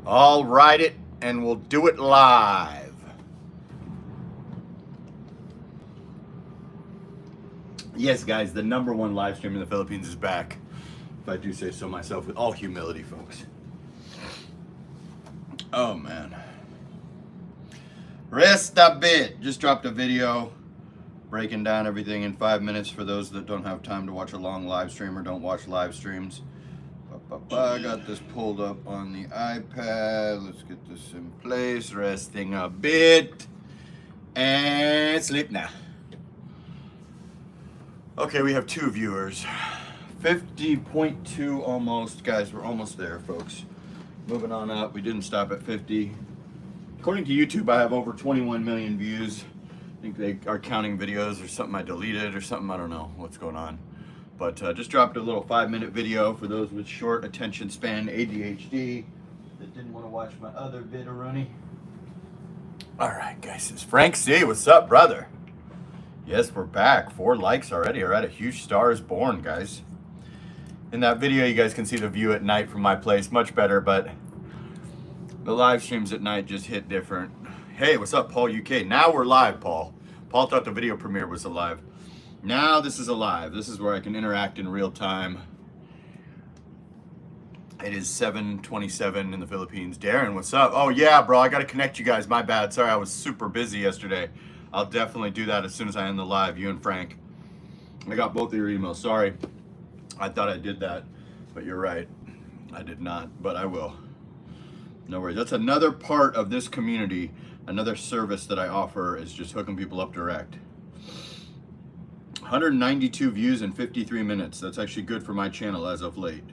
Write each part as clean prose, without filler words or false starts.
I'll write it and we'll do it live. Yes, guys, the #1 live stream in the Philippines is back. If I do say so myself, with all humility, folks. Oh, man. Rest a bit. Just dropped a video breaking down everything in 5 minutes for those that don't have time to watch a long live stream or don't watch live streams. I got this pulled up on the iPad. Let's get this in place. Resting a bit. And sleep now. Okay, we have 2 viewers. 50.2 almost. Guys, we're almost there, folks. Moving on up. We didn't stop at 50. According to YouTube, I have over 21 million views. I think they are counting videos or something I deleted or something. I don't know what's going on. But just dropped a little 5-minute video for those with short attention span ADHD that didn't want to watch my other vid-a-runny. All right, guys. It's Frank C. What's up, brother? Yes, we're back. 4 likes already. All right, a huge star is born, guys. In that video, you guys can see the view at night from my place. Much better, but the live streams at night just hit different. Hey, what's up, Paul UK? Now we're live, Paul. Paul thought the video premiere was alive. Now this is alive. This is where I can interact in real time. It is 7:27 in the Philippines. Darren, what's up? Oh yeah, bro, I gotta connect you guys. My bad. Sorry, I was super busy yesterday. I'll definitely do that as soon as I end the live. You and Frank. I got both of your emails. Sorry. I thought I did that, but you're right. I did not, but I will. No worries. That's another part of this community. Another service that I offer is just hooking people up direct. 192 views in 53 minutes. That's actually good for my channel as of late.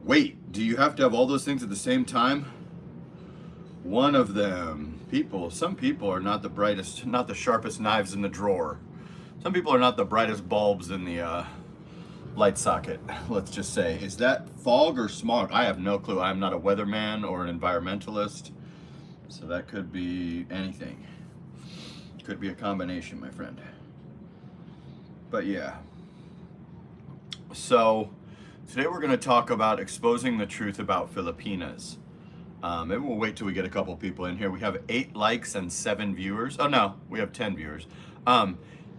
Wait, do you have to have all those things at the same time? One of them. Some people are not the brightest, not the sharpest knives in the drawer. Some people are not the brightest bulbs in the light socket, let's just say. Is that fog or smog? I have no clue. I'm not a weatherman or an environmentalist. So that could be anything. Could be a combination, my friend. But yeah. So today we're going to talk about exposing the truth about Filipinas. Maybe we'll wait till we get a couple people in here. We have 8 likes and 7 viewers. Oh no, we have 10 viewers.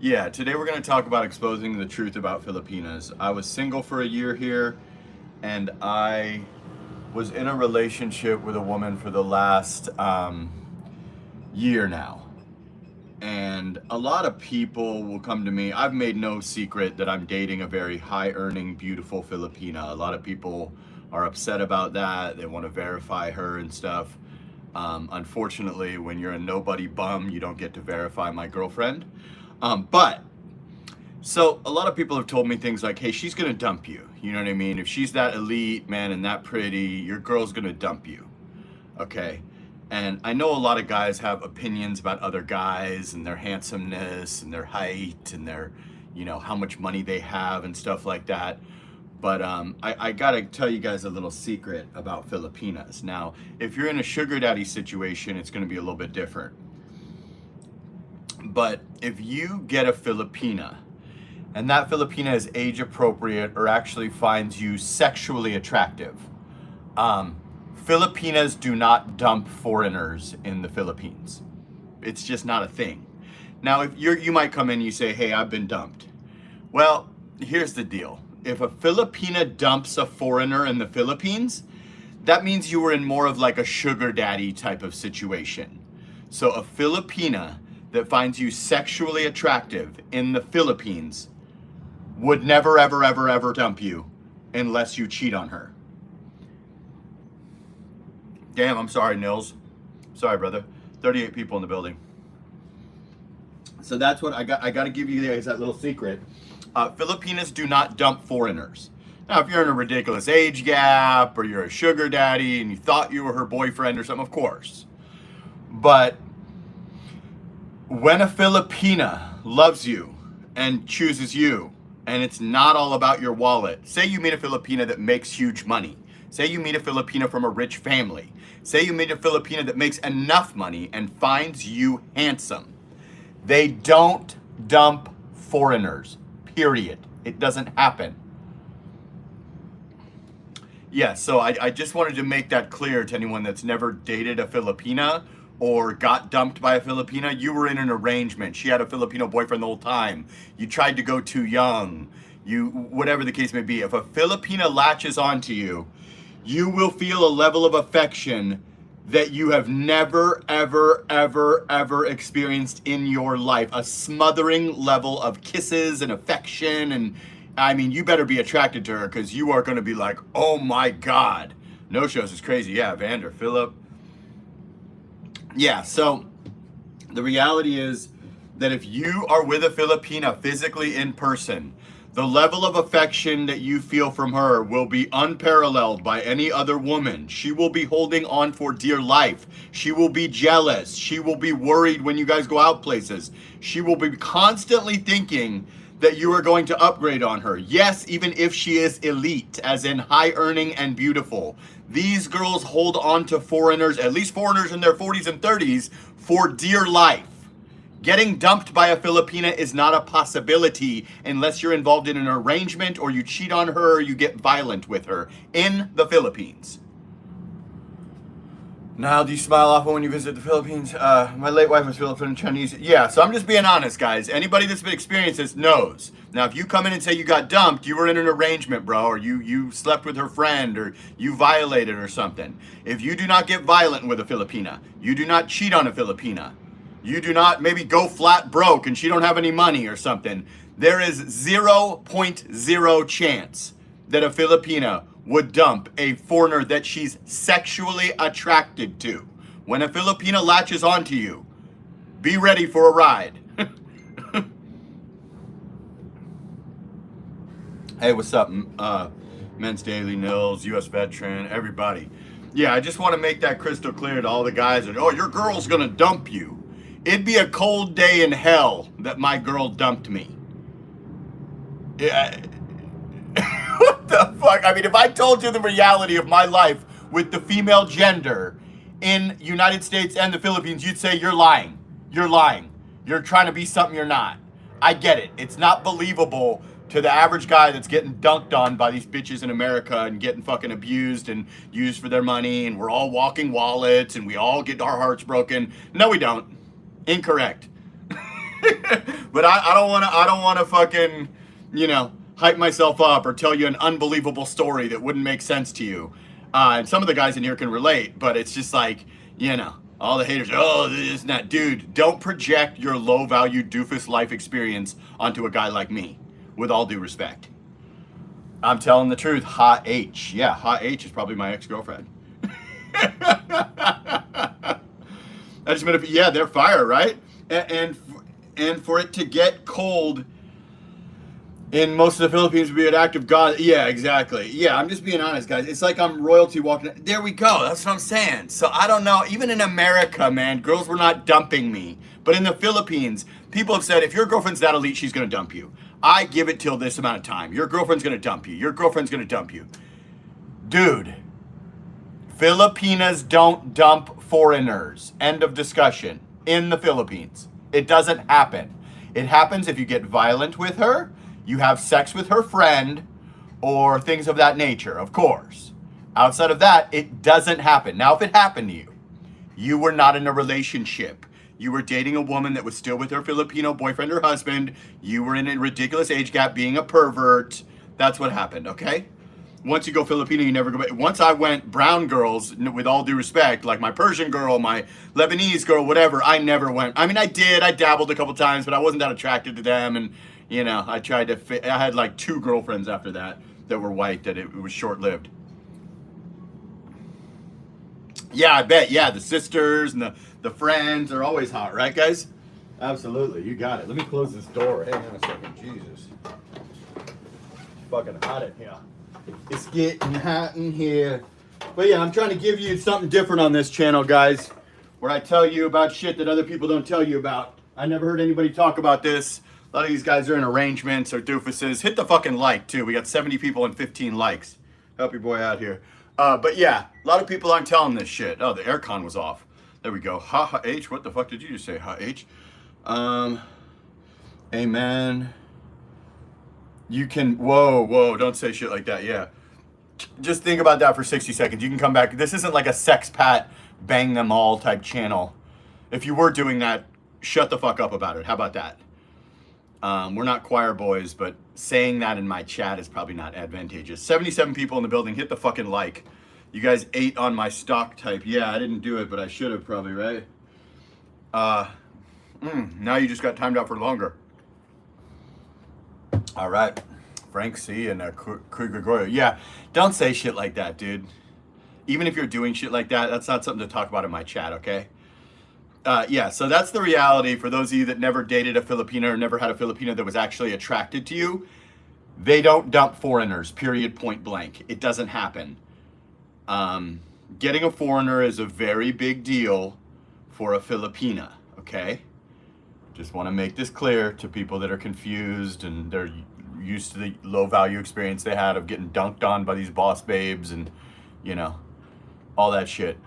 Yeah, today we're going to talk about exposing the truth about Filipinas. I was single for a year here, and I was in a relationship with a woman for the last year now. And a lot of people will come to me. I've made no secret that I'm dating a very high-earning, beautiful Filipina. A lot of people are upset about that. They want to verify her and stuff. Unfortunately, when you're a nobody bum, you don't get to verify my girlfriend. So a lot of people have told me things like, hey, she's gonna dump you. You know what I mean? If she's that elite, man, and that pretty, your girl's gonna dump you, okay? And I know a lot of guys have opinions about other guys and their handsomeness and their height and their, you know, how much money they have and stuff like that. But I gotta tell you guys a little secret about Filipinas. Now, if you're in a sugar daddy situation, it's gonna be a little bit different. But if you get a Filipina, and that Filipina is age appropriate or actually finds you sexually attractive, Filipinas do not dump foreigners in the Philippines. It's just not a thing. Now, if you might come in and you say, hey, I've been dumped. Well, here's the deal. If a Filipina dumps a foreigner in the Philippines, that means you were in more of like a sugar daddy type of situation. So a Filipina that finds you sexually attractive in the Philippines would never, ever, ever, ever dump you unless you cheat on her. Damn, I'm sorry, Nils. Sorry, brother. 38 people in the building. So that's what I got to give you guys that little secret. Filipinas do not dump foreigners. Now, if you're in a ridiculous age gap or you're a sugar daddy and you thought you were her boyfriend or something, of course. But when a Filipina loves you and chooses you, and it's not all about your wallet, say you meet a Filipina that makes huge money. Say you meet a Filipina from a rich family. Say you meet a Filipina that makes enough money and finds you handsome. They don't dump foreigners, period. It doesn't happen. Yeah, so I just wanted to make that clear to anyone that's never dated a Filipina or got dumped by a Filipina. You were in an arrangement. She had a Filipino boyfriend the whole time. You tried to go too young. Whatever the case may be. If a Filipina latches onto you, you will feel a level of affection that you have never, ever, ever, ever experienced in your life. A smothering level of kisses and affection. And I mean, you better be attracted to her because you are going to be like, oh my God. No shows is crazy. Yeah, Vander, Philip. Yeah, so the reality is that if you are with a Filipina physically in person, the level of affection that you feel from her will be unparalleled by any other woman. She will be holding on for dear life. She will be jealous. She will be worried when you guys go out places. She will be constantly thinking that you are going to upgrade on her. Yes, even if she is elite, as in high earning and beautiful. These girls hold on to foreigners, at least foreigners in their 40s and 30s, for dear life. Getting dumped by a Filipina is not a possibility unless you're involved in an arrangement or you cheat on her or you get violent with her in the Philippines. Now, do you smile often when you visit the Philippines? My late wife was Filipino Chinese. Yeah, so I'm just being honest, guys. Anybody that's been experienced this knows. Now, if you come in and say you got dumped, you were in an arrangement, bro, or you slept with her friend, or you violated or something. If you do not get violent with a Filipina, you do not cheat on a Filipina, you do not maybe go flat broke and she don't have any money or something, there is 0.0 chance that a Filipina would dump a foreigner that she's sexually attracted to. When a Filipina latches onto you, be ready for a ride. Hey, what's up? Men's Daily, Nils, US Veteran, everybody. Yeah, I just want to make that crystal clear to all the guys that, oh, your girl's gonna dump you. It'd be a cold day in hell that my girl dumped me. Yeah. What the fuck? I mean, if I told you the reality of my life with the female gender in United States and the Philippines, you'd say you're lying. You're lying. You're trying to be something you're not. I get it. It's not believable to the average guy that's getting dunked on by these bitches in America and getting fucking abused and used for their money, and we're all walking wallets and we all get our hearts broken. No, we don't. Incorrect. But I don't want to fucking, hype myself up or tell you an unbelievable story that wouldn't make sense to you. And some of the guys in here can relate, but it's just like, all the haters, oh, this and that. Dude, don't project your low value doofus life experience onto a guy like me, with all due respect. I'm telling the truth. Hot H. Yeah, Hot H is probably my ex-girlfriend. I just meant, yeah, they're fire, right? And for it to get cold in most of the Philippines would be an act of God. Yeah, exactly. Yeah, I'm just being honest, guys. It's like I'm royalty walking. There we go. That's what I'm saying. So I don't know. Even in America, man, girls were not dumping me. But in the Philippines, people have said, if your girlfriend's that elite, she's going to dump you. I give it till this amount of time. Your girlfriend's going to dump you. Your girlfriend's going to dump you. Dude, Filipinas don't dump foreigners. End of discussion. In the Philippines. It doesn't happen. It happens if you get violent with her, you have sex with her friend, or things of that nature, of course. Outside of that, it doesn't happen. Now, if it happened to you, you were not in a relationship. You were dating a woman that was still with her Filipino boyfriend or husband. You were in a ridiculous age gap, being a pervert. That's what happened, okay? Once you go Filipino, you never go back. Once I went brown girls, with all due respect, like my Persian girl, my Lebanese girl, whatever, I never went. I mean, I did. I dabbled a couple times, but I wasn't that attracted to them. And, I tried to I had like 2 girlfriends after that were white, that it was short-lived. Yeah, I bet. Yeah, the sisters and the friends are always hot, right, guys? Absolutely. You got it. Let me close this door. Hang on a second. Jesus. It's fucking hot in here. It's getting hot in here. But yeah, I'm trying to give you something different on this channel, guys, where I tell you about shit that other people don't tell you about. I never heard anybody talk about this. A lot of these guys are in arrangements or doofuses. Hit the fucking like, too. We got 70 people and 15 likes. Help your boy out here. But yeah, a lot of people aren't telling this shit. Oh, the aircon was off. There we go. Ha H. What the fuck did you just say? Ha H. Amen. You can, whoa, don't say shit like that. Yeah. Just think about that for 60 seconds. You can come back. This isn't like a Sexpat, bang them all type channel. If you were doing that, shut the fuck up about it. How about that? We're not choir boys, but saying that in my chat is probably not advantageous. 77 people in the building. Hit the fucking like. You guys ate on my stock type. Yeah, I didn't do it, but I should have probably, right? Now you just got timed out for longer. All right. Frank C. and Gregorio. Yeah, don't say shit like that, dude. Even if you're doing shit like that, that's not something to talk about in my chat, okay? Yeah, so that's the reality for those of you that never dated a Filipina or never had a Filipina that was actually attracted to you. They don't dump foreigners, period, point blank. It doesn't happen. Getting a foreigner is a very big deal for a Filipina, okay? Just want to make this clear to people that are confused and they're used to the low value experience they had of getting dunked on by these boss babes and, you know, all that shit.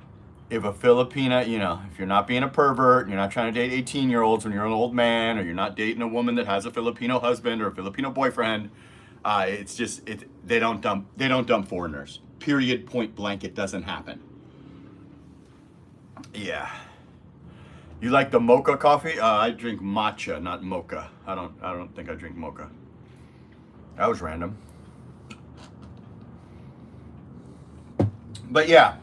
If a Filipina, you know, if you're not being a pervert, you're not trying to date 18-year-olds when you're an old man, or you're not dating a woman that has a Filipino husband or a Filipino boyfriend, it's just, they don't dump foreigners. Period, point blank, it doesn't happen. Yeah. You like the mocha coffee? I drink matcha, not mocha. I don't think I drink mocha. That was random. But yeah,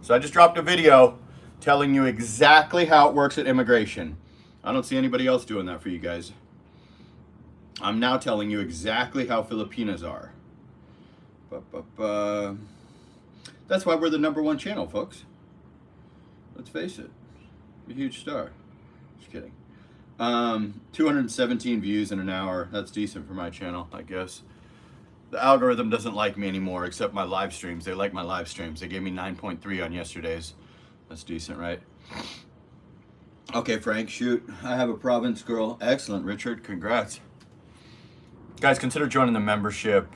so I just dropped a video telling you exactly how it works at immigration. I don't see anybody else doing that for you guys. I'm now telling you exactly how Filipinas are. That's why we're the #1 channel, folks. Let's face it. A huge star. Just kidding. 217 views in an hour. That's decent for my channel, I guess. The algorithm doesn't like me anymore, except my live streams. They like my live streams. They gave me 9.3 on yesterday's. That's decent, right? Okay, Frank, shoot. I have a province girl. Excellent, Richard. Congrats. Guys, consider joining the membership.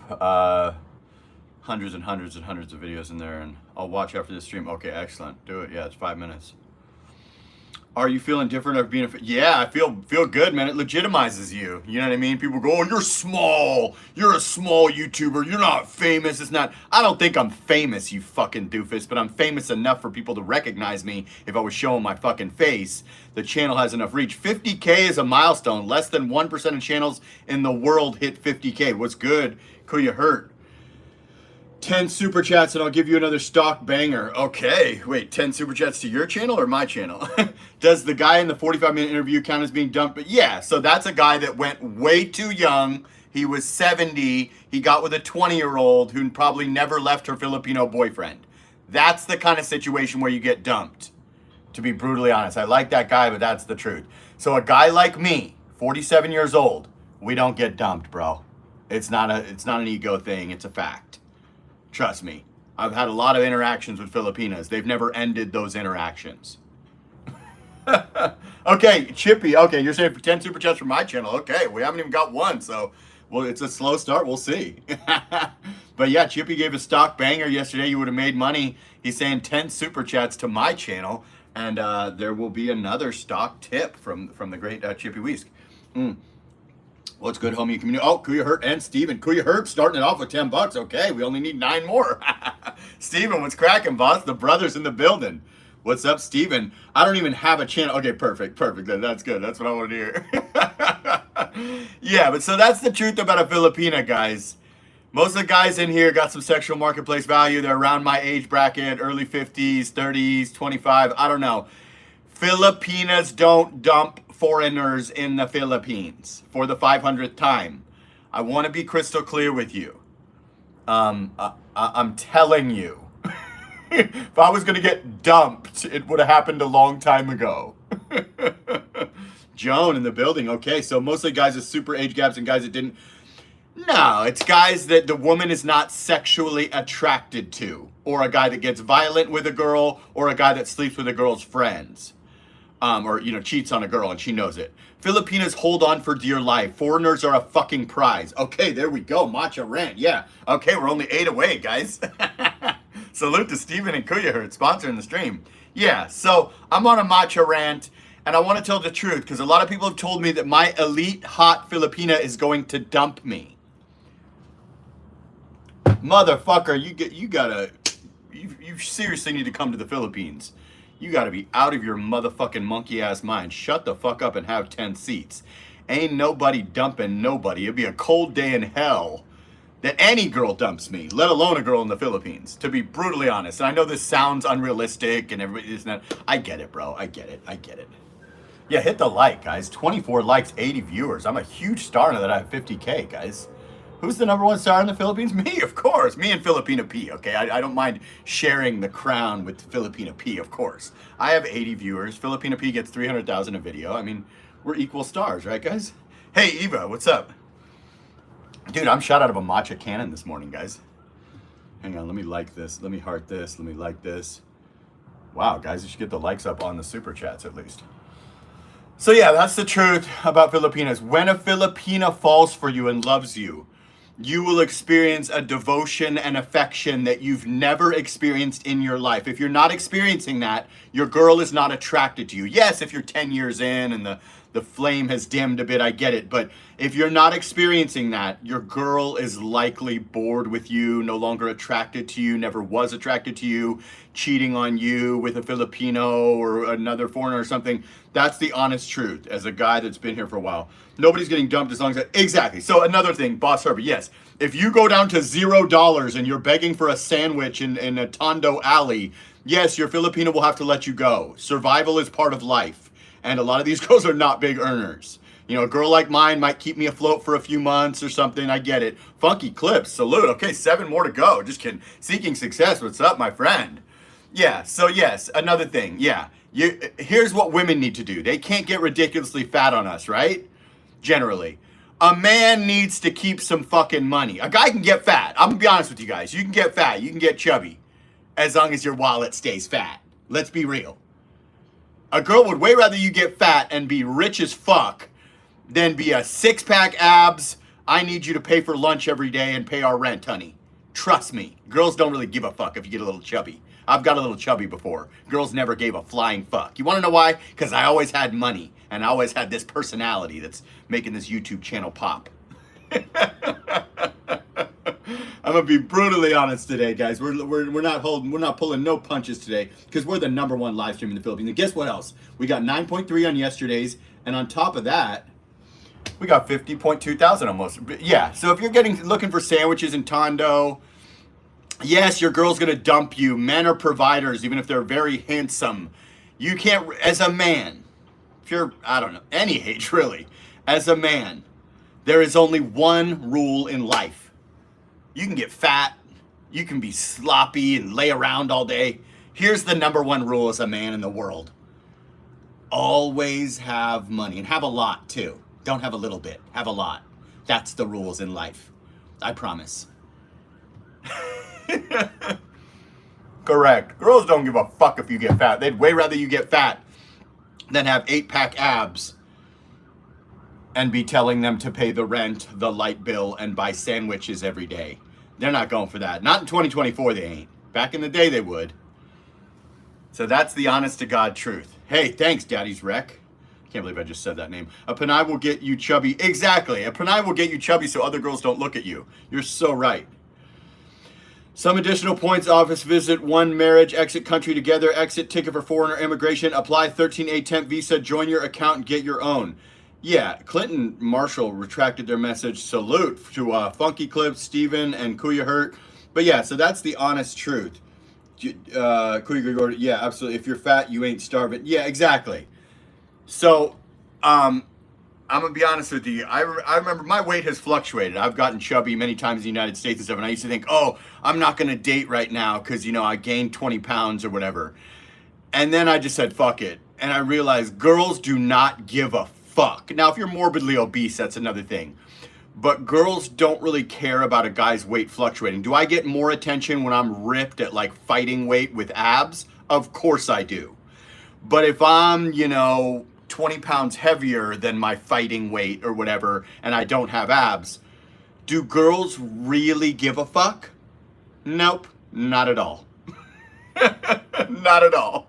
Hundreds and hundreds and hundreds of videos in there, and I'll watch after this stream. Okay, excellent. Do it. Yeah, it's 5 minutes. Are you feeling different of being yeah, I feel good, man. It legitimizes you. You know what I mean? People go, oh, you're small. You're a small YouTuber. You're not famous. It's not. I don't think I'm famous, you fucking doofus, but I'm famous enough for people to recognize me if I was showing my fucking face. The channel has enough reach. 50K is a milestone. Less than 1% of channels in the world hit 50K. What's good? Kuya hurt. 10 super chats and I'll give you another stock banger. Okay, wait, 10 super chats to your channel or my channel? Does the guy in the 45-minute interview count as being dumped? But yeah, so that's a guy that went way too young. He was 70. He got with a 20-year-old who probably never left her Filipino boyfriend. That's the kind of situation where you get dumped, to be brutally honest. I like that guy, but that's the truth. So a guy like me, 47 years old, we don't get dumped, bro. It's not an ego thing, it's a fact. Trust me, I've had a lot of interactions with Filipinas. They've never ended those interactions. Okay, Chippy. Okay, you're saying for 10 super chats from my channel. Okay, we haven't even got one, so well, it's a slow start. We'll see. But yeah, Chippy gave a stock banger yesterday. You would have made money. He's saying 10 super chats to my channel, and there will be another stock tip from the great Chippy Weesk. What's good, homie community? Oh, Kuya Hurt and Steven. Kuya Hurt starting it off with 10 bucks. Okay, we only need 9 more. Steven, what's cracking, boss? The brothers in the building. What's up, Steven? I don't even have a channel. Okay, perfect. That's good. That's what I want to hear. Yeah, but so that's the truth about a Filipina, guys. Most of the guys in here got some sexual marketplace value. They're around my age bracket, early 50s, 30s, 25. I don't know. Filipinas don't dump foreigners in the Philippines for the 500th time. I want to be crystal clear with you. I'm telling you, if I was going to get dumped, it would have happened a long time ago. Joan in the building. Okay, so mostly guys with super age gaps and guys that didn't. No, it's guys that the woman is not sexually attracted to, or a guy that gets violent with a girl, or a guy that sleeps with a girl's friends. Or, you know, cheats on a girl and she knows it. Filipinas hold on for dear life. Foreigners are a fucking prize. Okay, there we go. Matcha rant. Yeah. Okay, we're only 8 away, guys. Salute to Steven and Kuya Hurt, sponsoring the stream. Yeah, so I'm on a matcha rant, and I want to tell the truth, because a lot of people have told me that my elite hot Filipina is going to dump me. Motherfucker, you seriously need to come to the Philippines. You gotta be out of your motherfucking monkey ass mind. Shut the fuck up and have 10 seats. Ain't nobody dumping nobody. It'd be a cold day in hell that any girl dumps me, let alone a girl in the Philippines, to be brutally honest. And I know this sounds unrealistic and everybody is not. I get it, bro. I get it. Yeah, hit the like, guys. 24 likes, 80 viewers. I'm a huge star now that I have 50K, guys. Who's the #1 star in the Philippines? Me, of course. Me and Filipina P, okay? I don't mind sharing the crown with Filipina P, of course. I have 80 viewers. Filipina P gets 300,000 a video. I mean, we're equal stars, right, guys? Hey, Eva, what's up? Dude, I'm shot out of a matcha cannon this morning, guys. Hang on, let me like this. Let me heart this. Let me like this. Wow, guys, you should get the likes up on the super chats at least. So yeah, that's the truth about Filipinas. When a Filipina falls for you and loves you, you will experience a devotion and affection that you've never experienced in your life. If you're not experiencing that, your girl is not attracted to you. Yes, if you're 10 years in and the flame has dimmed a bit, I get it. But if you're not experiencing that, your girl is likely bored with you, no longer attracted to you, never was attracted to you, cheating on you with a Filipino or another foreigner or something. That's the honest truth as a guy that's been here for a while. Nobody's getting dumped as long as that. Exactly. So another thing, Boss Herbert, yes. If you go down to $0 and you're begging for a sandwich in a Tondo alley, yes, your Filipino will have to let you go. Survival is part of life. And a lot of these girls are not big earners. You know, a girl like mine might keep me afloat for a few months or something. I get it. Funky Clips, salute. Okay, 7 more to go. Just kidding. Seeking Success, what's up, my friend? Yeah, so yes, another thing. Yeah, here's what women need to do. They can't get ridiculously fat on us, right? Generally. A man needs to keep some fucking money. A guy can get fat. I'm gonna be honest with you guys. You can get fat. You can get chubby. As long as your wallet stays fat. Let's be real. A girl would way rather you get fat and be rich as fuck than be a 6-pack abs. I need you to pay for lunch every day and pay our rent, honey. Trust me. Girls don't really give a fuck if you get a little chubby. I've got a little chubby before. Girls never gave a flying fuck. You want to know why? Because I always had money and I always had this personality that's making this YouTube channel pop. I'm gonna be brutally honest today, guys. We're not pulling no punches today because we're the #1 live stream in the Philippines. And guess what else? We got 9.3 on yesterday's, and on top of that, we got 50.2 thousand almost. Yeah. So if you're looking for sandwiches in Tondo, yes, your girl's gonna dump you. Men are providers, even if they're very handsome. You can't, as a man, if you're, I don't know, any age really, as a man, there is only one rule in life. You can get fat, you can be sloppy and lay around all day. Here's the #1 rule as a man in the world. Always have money, and have a lot too. Don't have a little bit, have a lot. That's the rules in life. I promise. Correct. Girls don't give a fuck if you get fat. They'd way rather you get fat than have 8-pack abs and be telling them to pay the rent, the light bill, and buy sandwiches every day. They're not going for that. Not in 2024, they ain't. Back in the day, they would. So that's the honest-to-God truth. Hey, thanks, Daddy's Wreck. Can't believe I just said that name. A Panay will get you chubby. Exactly. A Panay will get you chubby so other girls don't look at you. You're so right. Some additional points, office visit, 1 marriage, exit country together, exit ticket for foreigner immigration, apply 13A temp visa, join your account, and get your own. Yeah, Clinton Marshall retracted their message. Salute to Funky Clips, Steven, and Kuya Hurt. But yeah, so that's the honest truth. Kuya Gregor, yeah, absolutely. If you're fat, you ain't starving. Yeah, exactly. So, I'm going to be honest with you. I remember my weight has fluctuated. I've gotten chubby many times in the United States and stuff, and I used to think, oh, I'm not going to date right now because, you know, I gained 20 pounds or whatever. And then I just said, fuck it. And I realized girls do not give a fuck. Now, if you're morbidly obese, that's another thing. But girls don't really care about a guy's weight fluctuating. Do I get more attention when I'm ripped at like fighting weight with abs? Of course I do. But if I'm, you know, 20 pounds heavier than my fighting weight or whatever, and I don't have abs, do girls really give a fuck? Nope, not at all. Not at all.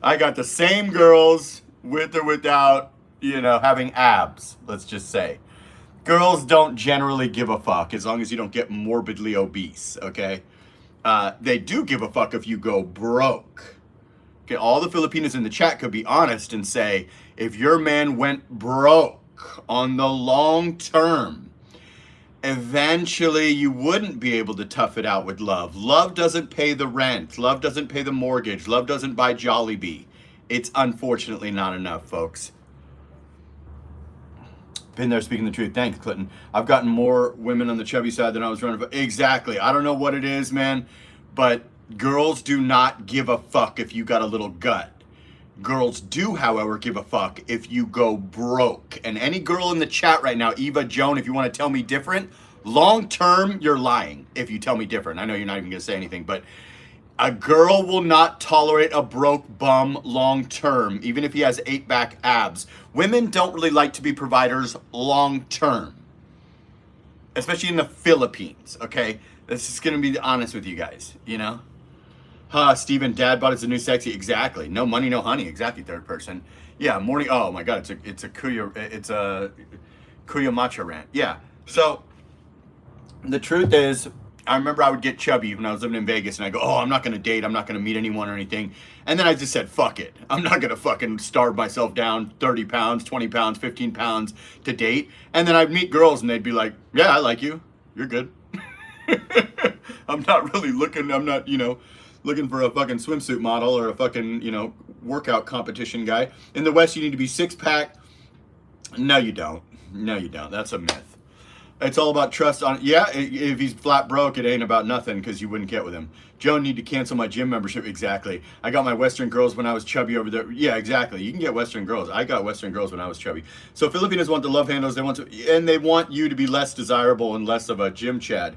I got the same girls with or without, you know, having abs, let's just say. Girls don't generally give a fuck as long as you don't get morbidly obese, okay? They do give a fuck if you go broke. Okay, all the Filipinos in the chat could be honest and say, if your man went broke on the long term, eventually you wouldn't be able to tough it out with love. Love doesn't pay the rent. Love doesn't pay the mortgage. Love doesn't buy Jollibee. It's unfortunately not enough, folks. Been there speaking the truth. Thanks, Clinton. I've gotten more women on the chubby side than I was running for. Exactly. I don't know what it is, man, but girls do not give a fuck if you got a little gut. Girls do, however, give a fuck if you go broke. And any girl in the chat right now, Eva, Joan, if you want to tell me different, long term, you're lying if you tell me different. I know you're not even going to say anything, but a girl will not tolerate a broke bum long term, even if he has 8-pack abs. Women don't really like to be providers long term, especially in the Philippines, okay? This is going to be honest with you guys, you know? Steven, dad bought us a new sexy. Exactly. No money, no honey. Exactly, third person. Yeah, morning. Oh my God, it's a Kuya matcha rant. Yeah. So the truth is, I remember I would get chubby when I was living in Vegas, and I go, oh, I'm not going to date. I'm not going to meet anyone or anything. And then I just said, fuck it. I'm not going to fucking starve myself down 30 pounds, 20 pounds, 15 pounds to date. And then I'd meet girls and they'd be like, yeah, I like you. You're good. I'm not really looking, I'm not, looking for a fucking swimsuit model or a fucking, workout competition guy. In the West, you need to be 6-pack. No, you don't. No, you don't. That's a myth. It's all about trust on, yeah, if he's flat broke, it ain't about nothing because you wouldn't get with him. Joe, need to cancel my gym membership. Exactly. I got my Western girls when I was chubby over there. Yeah, exactly. You can get Western girls. I got Western girls when I was chubby. So Filipinos want the love handles. They want to, and they want you to be less desirable and less of a gym chad.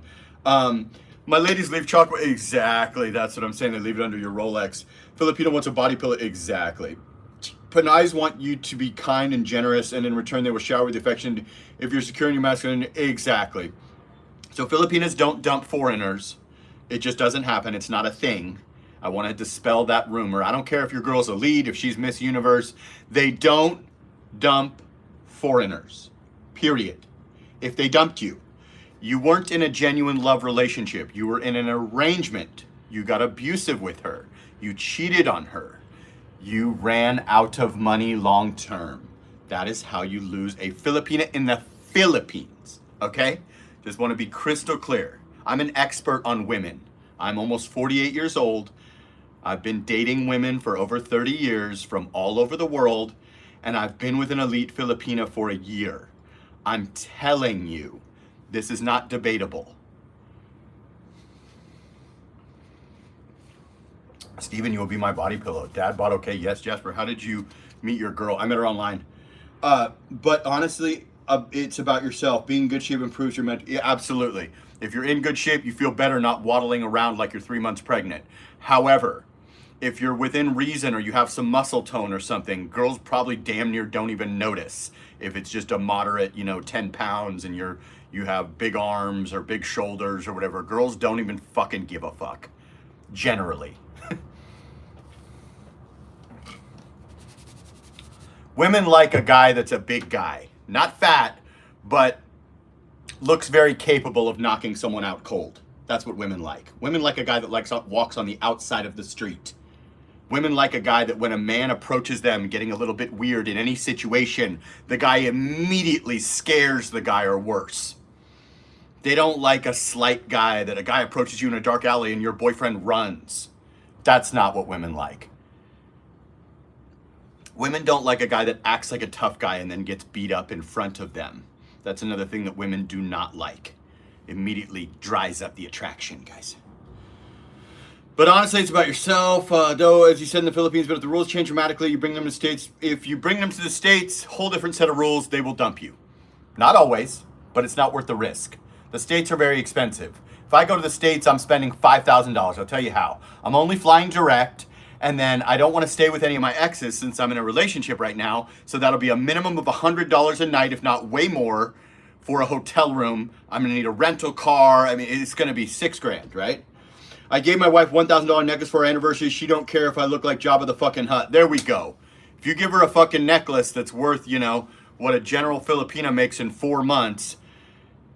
My ladies leave chocolate. Exactly. That's what I'm saying. They leave it under your Rolex. Filipino wants a body pillow. Exactly. Panais want you to be kind and generous, and in return they will shower with affection if you're securing your masculinity. Exactly. So Filipinas don't dump foreigners. It just doesn't happen. It's not a thing. I want to dispel that rumor. I don't care if your girl's a lead, if she's Miss Universe. They don't dump foreigners. Period. If they dumped you, you weren't in a genuine love relationship. You were in an arrangement. You got abusive with her. You cheated on her. You ran out of money long term. That is how you lose a Filipina in the Philippines, okay? Just want to be crystal clear. I'm an expert on women. I'm almost 48 years old. I've been dating women for over 30 years from all over the world, and I've been with an elite Filipina for a year. I'm telling you, this is not debatable. Steven, you will be my body pillow. Dad bought okay. Yes, Jasper. How did you meet your girl? I met her online. But honestly, it's about yourself. Being in good shape improves your mental. Yeah, absolutely. If you're in good shape, you feel better not waddling around like you're 3 months pregnant. However, if you're within reason or you have some muscle tone or something, girls probably damn near don't even notice. If it's just a moderate, 10 pounds and you have big arms or big shoulders or whatever, girls don't even fucking give a fuck. Generally. Women like a guy that's a big guy. Not fat, but looks very capable of knocking someone out cold. That's what women like. Women like a guy that walks on the outside of the street. Women like a guy that when a man approaches them getting a little bit weird in any situation, the guy immediately scares the guy or worse. They don't like a slight guy that a guy approaches you in a dark alley and your boyfriend runs. That's not what women like. Women don't like a guy that acts like a tough guy and then gets beat up in front of them. That's another thing that women do not like. Immediately dries up the attraction, guys. But honestly, it's about yourself. Though, as you said in the Philippines, but if the rules change dramatically, you bring them to the States. If you bring them to the States, whole different set of rules, they will dump you. Not always, but it's not worth the risk. The States are very expensive. If I go to the States, I'm spending $5,000. I'll tell you how. I'm only flying direct. And then I don't want to stay with any of my exes since I'm in a relationship right now. So that'll be a minimum of $100 a night, if not way more, for a hotel room. I'm going to need a rental car. I mean, it's going to be $6,000, right? I gave my wife $1,000 necklace for our anniversary. She don't care if I look like Jabba the fucking Hutt. There we go. If you give her a fucking necklace that's worth, what a general Filipina makes in 4 months,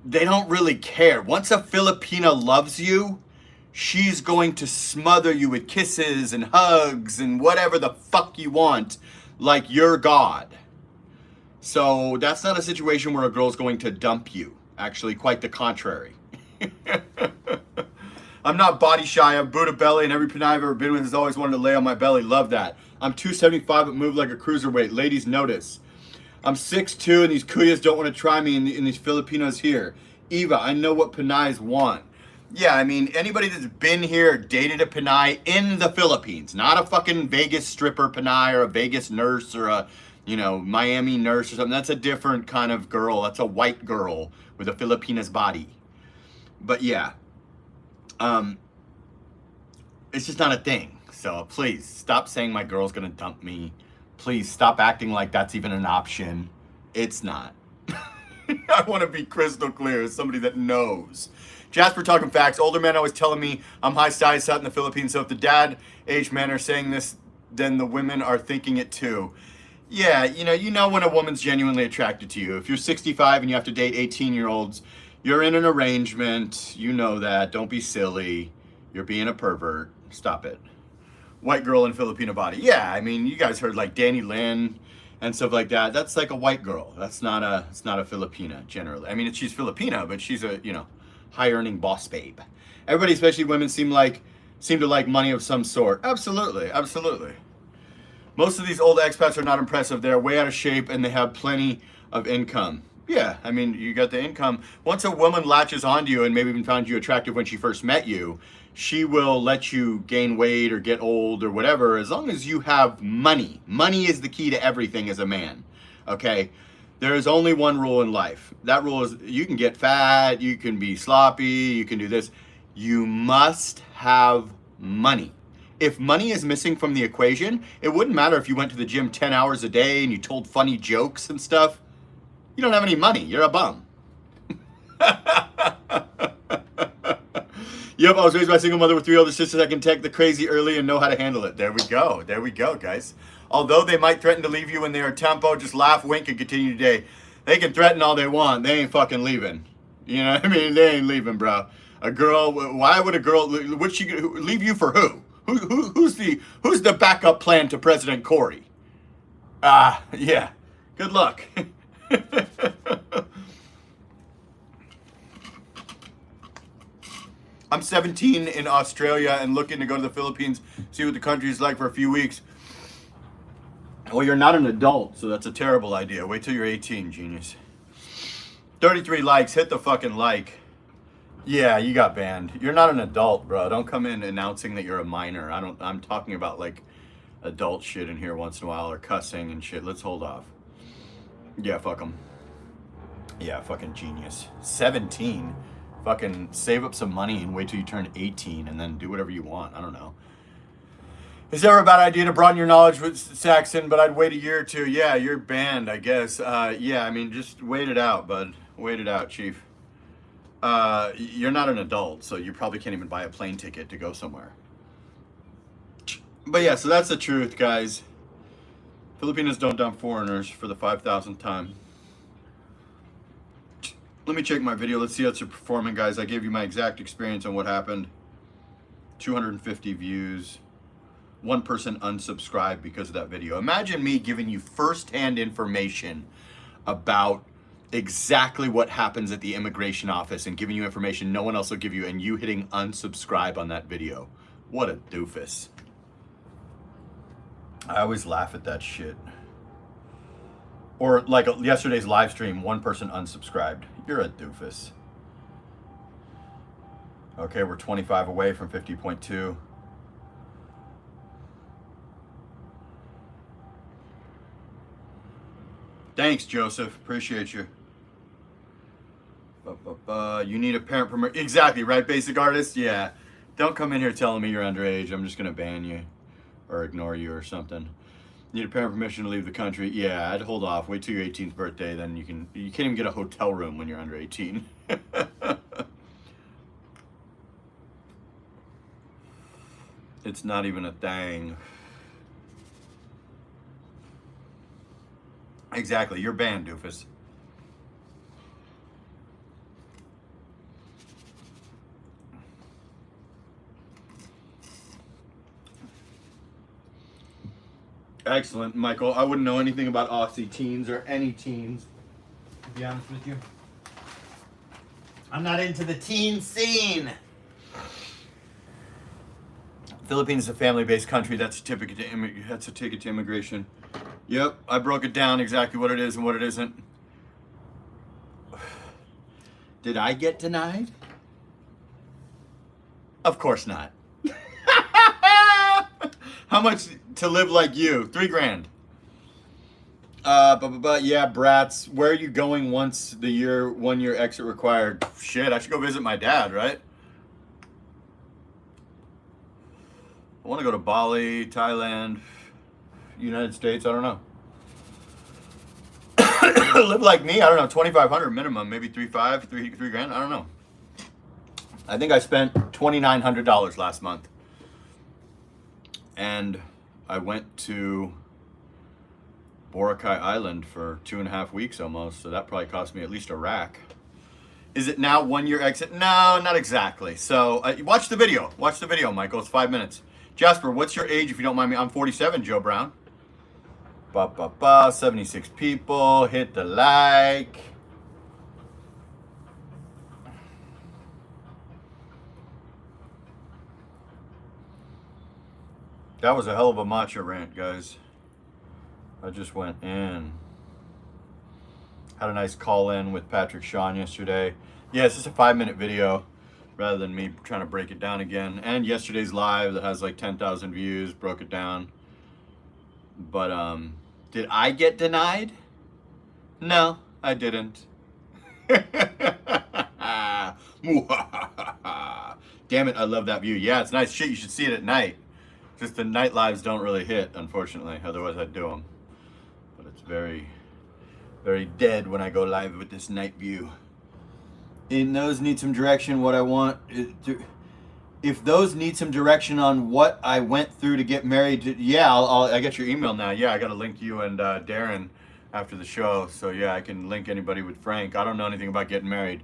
they don't really care. Once a Filipina loves you, she's going to smother you with kisses and hugs and whatever the fuck you want, like you're God. So that's not a situation where a girl's going to dump you. Actually, quite the contrary. I'm not body shy. I'm Buddha belly, and every Pinay I've ever been with has always wanted to lay on my belly. Love that. I'm 275 but move like a cruiserweight. Ladies, notice. I'm 6'2", and these kuyas don't want to try me in these Filipinos here. Eva, I know what Pinays want. Yeah, I mean, anybody that's been here dated a Pinay in the Philippines, not a fucking Vegas stripper Pinay or a Vegas nurse or a, Miami nurse or something. That's a different kind of girl. That's a white girl with a Filipina's body. But yeah, it's just not a thing. So please stop saying my girl's gonna dump me. Please stop acting like that's even an option. It's not. I want to be crystal clear as somebody that knows. Jasper talking facts. Older men always telling me I'm high size out in the Philippines. So if the dad age men are saying this, then the women are thinking it too. Yeah, you know when a woman's genuinely attracted to you. If you're 65 and you have to date 18-year-olds, you're in an arrangement. You know that. Don't be silly. You're being a pervert. Stop it. White girl in Filipino body. Yeah, I mean, you guys heard like Danny Lynn and stuff like that. That's like a white girl. It's not a Filipina generally. I mean, she's Filipina, but she's a, high earning boss babe. Everybody, especially women, seem to like money of some sort. Absolutely, absolutely. Most of these old expats are not impressive. They're way out of shape and they have plenty of income. Yeah, I mean, you got the income. Once a woman latches onto you and maybe even found you attractive when she first met you, she will let you gain weight or get old or whatever, as long as you have money. Money is the key to everything as a man, okay? There is only one rule in life. That rule is you can get fat, you can be sloppy, you can do this. You must have money. If money is missing from the equation, it wouldn't matter if you went to the gym 10 hours a day and you told funny jokes and stuff. You don't have any money. You're a bum. Yep, I was raised by a single mother with 3 older sisters. I can take the crazy early and know how to handle it. There we go. There we go, guys. Although they might threaten to leave you when they are tempo, just laugh, wink, and continue today. They can threaten all they want. They ain't fucking leaving. You know what I mean? They ain't leaving, bro. A girl, why would a girl, would she leave you for who? Who's the backup plan to President Corey? Yeah. Good luck. I'm 17 in Australia and looking to go to the Philippines, see what the country is like for a few weeks. Well, you're not an adult, so that's a terrible idea. Wait till you're 18, genius. 33 likes. Hit the fucking like. Yeah, you got banned. You're not an adult, bro. Don't come in announcing that you're a minor. I'm talking about like adult shit in here once in a while or cussing and shit. Let's hold off. Yeah, fuck them. Yeah, fucking genius. 17. Fucking save up some money and wait till you turn 18 and then do whatever you want. I don't know. Is there a bad idea to broaden your knowledge with Saxon, but I'd wait a year or two? Yeah, you're banned, I guess. Yeah, I mean, just wait it out, bud. Wait it out, chief. You're not an adult, so you probably can't even buy a plane ticket to go somewhere. But yeah, so that's the truth, guys. Filipinos don't dump foreigners for the 5,000th time. Let me check my video. Let's see how it's performing, guys. I gave you my exact experience on what happened. 250 views. One person unsubscribed because of that video. Imagine me giving you first-hand information about exactly what happens at the immigration office and giving you information no one else will give you, and you hitting unsubscribe on that video. What a doofus. I always laugh at that shit. Or like yesterday's live stream, one person unsubscribed. You're a doofus. Okay, we're 25 away from 50.2. Thanks, Joseph. Appreciate you. You need a parent permission. Exactly, right, basic artist? Yeah. Don't come in here telling me you're underage. I'm just going to ban you or ignore you or something. Need a parent permission to leave the country? Yeah, I'd hold off. Wait till your 18th birthday, then you can't even get a hotel room when you're under 18. It's not even a thing. Exactly, you're banned, doofus. Excellent, Michael. I wouldn't know anything about Aussie teens or any teens, to be honest with you. I'm not into the teen scene. Philippines is a family-based country. That's a ticket to immigration. Yep, I broke it down exactly what it is and what it isn't. Did I get denied? Of course not. How much to live like you? $3,000. Yeah, brats. Where are you going once the year, 1 year exit required? Shit, I should go visit my dad, right? I want to go to Bali, Thailand, United States. I don't know. Live like me. I don't know. 2,500 minimum, maybe 3,500, three grand. I don't know. I think I spent $2,900 last month, and I went to Boracay Island for 2.5 weeks almost. So that probably cost me at least a rack. Is it now 1 year exit? No, not exactly. So watch the video. Watch the video, Michael. It's 5 minutes. Jasper, what's your age if you don't mind me? I'm 47, Joe Brown. 76 people. Hit the like. That was a hell of a matcha rant, guys. I just went in. Had a nice call in with Patrick Sean yesterday. Yeah, it's just a 5-minute video rather than me trying to break it down again. And yesterday's live that has like 10,000 views, broke it down. But did I get denied? No, I didn't. Damn it, I love that view. Yeah, it's nice shit. You should see it at night. Just the night lives don't really hit, unfortunately. Otherwise, I'd do them. But it's very, very dead when I go live with this night view. And those need some direction. What I want if those need some direction on what I went through to get married to, yeah, I get your email now. Yeah, I got to link you and Darren after the show. So yeah, I can link anybody with Frank. I don't know anything about getting married.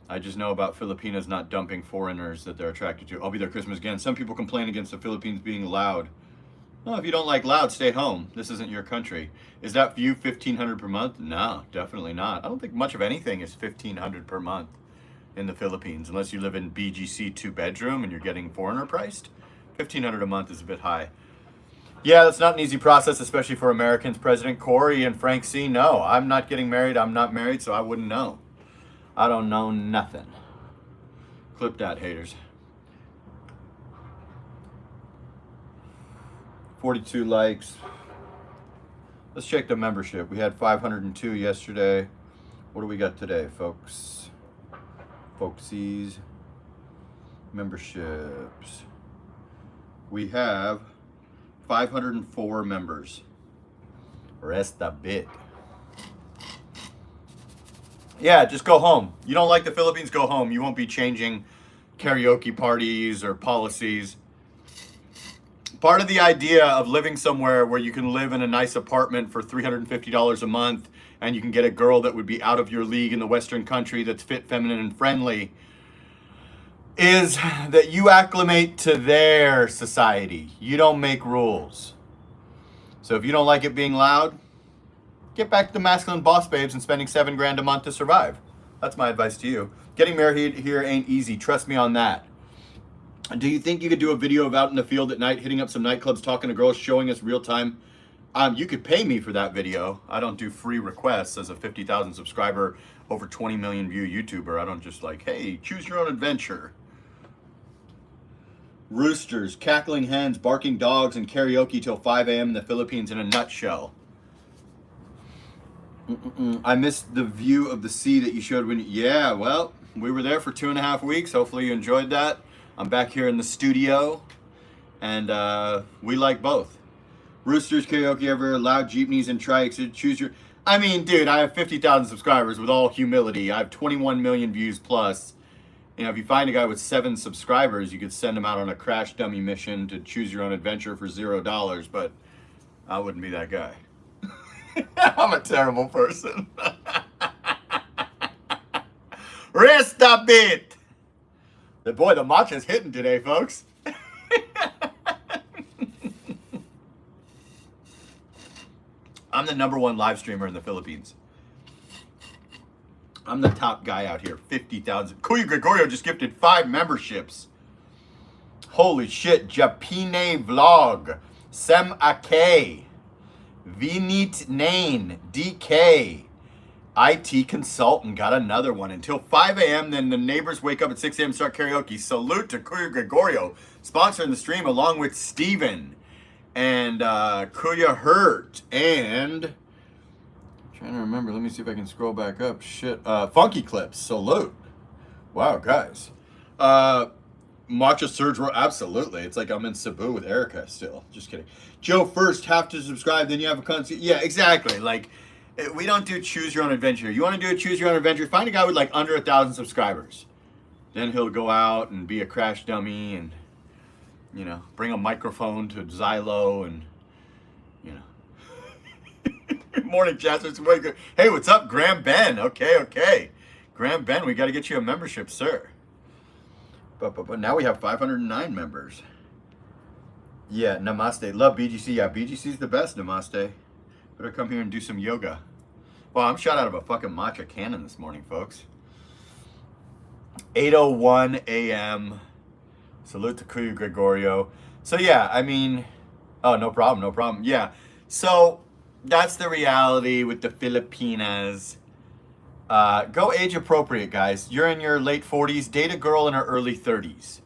I just know about Filipinas not dumping foreigners that they're attracted to. I'll be there Christmas again. Some people complain against the Philippines being loud. Well, if you don't like loud, stay home. This isn't your country. Is that for you $1,500 per month? No, definitely not. I don't think much of anything is $1,500 per month in the Philippines, unless you live in BGC 2-bedroom and you're getting foreigner priced. $1,500 a month is a bit high. Yeah, that's not an easy process, especially for Americans. President Corey and Frank C. No, I'm not getting married. I'm not married, so I wouldn't know. I don't know nothing. Clip that, haters. 42 likes. Let's check the membership. We had 502 yesterday. What do we got today, folks? Folksies. Memberships. We have 504 members. Rest a bit. Yeah, just go home. You don't like the Philippines, go home. You won't be changing karaoke parties or policies. Part of the idea of living somewhere where you can live in a nice apartment for $350 a month and you can get a girl that would be out of your league in the Western country that's fit, feminine, and friendly is that you acclimate to their society. You don't make rules. So if you don't like it being loud, get back to the masculine boss babes and spending $7,000 a month to survive. That's my advice to you. Getting married here ain't easy. Trust me on that. Do you think you could do a video of out in the field at night, hitting up some nightclubs, talking to girls, showing us real time? You could pay me for that video. I don't do free requests as a 50,000 subscriber, over 20 million view YouTuber. I don't just like, hey, choose your own adventure. Roosters, cackling hens, barking dogs, and karaoke till 5 a.m. in the Philippines in a nutshell. I missed the view of the sea that you showed when yeah, well, we were there for 2.5 weeks. Hopefully you enjoyed that. I'm back here in the studio, and we like both. Roosters, karaoke ever, loud jeepneys and trikes. Choose your... I mean, dude, I have 50,000 subscribers with all humility. I have 21 million views plus. You know, if you find a guy with 7 subscribers, you could send him out on a crash dummy mission to choose your own adventure for $0, but I wouldn't be that guy. I'm a terrible person. Rest a bit. The matcha's hitting today, folks. I'm the #1 live streamer in the Philippines. I'm the top guy out here. 50,000. Kuya Gregorio just gifted 5 memberships. Holy shit. Japine Vlog. Sem Ake. Vinit Nain. DK. IT Consultant got another one. Until 5 a.m. Then the neighbors wake up at 6 a.m. start karaoke. Salute to Kuya Gregorio. Sponsoring the stream along with Steven. And Kuya Hurt. And... trying to remember. Let me see if I can scroll back up. Shit. Funky Clips. Salute. Wow, guys. Matcha Surge Roll. Absolutely. It's like I'm in Cebu with Erica still. Just kidding. Joe, first have to subscribe, then you have a concert. Yeah, exactly. Like, we don't do choose your own adventure. You want to do a choose your own adventure? Find a guy with like under 1,000 subscribers. Then he'll go out and be a crash dummy and, you know, bring a microphone to Xylo and, you know. Morning, Jasper. Hey, what's up, Graham Ben? Okay. Graham Ben, we got to get you a membership, sir. But now we have 509 members. Yeah, namaste. Love BGC. Yeah, BGC's the best, namaste. Better come here and do some yoga. Well, I'm shot out of a fucking matcha cannon this morning, folks. 8:01 a.m. Salute to Kuya Gregorio. So, yeah, I mean... oh, no problem. Yeah, so... that's the reality with the Filipinas. Go age appropriate, guys. You're in your late 40s, date a girl in her early 30s.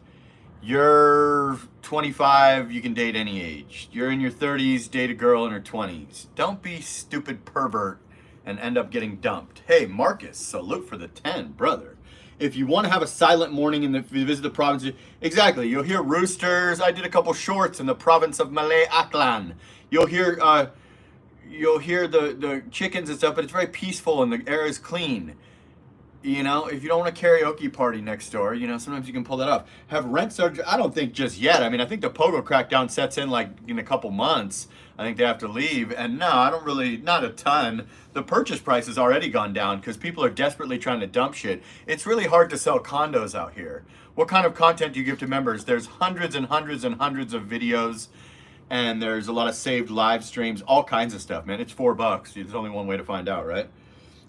You're 25, you can date any age. You're in your 30s, date a girl in her 20s. Don't be stupid pervert and end up getting dumped. Hey, Marcus, salute for the 10, brother. If you want to have a silent morning and visit the province, exactly, you'll hear roosters. I did a couple shorts in the province of Malay Aklan. You'll hear the chickens and stuff, but it's very peaceful and the air is clean. You know, if you don't want a karaoke party next door, you know, sometimes you can pull that off. Have rent surge? I don't think just yet. I mean, I think the Pogo crackdown sets in like in a couple months. I think they have to leave. And no, I don't really, not a ton. The purchase price has already gone down because people are desperately trying to dump shit. It's really hard to sell condos out here. What kind of content do you give to members? There's hundreds and hundreds and hundreds of videos. And there's a lot of saved live streams, all kinds of stuff, man. It's $4. There's only one way to find out, right?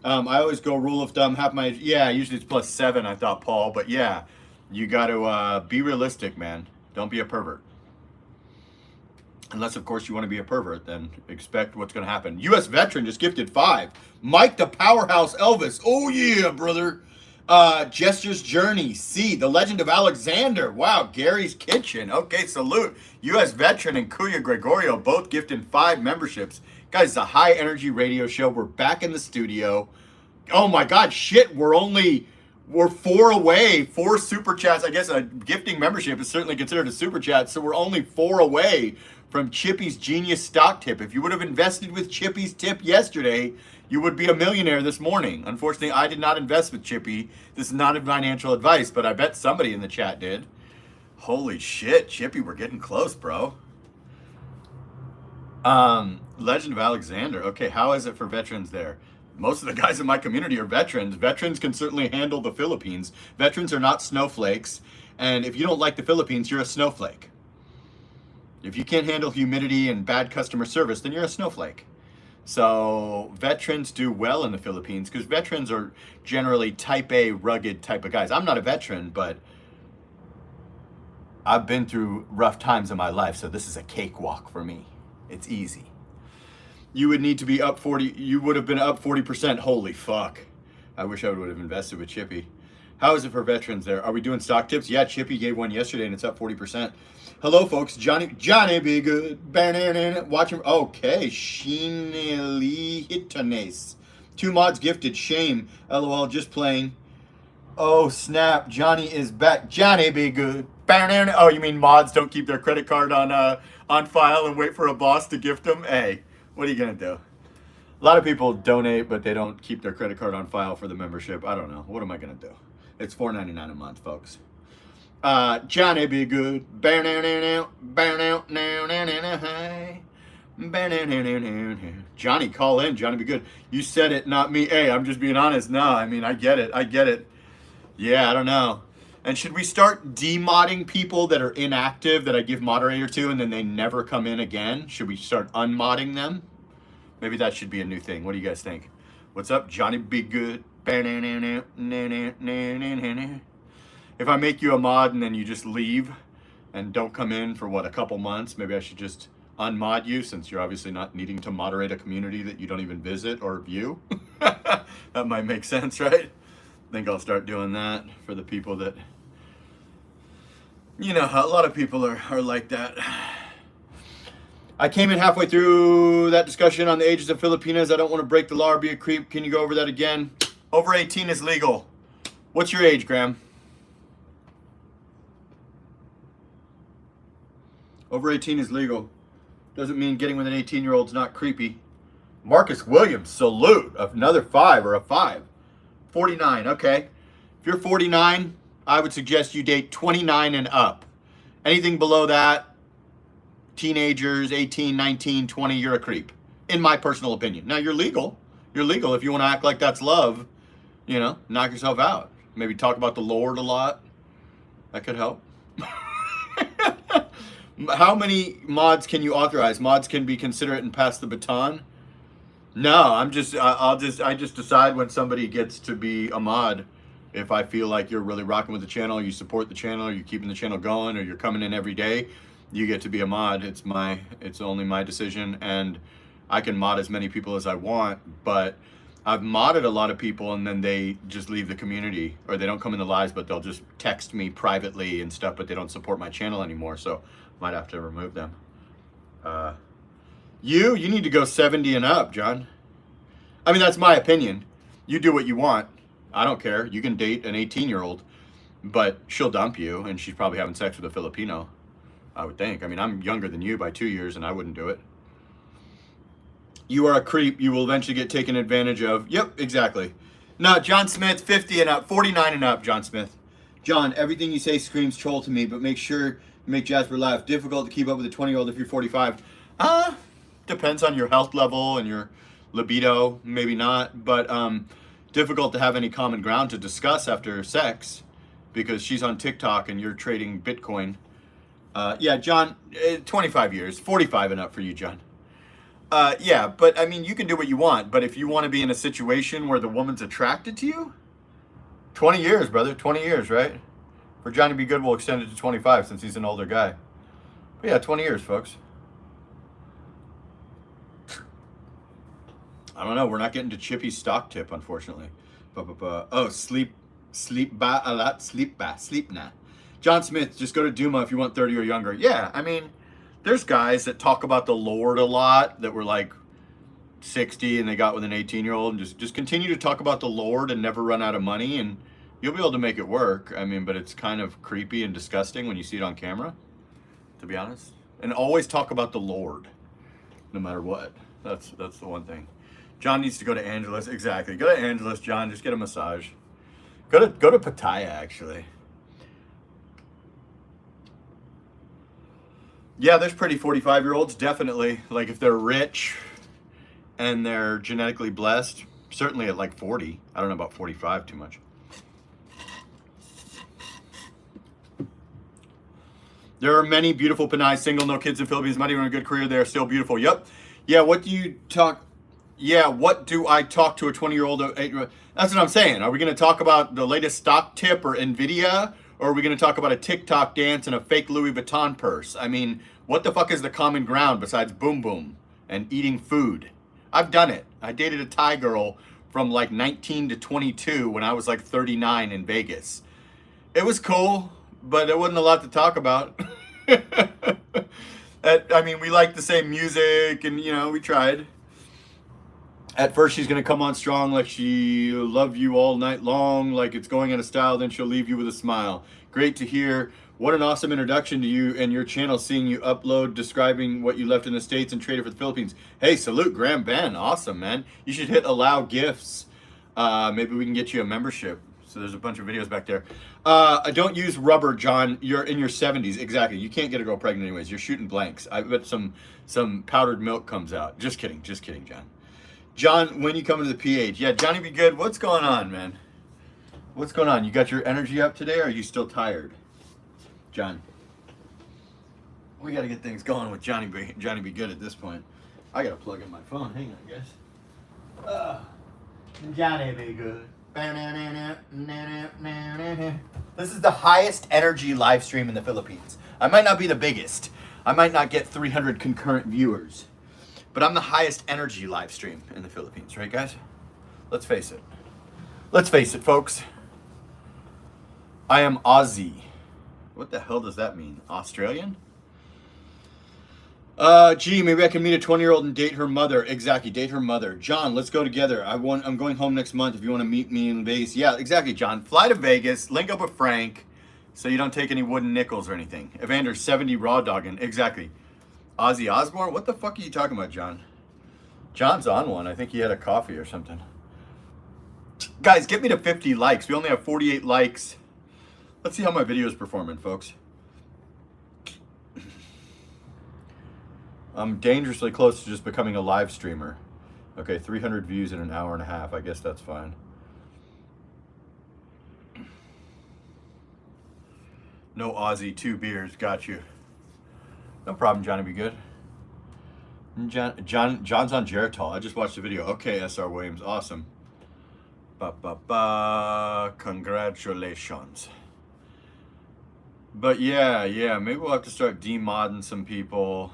I always go rule of thumb, usually it's +7, I thought, Paul. But yeah, you got to be realistic, man. Don't be a pervert. Unless, of course, you want to be a pervert, then expect what's going to happen. U.S. veteran just gifted 5. Mike the Powerhouse Elvis. Oh, yeah, brother. Jester's Journey. C. The Legend of Alexander. Wow, Gary's Kitchen. Okay, salute. U.S. veteran and Kuya Gregorio both gifted 5 memberships. Guys, it's a high energy radio show. We're back in the studio. Oh my God, shit. We're 4 away. 4 super chats. I guess a gifting membership is certainly considered a super chat. So we're only 4 away from Chippy's genius stock tip. If you would have invested with Chippy's tip yesterday, you would be a millionaire this morning. Unfortunately, I did not invest with Chippy. This is not financial advice, but I bet somebody in the chat did. Holy shit, Chippy, we're getting close, bro. Legend of Alexander. Okay, how is it for veterans there? Most of the guys in my community are veterans. Veterans can certainly handle the Philippines. Veterans are not snowflakes. And if you don't like the Philippines, you're a snowflake. If you can't handle humidity and bad customer service, then you're a snowflake. So veterans do well in the Philippines because veterans are generally type A, rugged type of guys. I'm not a veteran, but I've been through rough times in my life, so this is a cakewalk for me. It's easy. You would need to be up 40. You would have been up 40%. Holy fuck. I wish I would have invested with Chippy. How is it for veterans there? Are we doing stock tips? Yeah, Chippy gave one yesterday and it's up 40%. Hello, folks. Johnny be good. Watching. Okay. Shinili Hitanes. 2 mods gifted. Shame. LOL. Just playing. Oh, snap. Johnny is back. Johnny be good. Oh, you mean mods don't keep their credit card on file and wait for a boss to gift them? Hey, what are you going to do? A lot of people donate, but they don't keep their credit card on file for the membership. I don't know. What am I going to do? It's $4.99 a month, folks. Johnny be good. Johnny, call in. Johnny be good. You said it, not me. Hey, I'm just being honest. No, I mean, I get it. Yeah, I don't know. And should we start demodding people that are inactive that I give moderator to and then they never come in again? Should we start unmodding them? Maybe that should be a new thing. What do you guys think? What's up, Johnny Be Good? If I make you a mod and then you just leave and don't come in for what, a couple months, maybe I should just unmod you, since you're obviously not needing to moderate a community that you don't even visit or view. That might make sense, right? I think I'll start doing that for the people that, you know, a lot of people are like that. I came in halfway through that discussion on the ages of Filipinas. I don't want to break the law or be a creep. Can you go over that again? Over 18 is legal. What's your age, Graham? Over 18 is legal. Doesn't mean getting with an 18-year-old's not creepy. Marcus Williams, salute. Another 5 or a 5. 49, okay. If you're 49, I would suggest you date 29 and up. Anything below that, teenagers, 18, 19, 20, you're a creep, in my personal opinion. Now, you're legal. You're legal if you want to act like that's love. You know, knock yourself out. Maybe talk about the Lord a lot. That could help. How many mods can you authorize? Mods can be considerate and pass the baton. No, I just decide when somebody gets to be a mod. If I feel like you're really rocking with the channel, you support the channel, or you're keeping the channel going, or you're coming in every day, you get to be a mod. It's only my decision, and I can mod as many people as I want, but I've modded a lot of people and then they just leave the community, or they don't come in the lives, but they'll just text me privately and stuff, but they don't support my channel anymore, so might have to remove them. You need to go 70 and up, John. I mean, that's my opinion. You do what you want. I don't care. You can date an 18-year-old, but she'll dump you, and she's probably having sex with a Filipino, I would think. I mean, I'm younger than you by 2 years, and I wouldn't do it. You are a creep. You will eventually get taken advantage of. Yep, exactly. No, John Smith, 50 and up, 49 and up, John Smith. John, everything you say screams troll to me, but make sure you make Jasper laugh. Difficult to keep up with a 20-year-old if you're 45. Depends on your health level and your libido, maybe not, but difficult to have any common ground to discuss after sex because she's on TikTok and you're trading Bitcoin. Yeah, John, 25 years, 45 and up for you, John. Yeah, but I mean, you can do what you want, but if you want to be in a situation where the woman's attracted to you, 20 years, brother, 20 years, right? For Johnny Be Good, we'll extend it to 25 since he's an older guy. But yeah, 20 years, folks. I don't know. We're not getting to Chippy's stock tip, unfortunately. Oh, sleep ba a lot, sleep nah. John Smith, just go to Duma if you want 30 or younger. Yeah, I mean, there's guys that talk about the Lord a lot that were like 60 and they got with an 18-year-old, and just continue to talk about the Lord and never run out of money, and you'll be able to make it work. I mean, but it's kind of creepy and disgusting when you see it on camera, to be honest. And always talk about the Lord, no matter what. That's the one thing. John needs to go to Angeles. Exactly. Go to Angeles, John. Just get a massage. Go to Pattaya, actually. Yeah, there's pretty 45-year-olds, definitely. Like, if they're rich and they're genetically blessed, certainly at like 40. I don't know about 45 too much. There are many beautiful Panay single, no kids in Philippines, might even have a good career. They are still beautiful. Yep. Yeah, what do I talk to a 20-year-old? That's what I'm saying. Are we going to talk about the latest stock tip or NVIDIA? Or are we going to talk about a TikTok dance and a fake Louis Vuitton purse? I mean, what the fuck is the common ground besides boom boom and eating food? I've done it. I dated a Thai girl from like 19 to 22 when I was like 39 in Vegas. It was cool, but there wasn't a lot to talk about. I mean, we liked the same music and, you know, we tried. At first, she's going to come on strong like she'll love you all night long, like it's going out of style, then she'll leave you with a smile. Great to hear. What an awesome introduction to you and your channel, seeing you upload describing what you left in the States and traded for the Philippines. Hey, salute, Graham Ben. Awesome, man. You should hit allow gifts. Maybe we can get you a membership. So there's a bunch of videos back there. I don't use rubber, John. You're in your 70s. Exactly. You can't get a girl pregnant anyways. You're shooting blanks. I bet some powdered milk comes out. Just kidding, John. John, when you come to the PH? Yeah, Johnny Be Good. What's going on, man? What's going on? You got your energy up today, or are you still tired? John. We got to get things going with Johnny Be Good at this point. I gotta plug in my phone. Hang on, guys. Johnny be good. This is the highest energy live stream in the Philippines. I might not be the biggest. I might not get 300 concurrent viewers. But I'm the highest energy live stream in the Philippines, right guys? Let's face it. Let's face it, folks. I am Aussie. What the hell does that mean? Australian? Gee, maybe I can meet a 20-year-old and date her mother. Exactly, date her mother. John, let's go together. I'm going home next month if you want to meet me in Vegas. Yeah, exactly, John. Fly to Vegas, link up with Frank, so you don't take any wooden nickels or anything. Evander, 70 raw dogging. Exactly. Ozzy Osbourne? What the fuck are you talking about, John? John's on one. I think he had a coffee or something. Guys, get me to 50 likes. We only have 48 likes. Let's see how my video is performing, folks. I'm dangerously close to just becoming a live streamer. Okay, 300 views in an hour and a half. I guess that's fine. No Aussie, 2 beers. Got you. No problem, Johnny. Be good. John's on Geritol. I just watched the video. Okay, SR Williams. Awesome. Congratulations. But yeah, maybe we'll have to start demodding some people.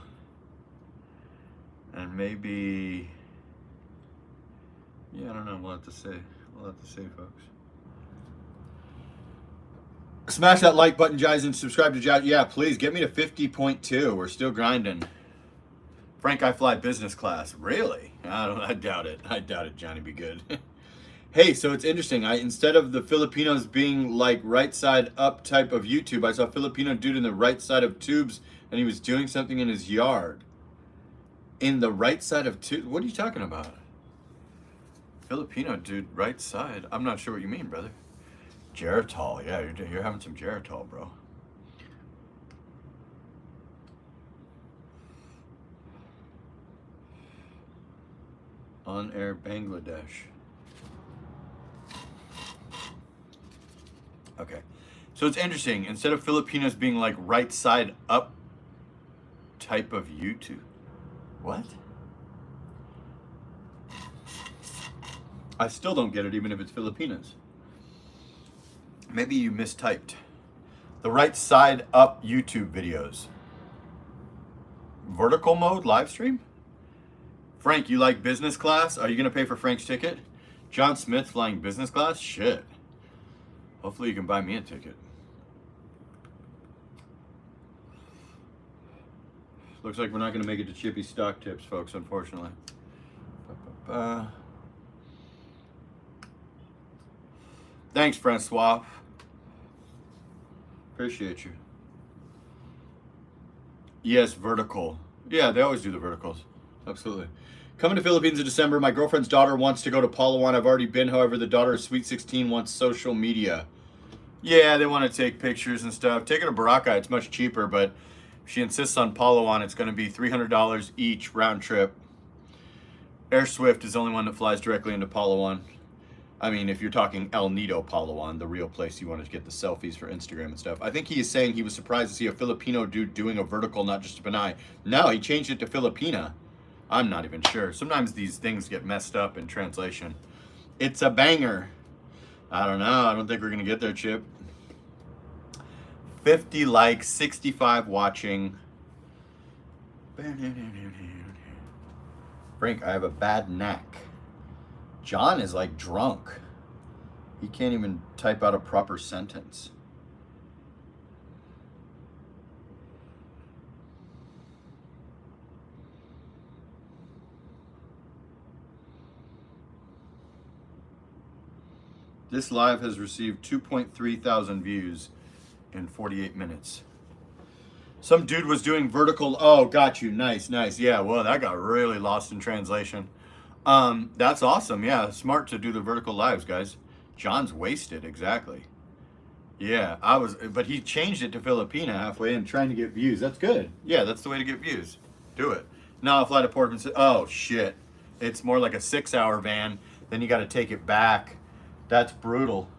And maybe, yeah, I don't know. We'll have to see. Folks. Smash that like button, guys, and subscribe to Jazz. Yeah, please get me to 50.2. We're still grinding. Frank, I fly business class. Really? I doubt it. Johnny. Be good. Hey, so it's interesting. Instead of the Filipinos being like right side up type of YouTube, I saw a Filipino dude in the right side of tubes, and he was doing something in his yard. In the right side of tubes? What are you talking about? Filipino dude, right side. I'm not sure what you mean, brother. Geritol, yeah, you're having some Geritol, bro. On air Bangladesh. Okay, so it's interesting. Instead of Filipinos being like right side up type of YouTube. What? I still don't get it, even if it's Filipinas. Maybe you mistyped. The right side up YouTube videos. Vertical mode live stream? Frank, you like business class? Are you going to pay for Frank's ticket? John Smith flying business class? Shit. Hopefully you can buy me a ticket. Looks like we're not going to make it to Chippy stock tips, folks, unfortunately. Thanks, Francois. Appreciate you. Yes, vertical. Yeah, they always do the verticals. Absolutely. Coming to Philippines in December. My girlfriend's daughter wants to go to Palawan. I've already been. However, the daughter is Sweet 16, wants social media. Yeah, they want to take pictures and stuff. Take her to Boracay. It's much cheaper, but if she insists on Palawan, it's going to be $300 each round trip. Air Swift is the only one that flies directly into Palawan. I mean, if you're talking El Nido Palawan, the real place you want to get the selfies for Instagram and stuff. I think he is saying he was surprised to see a Filipino dude doing a vertical, not just a Panay. No, he changed it to Filipina. I'm not even sure. Sometimes these things get messed up in translation. It's a banger. I don't know. I don't think we're going to get there, Chip. 50 likes, 65 watching. Frank, I have a bad neck. John is like drunk. He can't even type out a proper sentence. This live has received 2.3 thousand views in 48 minutes. Some dude was doing vertical. Oh, got you. Nice, nice. Yeah, well, that got really lost in translation. That's awesome. Yeah, smart to do the vertical lives, guys. John's wasted, exactly. Yeah, but he changed it to Filipina halfway in, trying to get views. That's good. Yeah, that's the way to get views. Do it. Now I'll fly to Portland. Oh, shit. It's more like a 6-hour van. Then you got to take it back. That's brutal.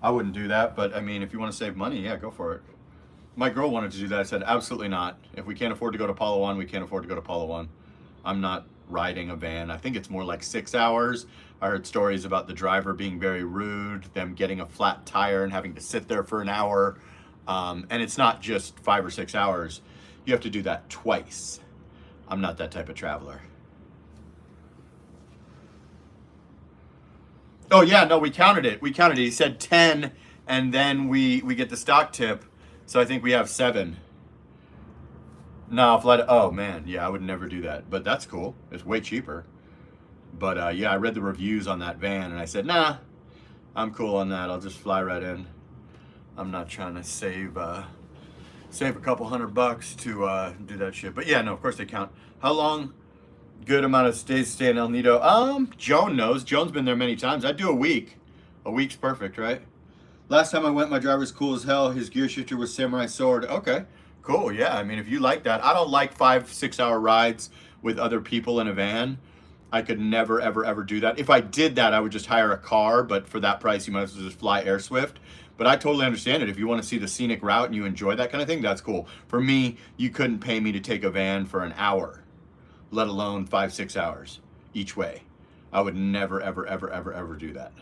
I wouldn't do that, but I mean, if you want to save money, yeah, go for it. My girl wanted to do that. I said, absolutely not. If we can't afford to go to Palawan, we can't afford to go to Palawan. I'm not riding a van. I think it's more like 6 hours. I heard stories about the driver being very rude, them getting a flat tire and having to sit there for an hour. And it's not just 5 or 6 hours. You have to do that twice. I'm not that type of traveler. Oh yeah, no, we counted it. We counted it. He said 10, and then we get the stock tip. So I think we have 7. No, oh man, yeah, I would never do that. But that's cool. It's way cheaper. But yeah, I read the reviews on that van, and I said, nah, I'm cool on that. I'll just fly right in. I'm not trying to save a couple $100 to do that shit. But yeah, no, of course they count. How long? Good amount of stays stay in El Nido. Joan knows. Joan's been there many times. I'd do a week. A week's perfect, right? Last time I went, my driver was cool as hell. His gear shifter was samurai sword. Okay, cool. Yeah, I mean, if you like that. I don't like 5-6 hour rides with other people in a van. I could never, ever, ever do that. If I did that, I would just hire a car, but for that price, you might as well just fly Air Swift. But I totally understand it. If you want to see the scenic route and you enjoy that kind of thing, that's cool. For me, you couldn't pay me to take a van for an hour, let alone 5-6 hours each way. I would never, ever, ever, ever, ever do that.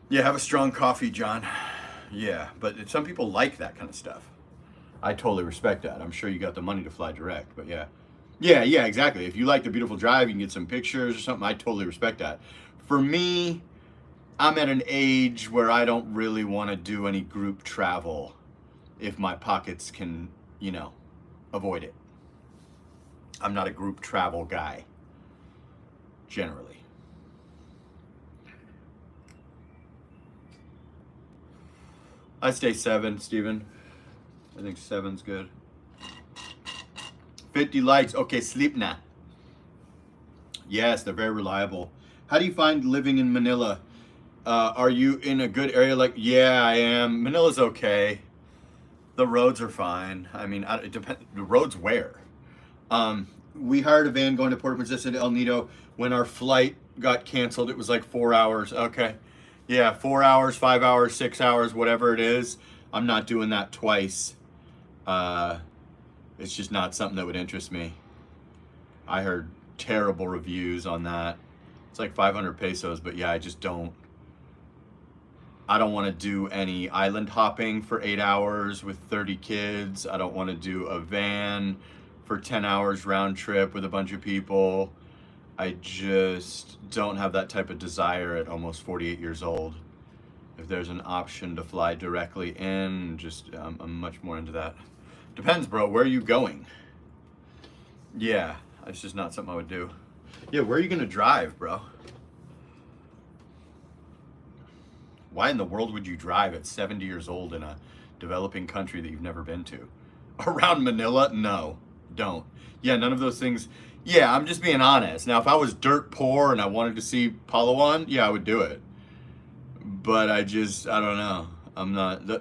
Yeah, have a strong coffee, John. Yeah, but some people like that kind of stuff. I totally respect that. I'm sure you got the money to fly direct, but yeah. Yeah, exactly. If you like the beautiful drive, you can get some pictures or something. I totally respect that. For me, I'm at an age where I don't really want to do any group travel if my pockets can, avoid it. I'm not a group travel guy, generally. I stay 7, Steven. I think 7's good. 50 likes. Okay, sleep now. Yes, they're very reliable. How do you find living in Manila? Are you in a good area? Yeah, I am. Manila's okay. The roads are fine. I mean, it depends. The roads where? We hired a van going to Puerto Princesa to El Nido. When our flight got canceled, it was like 4 hours. Okay. Yeah, 4 hours, 5 hours, 6 hours, whatever it is. I'm not doing that twice. It's just not something that would interest me. I heard terrible reviews on that. It's like 500 pesos, but yeah, I just don't. I don't want to do any island hopping for 8 hours with 30 kids. I don't want to do a van for 10 hours round trip with a bunch of people. I just don't have that type of desire at almost 48 years old. If there's an option to fly directly in, I'm much more into that. Depends, bro. Where are you going? Yeah, it's just not something I would do. Yeah, where are you gonna drive, bro? Why in the world would you drive at 70 years old in a developing country that you've never been to? Around Manila? No, don't. Yeah, none of those things. Yeah, I'm just being honest. Now, if I was dirt poor and I wanted to see Palawan, yeah, I would do it. But I don't know.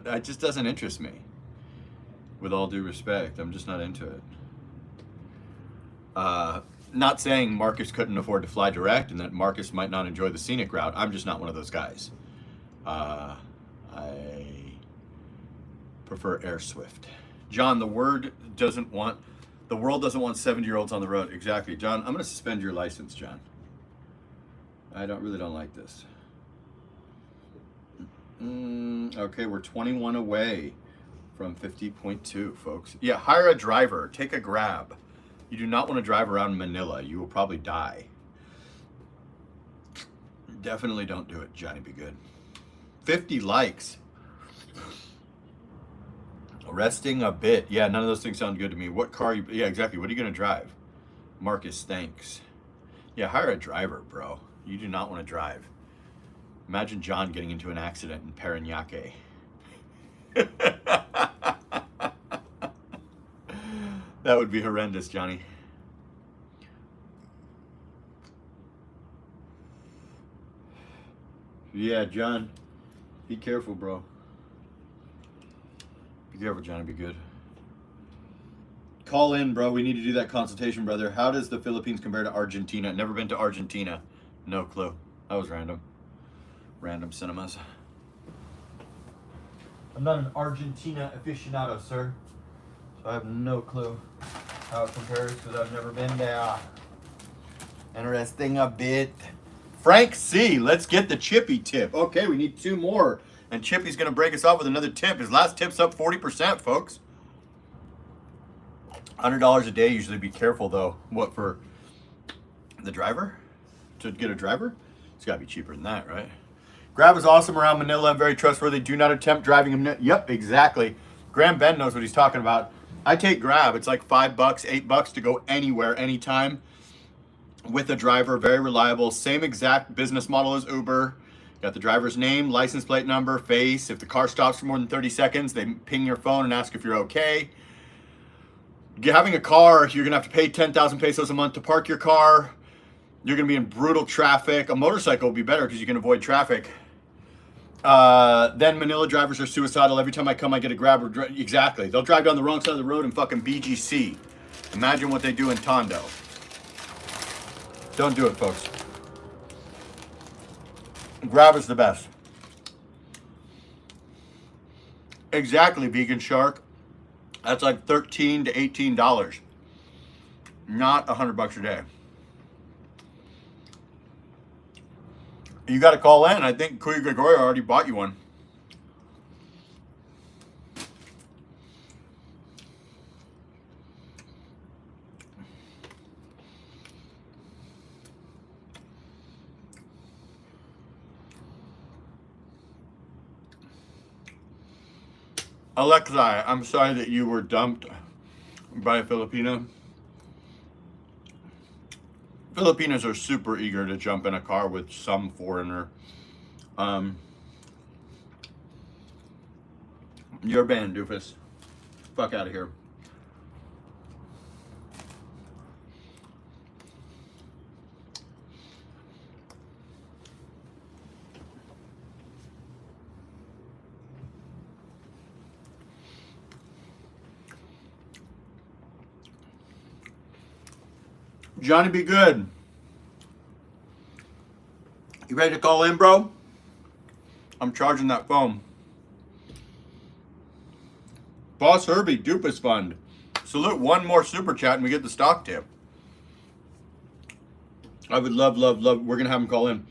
It just doesn't interest me. With all due respect, I'm just not into it. Not saying Marcus couldn't afford to fly direct and that Marcus might not enjoy the scenic route. I'm just not one of those guys. I prefer Air Swift. John, the world doesn't want 70-year-olds on the road. Exactly. John, I'm going to suspend your license, John. I really don't like this. Okay, we're 21 away from 50.2, folks. Yeah, hire a driver. Take a Grab. You do not want to drive around Manila. You will probably die. Definitely don't do it, Johnny Be Good. 50 likes. Resting a bit. Yeah, none of those things sound good to me. What car you... Yeah, exactly. What are you going to drive? Marcus, thanks. Yeah, hire a driver, bro. You do not want to drive. Imagine John getting into an accident in Parañaque. That would be horrendous, Johnny. Yeah, John. Be careful, bro. Be careful, Johnny. Be good. Call in, bro. We need to do that consultation, brother. How does the Philippines compare to Argentina? Never been to Argentina. No clue. That was random. Random cinemas. I'm not an Argentina aficionado, sir. So I have no clue. how it compares, because I've never been there. Interesting a bit. Frank C, let's get the Chippy tip. Okay, we need 2 more. And Chippy's gonna break us off with another tip. His last tip's up 40%, folks. $100 a day, usually. Be careful though. What, for the driver? To get a driver? It's gotta be cheaper than that, right? Grab is awesome around Manila and very trustworthy. Do not attempt driving him. Yep, exactly. Graham Ben knows what he's talking about. I take Grab. It's like $5, $8 to go anywhere, anytime. With a driver, very reliable, same exact business model as Uber. Got the driver's name, license plate number, face. If the car stops for more than 30 seconds, they ping your phone and ask if you're okay. Having a car, you're gonna have to pay 10,000 pesos a month to park your car. You're gonna be in brutal traffic. A motorcycle will be better because you can avoid traffic. Then Manila drivers are suicidal. Every time I come, I get a Grab. Exactly. They'll drive down the wrong side of the road in fucking BGC. Imagine what they do in Tondo. Don't do it, folks. Grab is the best. Exactly, Vegan Shark. That's like $13 to $18. Not $100 a day. You got to call in. I think Kuya Gregorio already bought you one. Alexei, I'm sorry that you were dumped by a Filipino. Filipinos are super eager to jump in a car with some foreigner. You're banned, doofus. Fuck out of here. Johnny Be Good. You ready to call in, bro? I'm charging that phone. Boss Herbie, Doofus Fund. Salute, one more super chat and we get the stock tip. I would love. We're going to have him call in.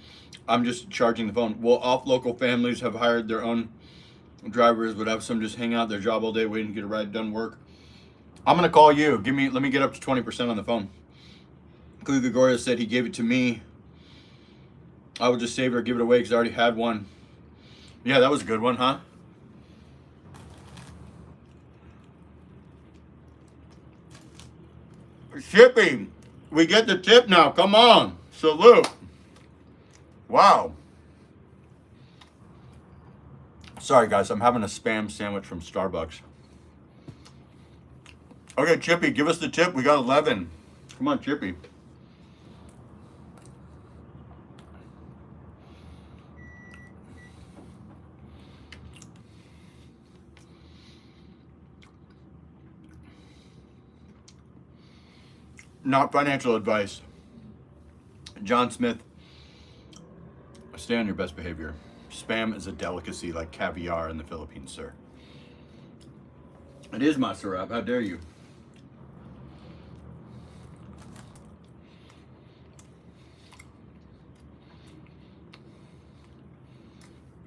I'm just charging the phone. Well, off-local families have hired their own drivers, would have some just hang out their job all day waiting to get a ride done work. I'm going to call you. Let me get up to 20% on the phone. Kuya Gregorio said he gave it to me. I would just save it or give it away because I already had one. Yeah, that was a good one, huh? Shipping. We get the tip now. Come on. Salute. Wow. Sorry, guys. I'm having a Spam sandwich from Starbucks. Okay, Chippy, give us the tip. We got 11. Come on, Chippy. Not financial advice. John Smith, stay on your best behavior. Spam is a delicacy like caviar in the Philippines, sir. It is my syrup. How dare you?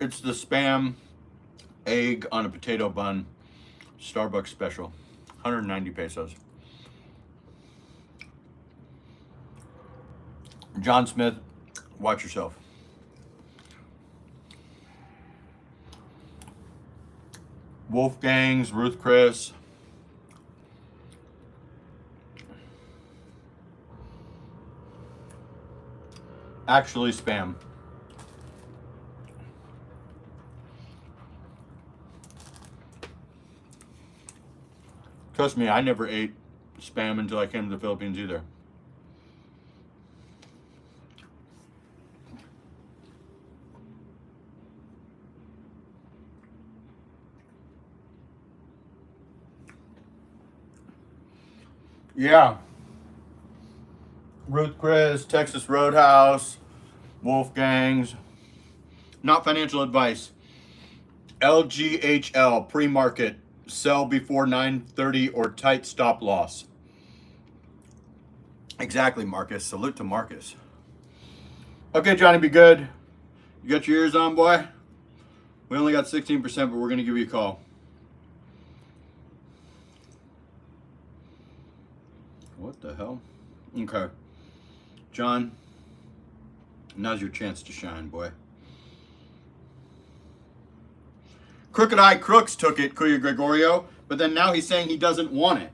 It's the Spam egg on a potato bun. Starbucks special. 190 pesos. John Smith, watch yourself. Wolfgang's, Ruth Chris. Actually Spam. Trust me, I never ate Spam until I came to the Philippines either. Yeah. Ruth Chris, Texas Roadhouse, Wolfgang's. Not financial advice. LGHL, pre-market, sell before 9:30 or tight stop loss. Exactly, Marcus. Salute to Marcus. Okay, Johnny, be good. You got your ears on, boy? We only got 16%, but we're going to give you a call. What the hell? Okay. John, now's your chance to shine, boy. Crooked Eye Crooks took it, Kuya Gregorio, but then now he's saying he doesn't want it.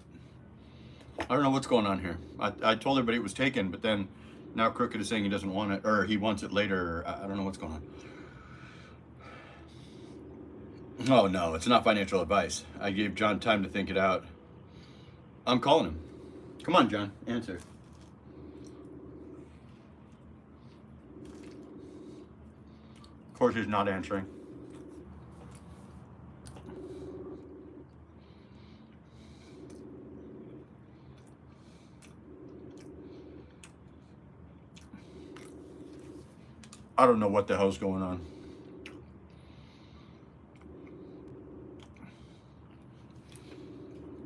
I don't know what's going on here. I told everybody it was taken, but then now Crooked is saying he doesn't want it, or he wants it later. I don't know what's going on. Oh, no, it's not financial advice. I gave John time to think it out. I'm calling him. Come on, John, answer. Of course, he's not answering. I don't know what the hell's going on.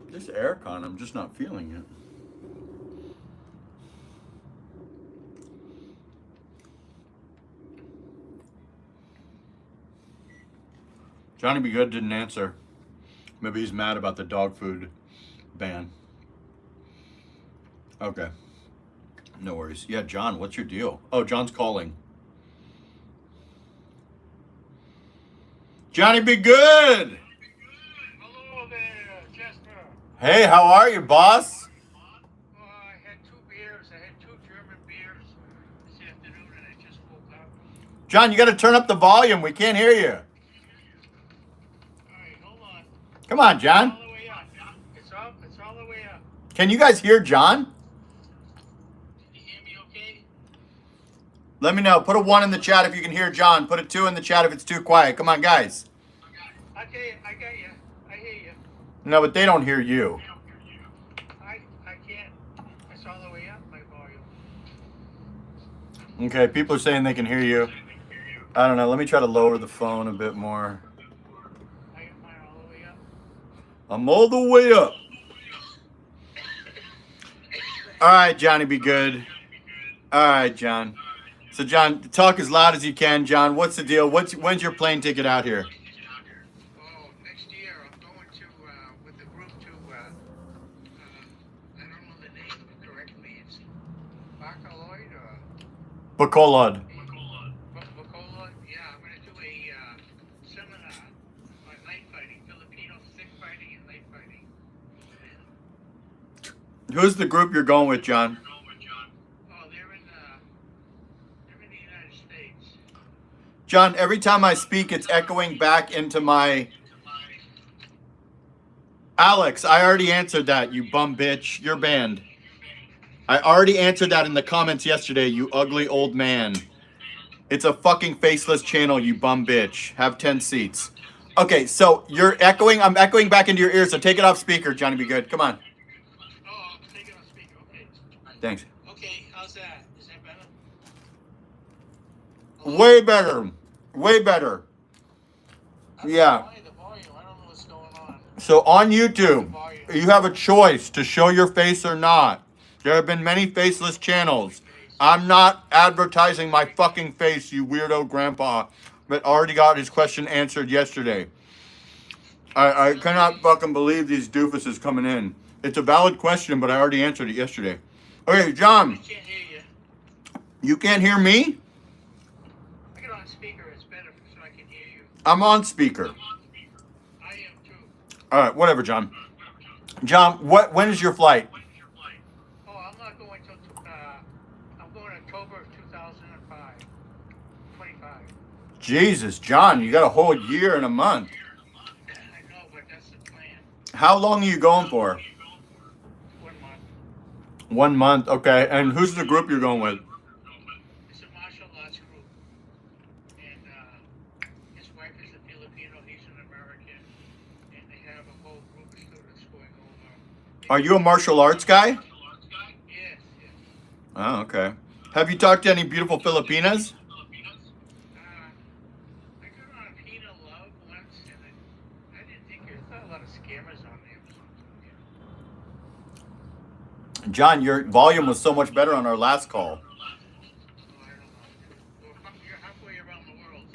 This aircon, I'm just not feeling it. Johnny Be Good didn't answer. Maybe he's mad about the dog food ban. Okay. No worries. Yeah, John, what's your deal? Oh, John's calling. Johnny Be Good! Hello there, Chester. Hey, how are you, boss? I had 2 beers. I had 2 German beers this afternoon, and I just woke up. John, you got to turn up the volume. We can't hear you. All right, hold on. Come on, John. All the way up. It's all the way up. Can you guys hear John? Can you hear me okay? Let me know. Put a 1 in the chat if you can hear John. Put a 2 in the chat if it's too quiet. Come on, guys. Okay, I got you. I hear you. No, but they don't hear you. I can't. It's all the way up, my volume. Okay, people are saying they can hear you. I don't know. Let me try to lower the phone a bit more. I got mine all the way up. I'm all the way up. All right, Johnny, be good. All right, John. So, John, talk as loud as you can. John, what's the deal? When's your plane ticket out here? Oh, next year I'm going to, with the group to, I don't know the name correctly. It's Baccaloid or Bacolod. Bacolod? Yeah, I'm going to do a seminar on night fighting, Filipino stick fighting and night fighting. Who's the group you're going with, John? Oh, they're in the United States. John, every time I speak, it's echoing back into my... Alex, I already answered that, you bum bitch. You're banned. I already answered that in the comments yesterday, you ugly old man. It's a fucking faceless channel, you bum bitch. Have 10 seats. Okay, so you're echoing. I'm echoing back into your ear, so take it off speaker, Johnny Be Good. Come on. Oh, I'm taking on speaker. Okay. Thanks. Okay, how's that? Is that better? Way better. Way better. Yeah. The volume, I don't know what's going on. So on YouTube, you have a choice to show your face or not. There have been many faceless channels. I'm not advertising my fucking face, you weirdo grandpa, that already got his question answered yesterday. I cannot fucking believe these doofuses coming in. It's a valid question, but I already answered it yesterday. Okay, John. I can't hear you. You can't hear me? I get on speaker, it's better so I can hear you. I'm on speaker. I am too. All right, whatever, John. John, when is your flight? Oh, I'm not going till, I'm going October of 2005. 25. Jesus, John, you got a whole year and a month. I know, but that's the plan. How long are you going for? 1 month. 1 month, okay. And who's the group you're going with? It's a martial arts group. And his wife is a Filipino, he's an American. And they have a whole group of students going over. Are you a martial arts guy? Yes, yes. Oh, okay. Have you talked to any beautiful Filipinas? I got on a Pina Love once, and I didn't think there's not a lot of scammers on there or John, your volume was so much better on our last call. Oh, I don't know. You're halfway around the world,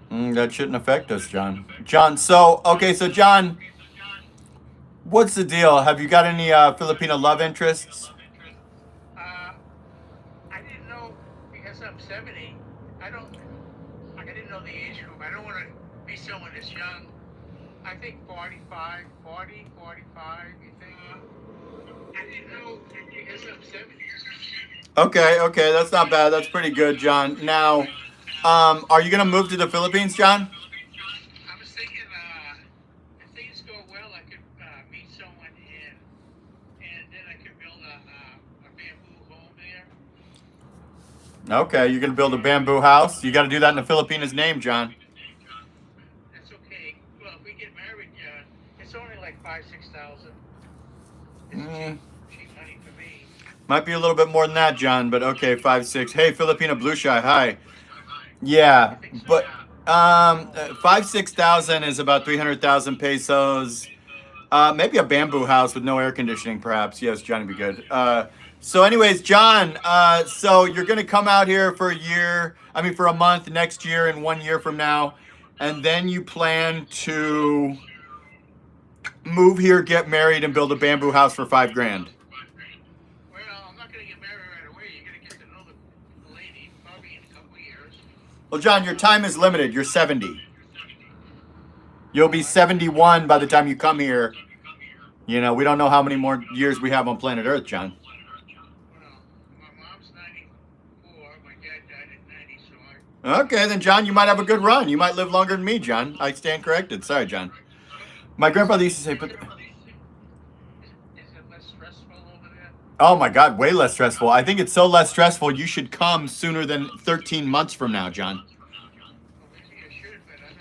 so. That shouldn't affect us, John. John, so, okay, so John, what's the deal? Have you got any Filipino love interests? I didn't know because I'm 70. I don't. Like, I didn't know the age group. I don't want to be someone that's young. I think 45, 40, 45. You think? I didn't know because I'm 70. Okay, that's not bad. That's pretty good, John. Now, are you going to move to the Philippines, John? I was thinking, if things go well, I could meet someone and then I could build a bamboo home there. Okay, you're going to build a bamboo house? You got to do that in the Filipina's name, John. That's okay. Well, if we get married, it's only like 5,000-6,000. It's cheap money for me. Might be a little bit more than that, John, but okay, 5-6. Hey, Filipino Blue Shy, hi. Yeah, but 5,000-6,000 is about 300,000 pesos. Maybe a bamboo house with no air conditioning, perhaps. Yes, Johnny, be good. So, anyways, John, so you're gonna come out here for for a month next year and 1 year from now, and then you plan to move here, get married, and build a bamboo house for $5,000. Well, I'm not going to get married right away. You're going to get to know the lady probably in a couple of years. Well, John, your time is limited. You're 70. You'll be 71 by the time you come here. You know, we don't know how many more years we have on planet Earth, John. Well, my mom's 94. My dad died at 90, so I... Okay, then, John, you might have a good run. You might live longer than me, John. I stand corrected. Sorry, John. My grandfather used to say, but... Is it less stressful over there? Oh, my God, way less stressful. I think it's so less stressful, you should come sooner than 13 months from now, John. Well, maybe I should, but I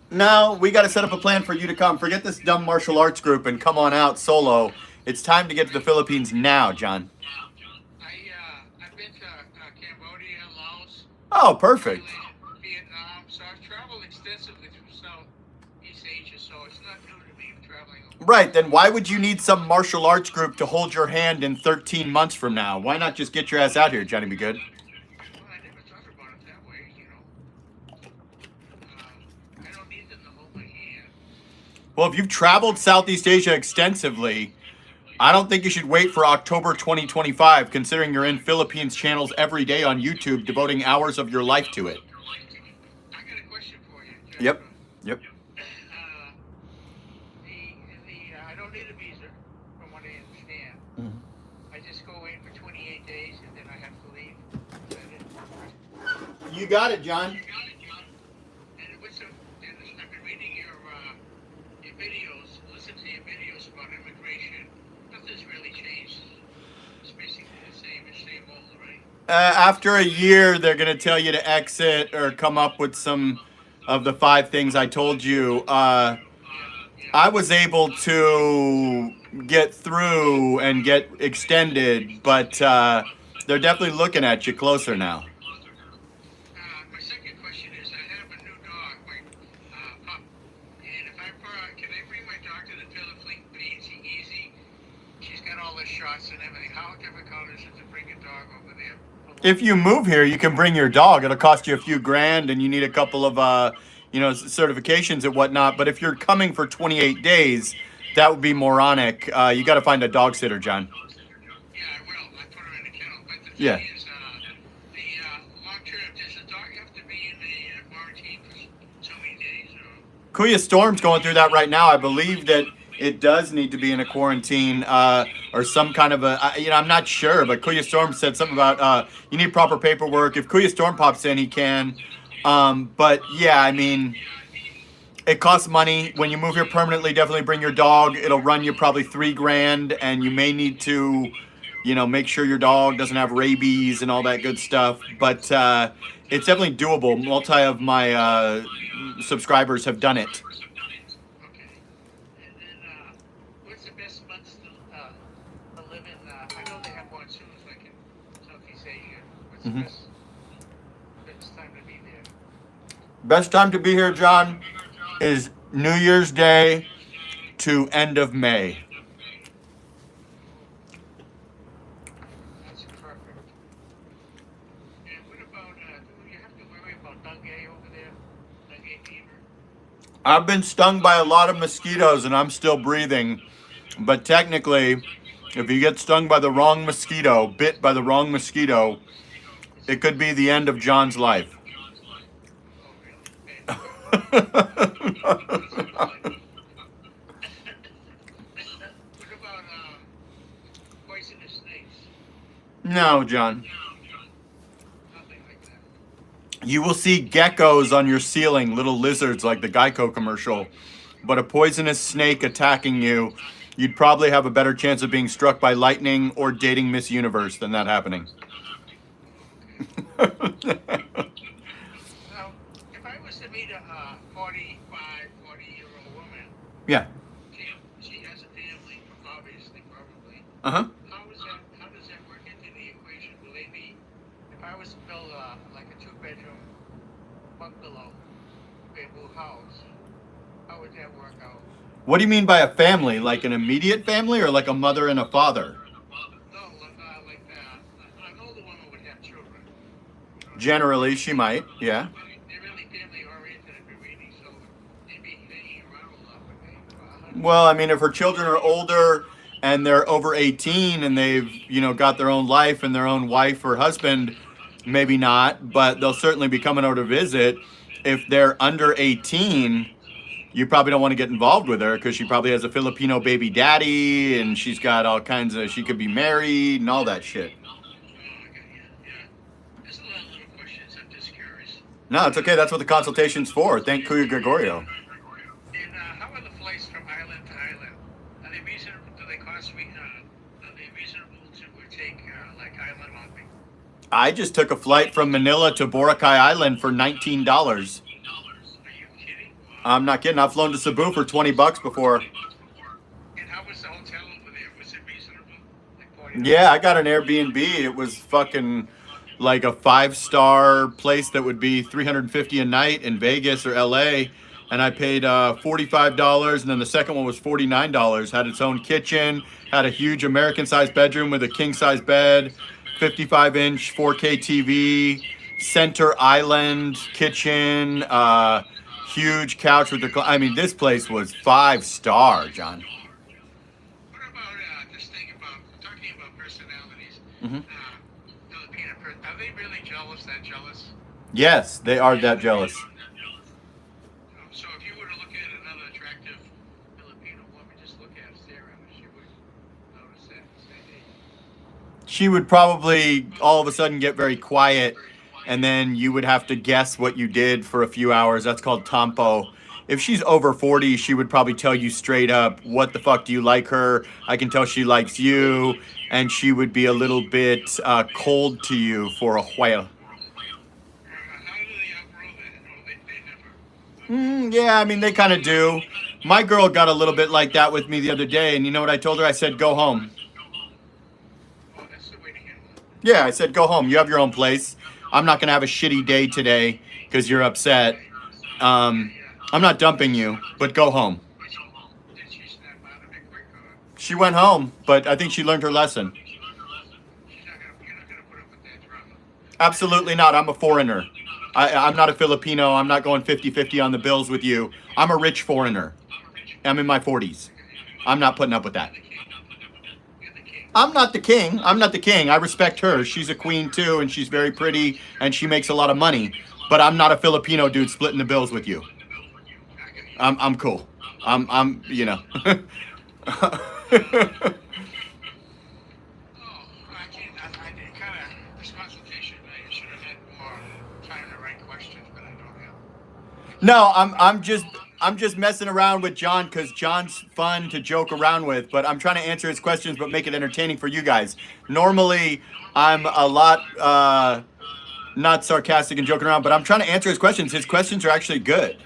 don't know. No, we got to set up a plan for you to come. Forget this dumb martial arts group and come on out solo. It's time to get to the Philippines now, John. I've been to Cambodia, Laos, Oh, perfect. Thailand, Vietnam, so I've traveled extensively through Southeast Asia, so it's not new to me traveling. Right, then why would you need some martial arts group to hold your hand in 13 months from now? Why not just get your ass out here, Johnny Be Good? Well, I never thought about it that way, you know. I don't need them to hold my hand. Well, if you've traveled Southeast Asia extensively, I don't think you should wait for October 2025, considering you're in Philippines channels every day on YouTube, devoting hours of your life to it. I got a question for you, Jeff. Yep. I don't need a visa, from what I understand. Mm-hmm. I just go in for 28 days and then I have to leave. Is that it? You got it, John. And I've been reading your videos, listen to your videos about immigration. Nothing's really changed. It's basically the same old, right? After a year, they're going to tell you to exit or come up with some of the 5 things I told you. I was able to get through and get extended, but they're definitely looking at you closer now. My second question is, I have a new dog, my pup, and can I bring my dog to the Philippines easy? She's got all the shots and everything. How difficult is it to bring a dog over there? If you move here, you can bring your dog. It'll cost you a few grand, and you need a couple of, certifications and whatnot. But if you're coming for 28 days, that would be moronic. You got to find a dog sitter, John. Yeah, I will. I put her in a kennel. But the Yeah. thing is, the long term, does the dog have to be in the quarantine for so many days? Kuya Storm's going through that right now. I believe that it does need to be in a quarantine or some kind of I'm not sure, but Kuya Storm said something about you need proper paperwork. If Kuya Storm pops in, he can. But yeah, I mean, it costs money. When you move here permanently, definitely bring your dog. It'll run you probably $3,000, and you may need to, make sure your dog doesn't have rabies and all that good stuff. But it's definitely doable. Multi of my subscribers have done it. Okay. And then, what's the best months to live in? I know they have monsoons like in Southeast Asia. What's the best time to be there? Best time to be here, John, is New Year's Day to end of May. I've been stung by a lot of mosquitoes and I'm still breathing. But technically, if you get stung by the wrong mosquito, bit by the wrong mosquito, it could be the end of John's life. Oh, really? Man, that sounds like. What about poisonous snakes? No, John. Nothing like that. You will see geckos on your ceiling, little lizards like the Geico commercial. But a poisonous snake attacking you, you'd probably have a better chance of being struck by lightning or dating Miss Universe than that happening. Now, if I was to meet a 40-year-old woman, Yeah. she has a family, obviously, probably. Uh-huh. How does that work into the equation? Will they be, if I was to build like a 2-bedroom bungalow, bamboo house, how would that work out? What do you mean by a family? Like an immediate family or like a mother and a father? No, like an older woman would have children. You know, Generally, she might, yeah. they're really family oriented and reading, so they'd be hanging around a lot, but they, Well, I mean, if her children are older and they're over 18 and they've, got their own life and their own wife or husband, maybe not, but they'll certainly be coming over to visit. If they're under 18, you probably don't want to get involved with her because she probably has a Filipino baby daddy and she's got all kinds of, she could be married and all that shit. yeah. There's a lot of little questions. I'm just curious. No, it's okay. That's what the consultation's for. Thank Kuya Gregorio. And how are the flights from island to island? Are they reasonable? Do they cost me? Are they reasonable to take like island hopping? I just took a flight from Manila to Boracay Island for $19. Are you kidding? I'm not kidding. I've flown to Cebu for $20 before. And how was the hotel over there? Was it reasonable? Like 40? Yeah, I got an Airbnb. It was fucking like a 5-star place that would be $350 a night in Vegas or LA. And I paid $45, and then the second one was $49. Had its own kitchen, had a huge American-sized bedroom with a king-size bed, 55-inch 4K TV, center island kitchen, huge couch with I mean, this place was 5-star, John. What about just thinking about talking about personalities? Mhm. Filipino are they really jealous? That jealous? Yes, they are that jealous. So if you were to look at another attractive Filipino woman, just look at Sarah, and she would notice that and say, "Hey, She would probably all of a sudden get very quiet, and then you would have to guess what you did for a few hours. That's called tampo. If she's over 40, she would probably tell you straight up, what the fuck do you like her? I can tell she likes you. And she would be a little bit cold to you for a while. how do they outgrow that? No, they never. Yeah, I mean, they kind of do. My girl got a little bit like that with me the other day, and you know what I told her? I said, go home. Oh, that's the way to handle it. Yeah, I said, go home. You have your own place. I'm not going to have a shitty day today because you're upset. I'm not dumping you, but go home. Did she snap out of it quick, or She went home, but I think she learned her lesson. you're not gonna put up with that drama? Absolutely not. I'm a foreigner. I'm not a Filipino. I'm not going 50-50 on the bills with you. I'm a rich foreigner. I'm in my 40s. I'm not putting up with that. You're the king. I'm not the king. I'm not the king. I respect her. She's a queen too, and she's very pretty, and she makes a lot of money. But I'm not a Filipino dude splitting the bills with you. I'm cool. I'm you know. Oh, I did kind of this consultation. I should have had more time to write questions, but I don't have. No, I'm just messing around with John because John's fun to joke around with. But I'm trying to answer his questions, but make it entertaining for you guys. Normally, I'm a lot not sarcastic and joking around, but I'm trying to answer his questions. His questions are actually good.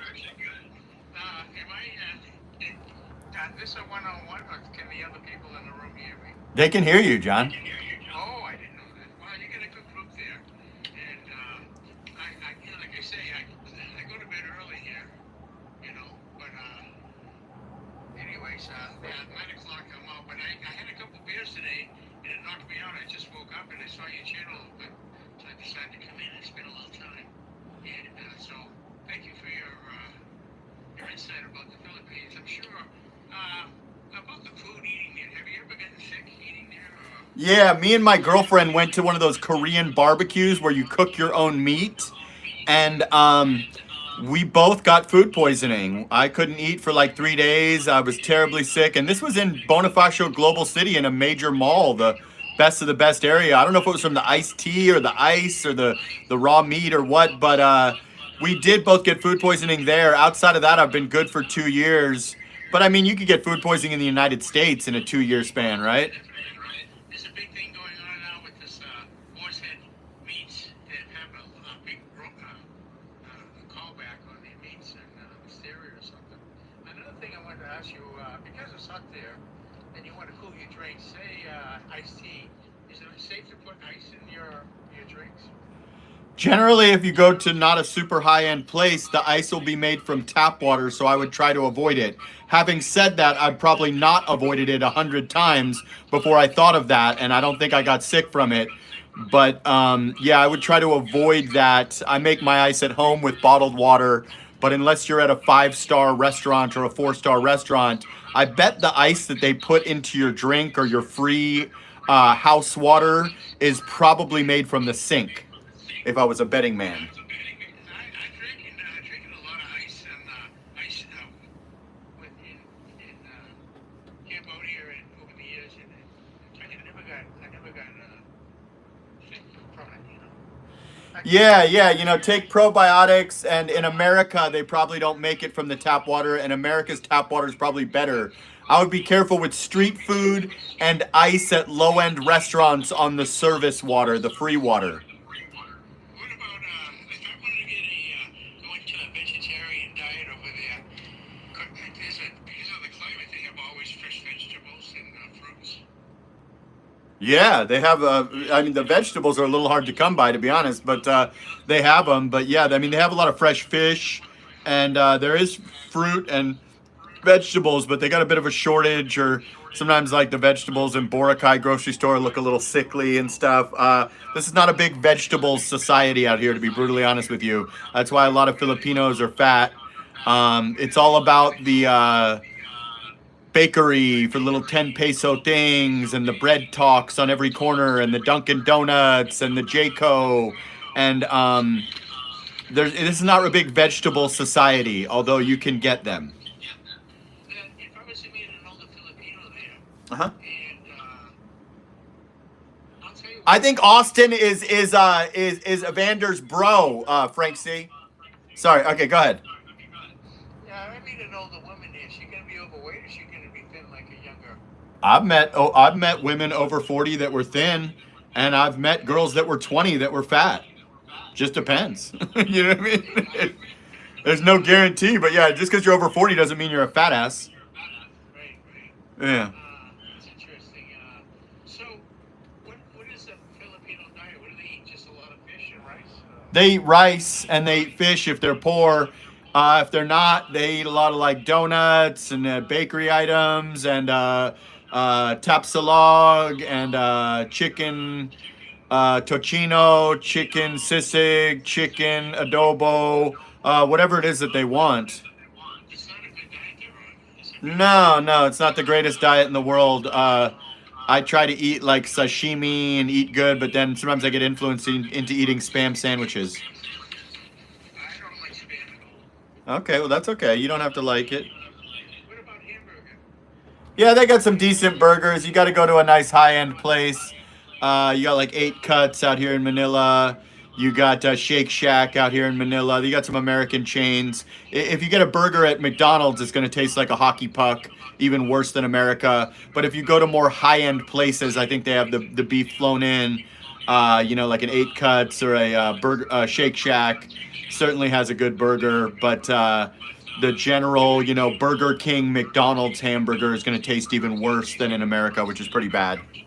This a one-on-one, or can the other people in the room hear me? They can hear you, John. Oh, I didn't know that. Well, you get a good group there, and like I say, I go to bed early here, but anyways, at 9 o'clock I'm out. But I had a couple beers today, and it knocked me out. I just woke up and I saw your channel, so I decided to come in. It's been a long time, and so thank you for your insight. Yeah, me and my girlfriend went to one of those Korean barbecues where you cook your own meat, and we both got food poisoning. I couldn't eat for like 3 days. I was terribly sick, and this was in Bonifacio Global City in a major mall, the best of the best area. I don't know if it was from the iced tea or the ice or the raw meat or what, but we did both get food poisoning there. Outside of that, I've been good for 2 years. But I mean, you could get food poisoning in the United States in a 2 year span, right? There's a big thing going on now with this horse head meats that have a big callback on their meats and Mysteria or something. Another thing I wanted to ask you, because it's hot there and you want to cool your drinks, say iced tea, is it safe to put ice in your drinks? Generally, if you go to not a super high-end place, the ice will be made from tap water, so I would try to avoid it. Having said that, I've probably not avoided it 100 times before I thought of that, and I don't think I got sick from it. But yeah, I would try to avoid that. I make my ice at home with bottled water, but unless you're at a 5-star restaurant or a 4-star restaurant, I bet the ice that they put into your drink or your free house water is probably made from the sink, if I was a betting man. Drinking a lot of ice and ice in Cambodia and over the years, and I never got sick from it, you know. Yeah, take probiotics, and in America, they probably don't make it from the tap water, and America's tap water is probably better. I would be careful with street food and ice at low-end restaurants on the service water, the free water. What about if I wanted to get go into a vegetarian diet over there? Because of the climate, they have always fresh vegetables and fruits. Yeah, they have. I mean, the vegetables are a little hard to come by, to be honest, but they have them. But yeah, I mean, they have a lot of fresh fish, and there is fruit and vegetables, but they got a bit of a shortage, or sometimes like the vegetables in Boracay grocery store look a little sickly and stuff. This is not a big vegetable society out here, to be brutally honest with you. That's why a lot of Filipinos are fat. It's all about the bakery for little 10 peso things, and the bread talks on every corner, and the Dunkin' Donuts and the Jayco, and this is not a big vegetable society, although you can get them. If I was to meet an older Filipino there, Uh-huh. and I'll tell you I what, think Austin is Evander's bro, Frank C. Sorry. Okay, go ahead. yeah, I meet an older woman there. She gonna be overweight, or she gonna be thin like a younger? I've met women over 40 that were thin, and I've met girls that were 20 that were fat. Just depends. You know what I mean? There's no guarantee, but yeah, just because you're over 40 doesn't mean you're a fat ass. Right, right. Yeah. That's interesting. So, what is a Filipino diet? What do they eat? Just a lot of fish and rice? They eat rice and they eat fish if they're poor. If they're not, they eat a lot of like donuts and bakery items and tapsalog and chicken tocino, chicken sisig, chicken adobo, whatever it is that they want. It's not a good diet they're on, is it? No, it's not the greatest diet in the world. I try to eat like sashimi and eat good, but then sometimes I get influenced into eating spam sandwiches. I don't like spam at all. Okay, well that's okay. You don't have to like it. What about hamburger? Yeah, they got some decent burgers. You got to go to a nice high-end place. You got like 8 Cuts out here in Manila. You got Shake Shack out here in Manila. You got some American chains. If you get a burger at McDonald's, it's going to taste like a hockey puck, even worse than America. But if you go to more high-end places, I think they have the beef flown in. Like an 8 Cuts or a burger Shake Shack certainly has a good burger. But the general, Burger King, McDonald's hamburger is going to taste even worse than in America, which is pretty bad. Can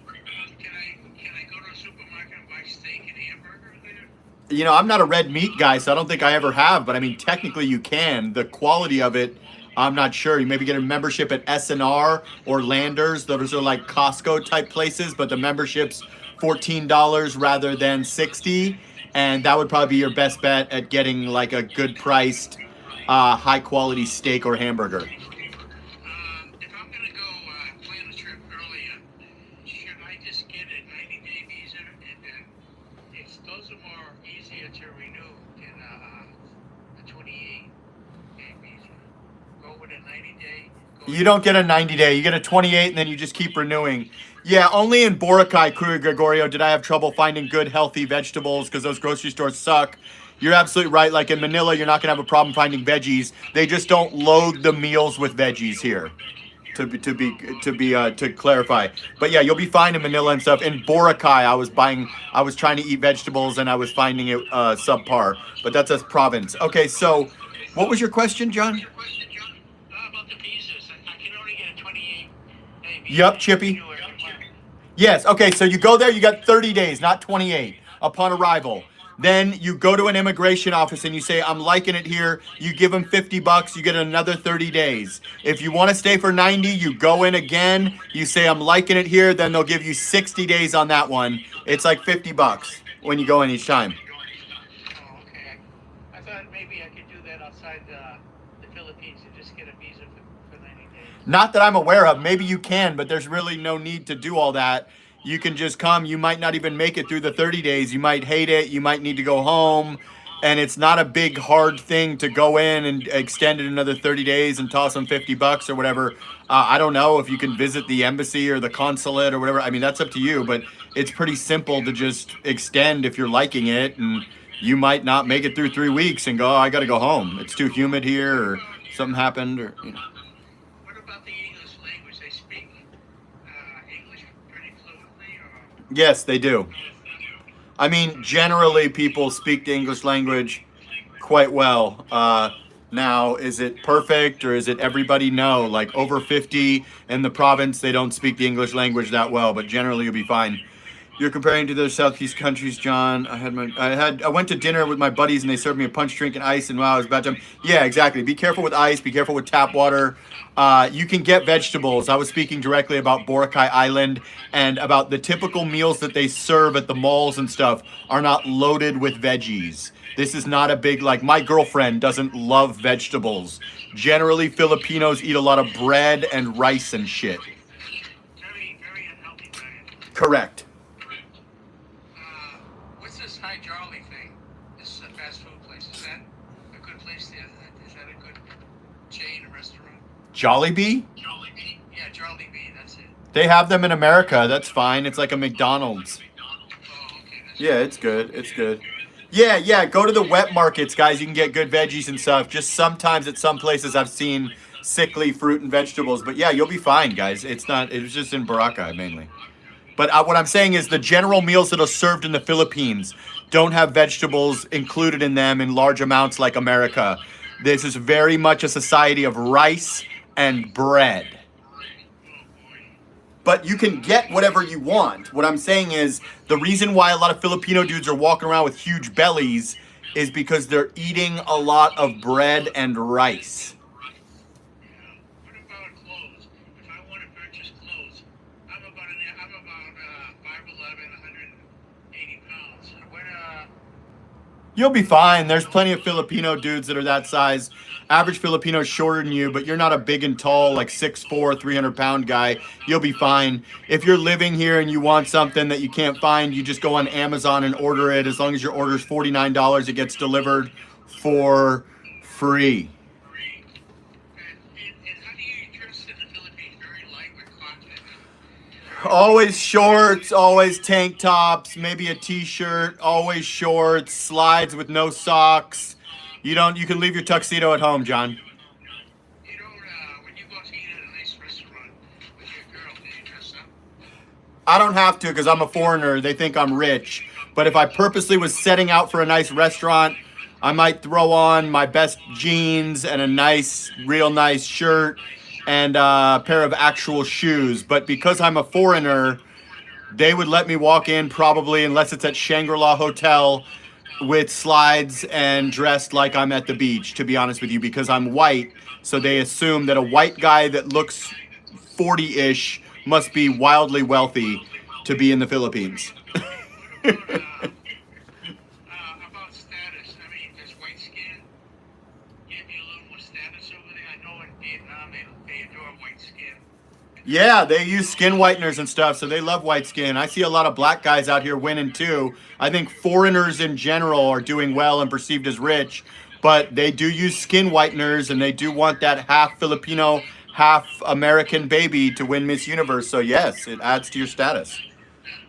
I go to a supermarket and buy steak and hamburger there? I'm not a red meat guy, so I don't think I ever have, but I mean, technically you can. The quality of it, I'm not sure. You maybe get a membership at S&R or Landers. Those are like Costco type places, but the membership's $14 rather than $60, and that would probably be your best bet at getting like a good priced, high quality steak or hamburger. If I'm gonna go plan a trip earlier, should I just get an You don't get a 90-day. You get a 28, and then you just keep renewing. Yeah, only in Boracay, Gregorio, did I have trouble finding good, healthy vegetables because those grocery stores suck. You're absolutely right. Like in Manila, you're not going to have a problem finding veggies. They just don't load the meals with veggies here. To clarify, but yeah, you'll be fine in Manila and stuff. In Boracay, I was trying to eat vegetables and I was finding it subpar. But that's a province. Okay, so what was your question, John? About the visas. I can only get a 28-day visa. Yep, Chippy. Yes. Okay, so you go there. You got 30 days, not 28, upon arrival. Then you go to an immigration office and you say, I'm liking it here. You give them $50, you get another 30 days. If you want to stay for 90, you go in again. You say, I'm liking it here. Then they'll give you 60 days on that one. It's like $50 when you go in each time. Oh, okay. I thought maybe I could do that outside the Philippines and just get a visa for 90 days. Not that I'm aware of. Maybe you can, but there's really no need to do all that. You can just come. You might not even make it through the 30 days. You might hate it. You might need to go home. And it's not a big, hard thing to go in and extend it another 30 days and toss them $50 or whatever. I don't know if you can visit the embassy or the consulate or whatever. I mean, that's up to you, but it's pretty simple to just extend if you're liking it. And you might not make it through 3 weeks and go, oh, I got to go home. It's too humid here or something happened or, you know. What about the English language? They speak English pretty fluently? Or? Yes, they do. I mean, generally people speak the English language quite well. Now, is it perfect or is it everybody? No, like over 50 in the province, they don't speak the English language that well, but generally you'll be fine. You're comparing to those Southeast countries, John. I went to dinner with my buddies and they served me a punch drink and ice and wow, I was about to. Yeah, exactly. Be careful with ice. Be careful with tap water. You can get vegetables. I was speaking directly about Boracay Island and about the typical meals that they serve at the malls and stuff are not loaded with veggies. This is not a big, like, my girlfriend doesn't love vegetables. Generally, Filipinos eat a lot of bread and rice and shit. Very, very unhealthy diet. Correct. What's this High Jolly thing? This fast food place. Is that a good place? Is that a good chain or restaurant? Jollibee? Jollibee? Yeah, Jollibee. That's it. They have them in America. That's fine. It's like a McDonald's. Oh, okay. Yeah, it's good. It's good. Yeah. Go to the wet markets, guys. You can get good veggies and stuff. Just sometimes at some places I've seen sickly fruit and vegetables. But yeah, you'll be fine, guys. It's not. It was just in Boracay mainly. But what I'm saying is the general meals that are served in the Philippines don't have vegetables included in them in large amounts like America. This is very much a society of rice and bread. But you can get whatever you want. What I'm saying is the reason why a lot of Filipino dudes are walking around with huge bellies is because they're eating a lot of bread and rice. What about clothes? If I want to purchase clothes, I'm about 5'11", 180 pounds. You'll be fine. There's plenty of Filipino dudes that are that size. Average Filipino is shorter than you, but you're not a big and tall, like 6'4", 300-pound guy. You'll be fine. If you're living here and you want something that you can't find, you just go on Amazon and order it. As long as your order is $49, it gets delivered for free. And how do you dress in the Philippines? Very lightweight content. Always shorts, always tank tops, maybe a t-shirt, always shorts, slides with no socks. You can leave your tuxedo at home, John. You don't, when you go to eat at a nice restaurant with your girl, do you dress up? I don't have to because I'm a foreigner. They think I'm rich. But if I purposely was setting out for a nice restaurant, I might throw on my best jeans and a real nice shirt and a pair of actual shoes. But because I'm a foreigner, they would let me walk in probably, unless it's at Shangri-La Hotel, with slides and dressed like I'm at the beach, to be honest with you, because I'm white. So they assume that a white guy that looks 40-ish must be wildly wealthy to be in the Philippines. About status, I mean, does white skin give you a little more status over there? I know in Vietnam they adore white skin. Yeah, they use skin whiteners and stuff, so they love white skin. I see a lot of black guys out here winning too. I think foreigners in general are doing well and perceived as rich, but they do use skin whiteners and they do want that half Filipino, half American baby to win Miss Universe. So yes, it adds to your status.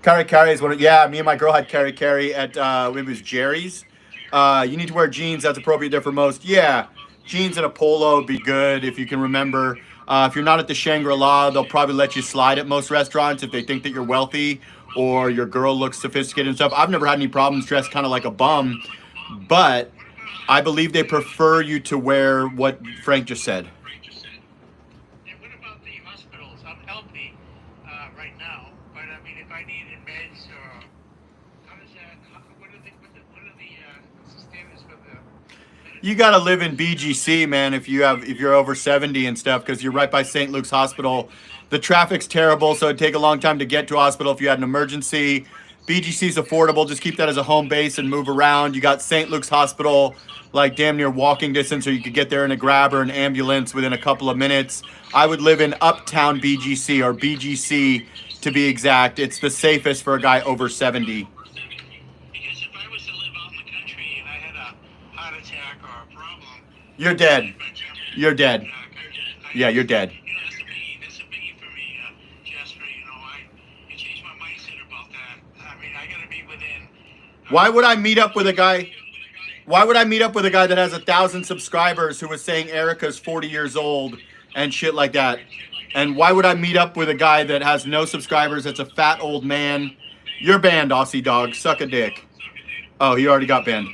Kari Kari is one of, yeah, me and my girl had Kari Kari at, it was Jerry's. You need to wear jeans, that's appropriate there for most. Yeah, jeans and a polo would be good if you can remember. If you're not at the Shangri-La, they'll probably let you slide at most restaurants if they think that you're wealthy or your girl looks sophisticated and stuff. I've never had any problems dressed kind of like a bum, but I believe they prefer you to wear what Frank just said. And what about the hospitals? I'm healthy right now, but I mean, if I needed meds or how does that? What are the standards for the? You got to live in BGC, man, if you're over 70 and stuff, because you're right by St. Luke's Hospital. The traffic's terrible, so it'd take a long time to get to a hospital if you had an emergency. BGC's affordable. Just keep that as a home base and move around. You got St. Luke's Hospital, like damn near walking distance, or you could get there in a grab or an ambulance within a couple of minutes. I would live in Uptown BGC, or BGC to be exact. It's the safest for a guy over 70. Because if I was to live out in the country and I had a heart attack or a problem, You're dead. You're dead. Yeah, you're dead. You know, that's a biggie for me, Jasper. You know, I changed my mindset about that. I mean, I gotta be within. Why would I meet up with a guy? Why would I meet up with a guy that has 1,000 subscribers who was saying Erica's 40 years old and shit like that? And why would I meet up with a guy that has no subscribers, that's a fat old man? You're banned, Aussie dog. Suck a dick. Oh, he already got banned.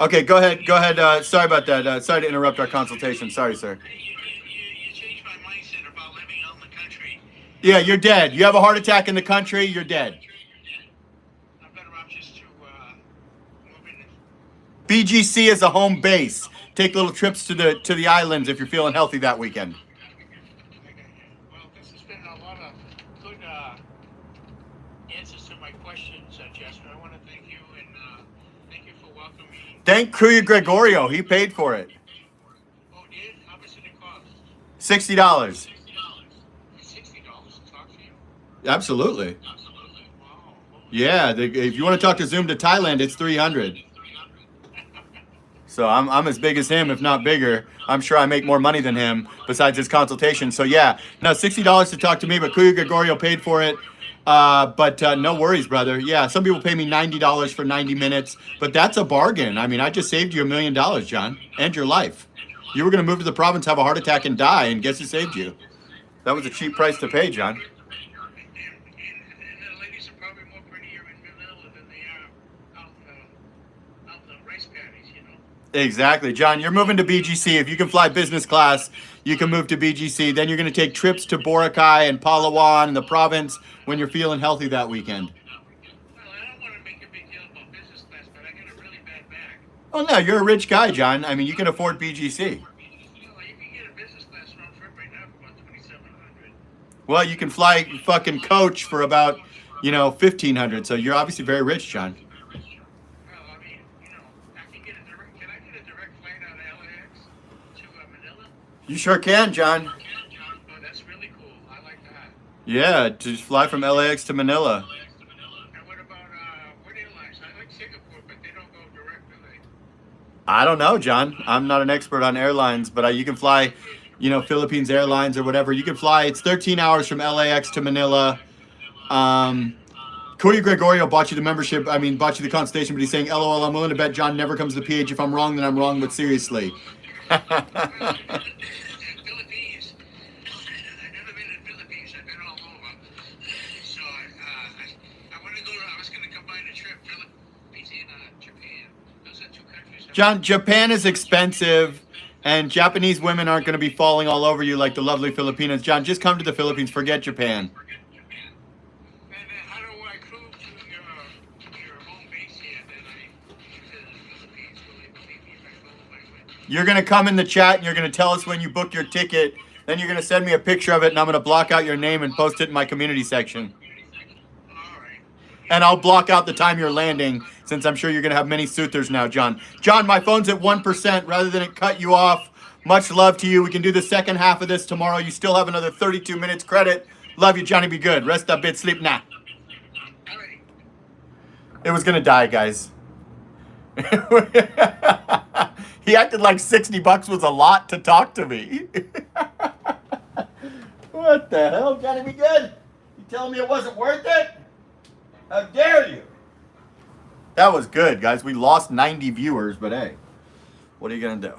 Okay, go ahead. Go ahead. Sorry about that. Sorry to interrupt our consultation. Sorry, sir. You changed my mindset about living out in the country. Yeah, you're dead. You have a heart attack in the country, you're dead. I'm better off just to move in. BGC is a home base. Take little trips to the islands if you're feeling healthy that weekend. Well, this has been a lot of good answers to my questions, Jasper. I want to thank you and thank you for welcoming me. Thank Kuya Gregorio. He paid for it. Oh, did? How much did it cost? $60. $60. $60 to talk to you? Absolutely. Absolutely. Wow. Yeah, if you want to talk to Zoom to Thailand, it's 300. So I'm as big as him, if not bigger. I'm sure I make more money than him besides his consultation. So yeah, no, $60 to talk to me, but Kuya Gregorio paid for it. But no worries, brother. Yeah, some people pay me $90 for 90 minutes, but that's a bargain. I mean, I just saved you $1 million, John, and your life. You were going to move to the province, have a heart attack, and die, and guess who saved you? That was a cheap price to pay, John. And the ladies are probably more prettier in Manila than they are out in the rice paddies, you know? Exactly. John, you're moving to BGC. If you can fly business class, you can move to BGC. Then you're going to take trips to Boracay and Palawan and the province when you're feeling healthy that weekend. Well, I don't want to make a big deal about business class, but I got a really bad back. Oh, no, you're a rich guy, John. I mean, you can afford BGC. You know, you can get a business class round trip right now for about $2,700. Well, you can fly fucking coach for about, $1,500. So you're obviously very rich, John. Well, I mean, you know, I can get a direct. Can I get a direct flight out of LAX to Manila? You sure can, John. Oh, that's really cool. I like that. Yeah, to fly from LAX to Manila. And what about what airlines? I like Singapore, but they don't go direct, do they? I don't know, John. I'm not an expert on airlines, but you can fly, Philippines Airlines or whatever. You can fly. It's 13 hours from LAX to Manila. Cody Gregorio bought you the membership. I mean, bought you the consultation, but he's saying, LOL, I'm willing to bet John never comes to PH. If I'm wrong, then I'm wrong, but seriously. Philippines. I've never been in the Philippines. I've been all over. So I want to go. I was going to combine a trip, Philippines and Japan. Those are two countries. John, Japan is expensive, and Japanese women aren't going to be falling all over you like the lovely Filipinas. John, just come to the Philippines. Forget Japan. And how do I prove to your home base here that I visited the Philippines? Will they believe me if I follow my way? You're going to come in the chat, and you're going to tell us when you book your ticket. Then you're going to send me a picture of it, and I'm going to block out your name and post it in my community section. All right. And I'll block out the time you're landing, since I'm sure you're going to have many suitors now, John. John, my phone's at 1%. Rather than it cut you off, much love to you. We can do the second half of this tomorrow. You still have another 32 minutes credit. Love you, Johnny. Be good. Rest a bit. Sleep now. All right. It was going to die, guys. He acted like $60 was a lot to talk to me. What the hell? Johnny, be good? You telling me it wasn't worth it? How dare you? That was good, guys. We lost 90 viewers, but hey, what are you going to do?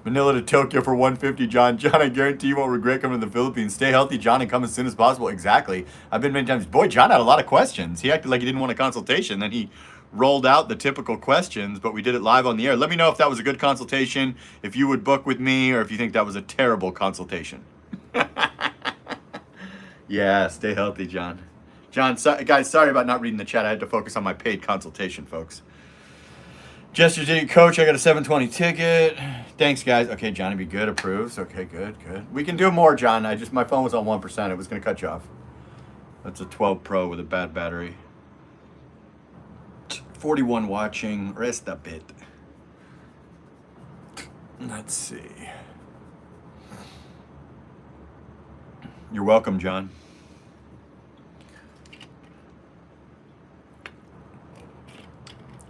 Manila to Tokyo for 150, John. John, I guarantee you won't regret coming to the Philippines. Stay healthy, John, and come as soon as possible. Exactly. I've been many times. Boy, John had a lot of questions. He acted like he didn't want a consultation. Then he rolled out the typical questions, but we did it live on the air. Let me know if that was a good consultation, if you would book with me, or if you think that was a terrible consultation. Yeah, stay healthy, John. John, guys, sorry about not reading the chat. I had to focus on my paid consultation, folks. Gesture didn't coach. I got a 720 ticket. Thanks, guys. Okay, Johnny, be good. Approves. Okay, good. We can do more, John. My phone was on 1%. It was going to cut you off. That's a 12 Pro with a bad battery. 41 watching. Rest a bit. Let's see. You're welcome, John.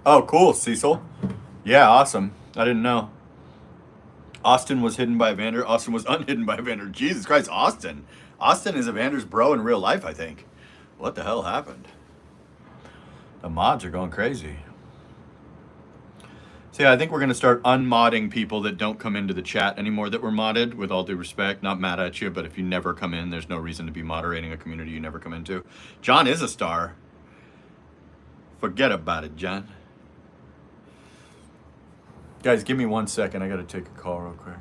Oh, cool, Cecil. Yeah, awesome. I didn't know. Austin was hidden by Evander. Austin was unhidden by Evander. Jesus Christ, Austin. Austin is Evander's bro in real life, I think. What the hell happened? The mods are going crazy. So yeah, I think we're going to start unmodding people that don't come into the chat anymore that were modded, with all due respect. Not mad at you, but if you never come in, there's no reason to be moderating a community you never come into. John is a star. Forget about it, John. Guys, give me 1 second. I got to take a call real quick.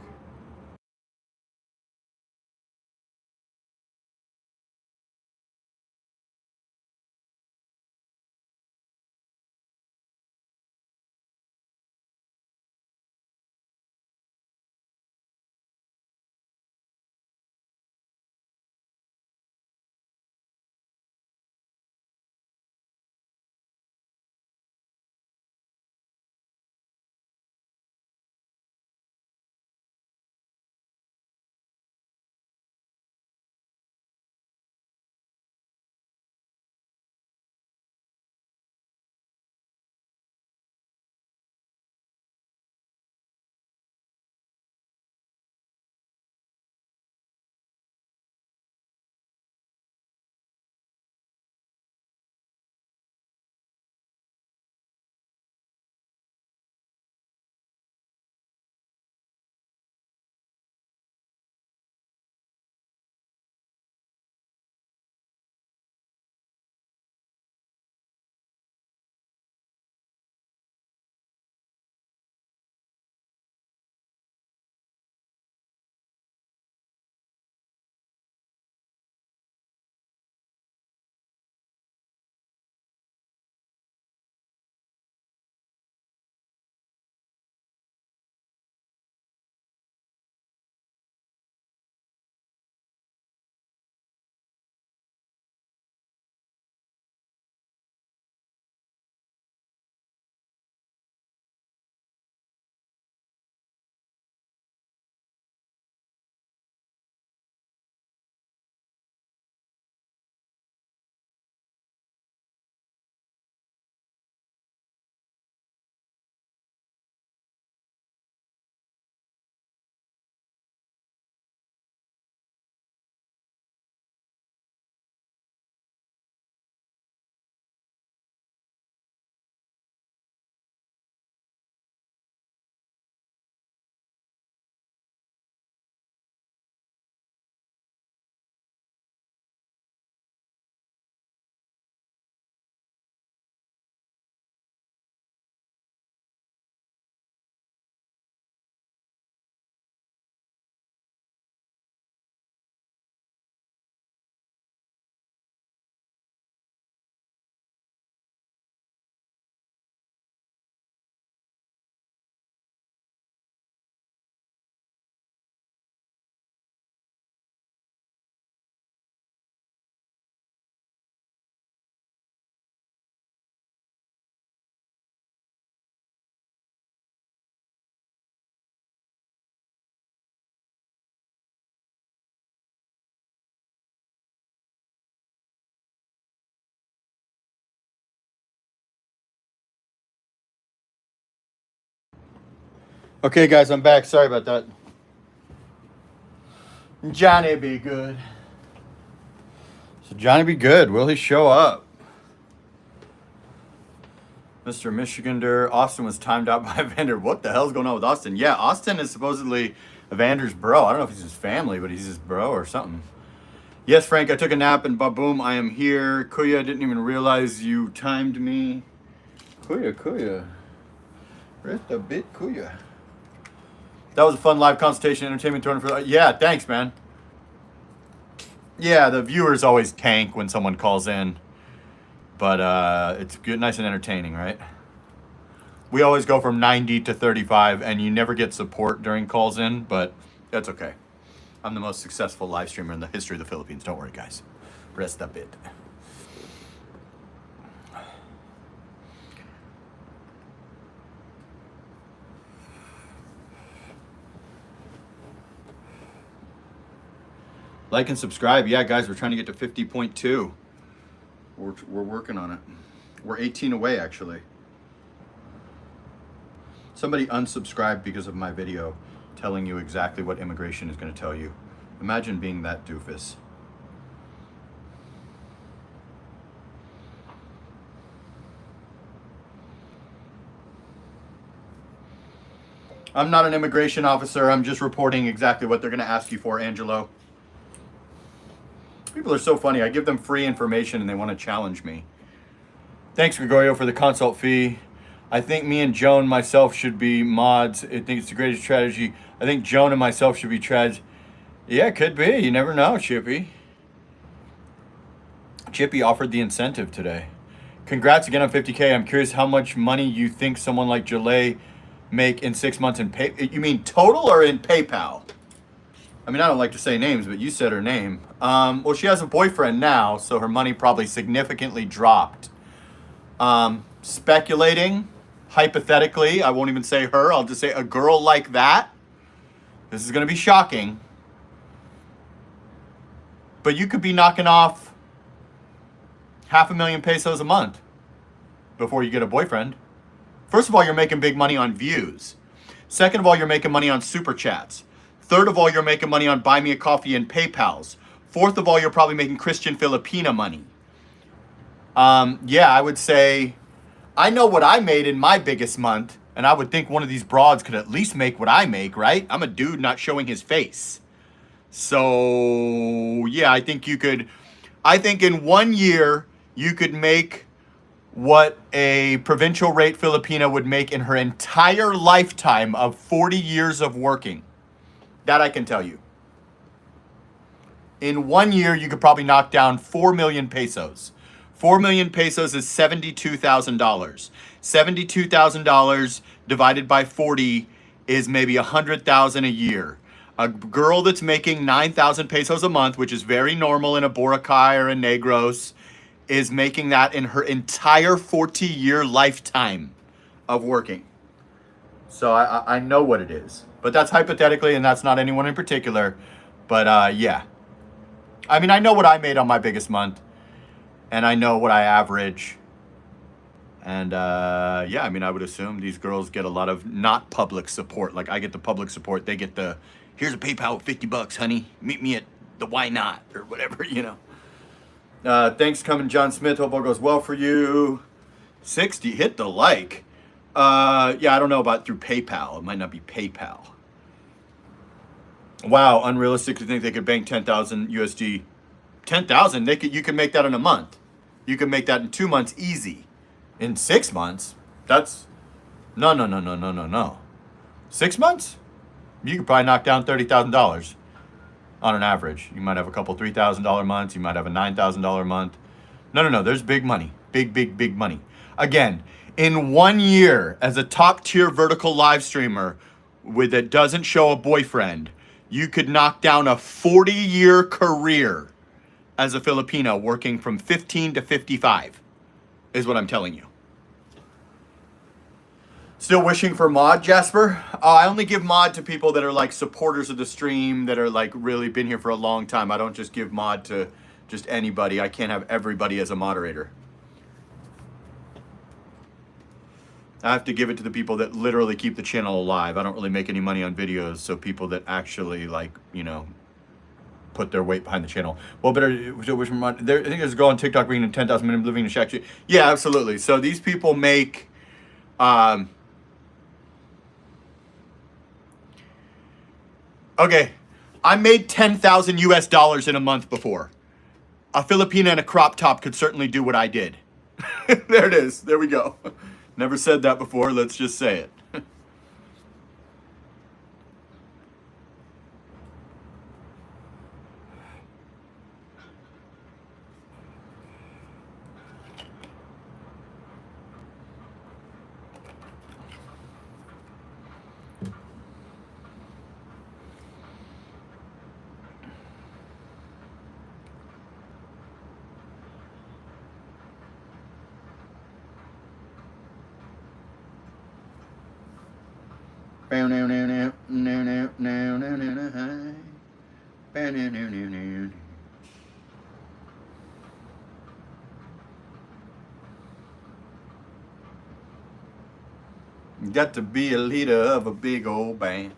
Okay, guys, I'm back. Sorry about that. Johnny be good. So Johnny be good. Will he show up? Mr. Michigander, Austin was timed out by Evander. What the hell's going on with Austin? Yeah, Austin is supposedly Evander's bro. I don't know if he's his family, but he's his bro or something. Yes, Frank, I took a nap and ba-boom, I am here. Kuya, didn't even realize you timed me. Kuya. Rest a bit, Kuya. That was a fun live consultation entertainment tournament for. Yeah, thanks, man. Yeah, the viewers always tank when someone calls in. But it's good, nice and entertaining, right? We always go from 90 to 35, and you never get support during calls in, but that's okay. I'm the most successful live streamer in the history of the Philippines. Don't worry, guys. Rest a bit. Like and subscribe. Yeah, guys, we're trying to get to 50.2. We're working on it. We're 18 away, actually. Somebody unsubscribed because of my video telling you exactly what immigration is going to tell you. Imagine being that doofus. I'm not an immigration officer. I'm just reporting exactly what they're going to ask you for, Angelo. People are so funny. I give them free information and they want to challenge me. Thanks, Gregorio, for the consult fee. I think me and Joan myself should be mods. I think it's the greatest strategy. I think Joan and myself should be trads. Yeah, it could be. You never know, Chippy. Chippy offered the incentive today. Congrats again on 50K. I'm curious how much money you think someone like Jalay make in 6 months in pay. You mean total or in PayPal? I mean, I don't like to say names, but you said her name. Well, she has a boyfriend now, so her money probably significantly dropped. Speculating, hypothetically, I won't even say her, I'll just say a girl like that. This is going to be shocking. But you could be knocking off 500,000 pesos a month before you get a boyfriend. First of all, you're making big money on views. Second of all, you're making money on super chats. Third of all, you're making money on Buy Me a Coffee and PayPals. Fourth of all, you're probably making Christian Filipina money. Yeah, I would say, I know what I made in my biggest month, and I would think one of these broads could at least make what I make, right? I'm a dude not showing his face. So, yeah, I think in 1 year, you could make what a provincial rate Filipina would make in her entire lifetime of 40 years of working. That I can tell you. In 1 year, you could probably knock down 4 million pesos. 4 million pesos is $72,000. $72,000 divided by 40 is maybe 100,000 a year. A girl that's making 9,000 pesos a month, which is very normal in a Boracay or a Negros, is making that in her entire 40-year lifetime of working. So I know what it is. But that's hypothetically, and that's not anyone in particular. But yeah. I mean, I know what I made on my biggest month. And I know what I average. And yeah, I mean, I would assume these girls get a lot of not public support. Like I get the public support. They get the, here's a PayPal with $50, honey. Meet me at the Why Not or whatever, you know. Thanks coming, John Smith. Hope all goes well for you. 60, hit the like. Yeah, I don't know about through PayPal. It might not be PayPal. Wow, unrealistic to think they could bank 10,000 USD. 10,000, you can make that in a month. You can make that in 2 months easy. In 6 months, that's no. 6 months? You could probably knock down $30,000 on an average. You might have a couple $3,000 months. You might have a $9,000 month. No. There's big money. Big money. Again, in 1 year, as a top tier vertical live streamer that doesn't show a boyfriend, you could knock down a 40-year career as a Filipino working from 15 to 55, is what I'm telling you. Still wishing for mod, Jasper? I only give mod to people that are like supporters of the stream, that are like really been here for a long time. I don't just give mod to just anybody. I can't have everybody as a moderator. I have to give it to the people that literally keep the channel alive. I don't really make any money on videos, so people that actually like, you know, put their weight behind the channel. Well, better, which I think there's a girl on TikTok bringing 10,000 minutes living in a shack. Yeah, absolutely. So these people make, okay, I made 10,000 US dollars in a month before. A Filipina in a crop top could certainly do what I did. There it is. There we go. Never said that before. Let's just say it. Got to be a leader of a big old band.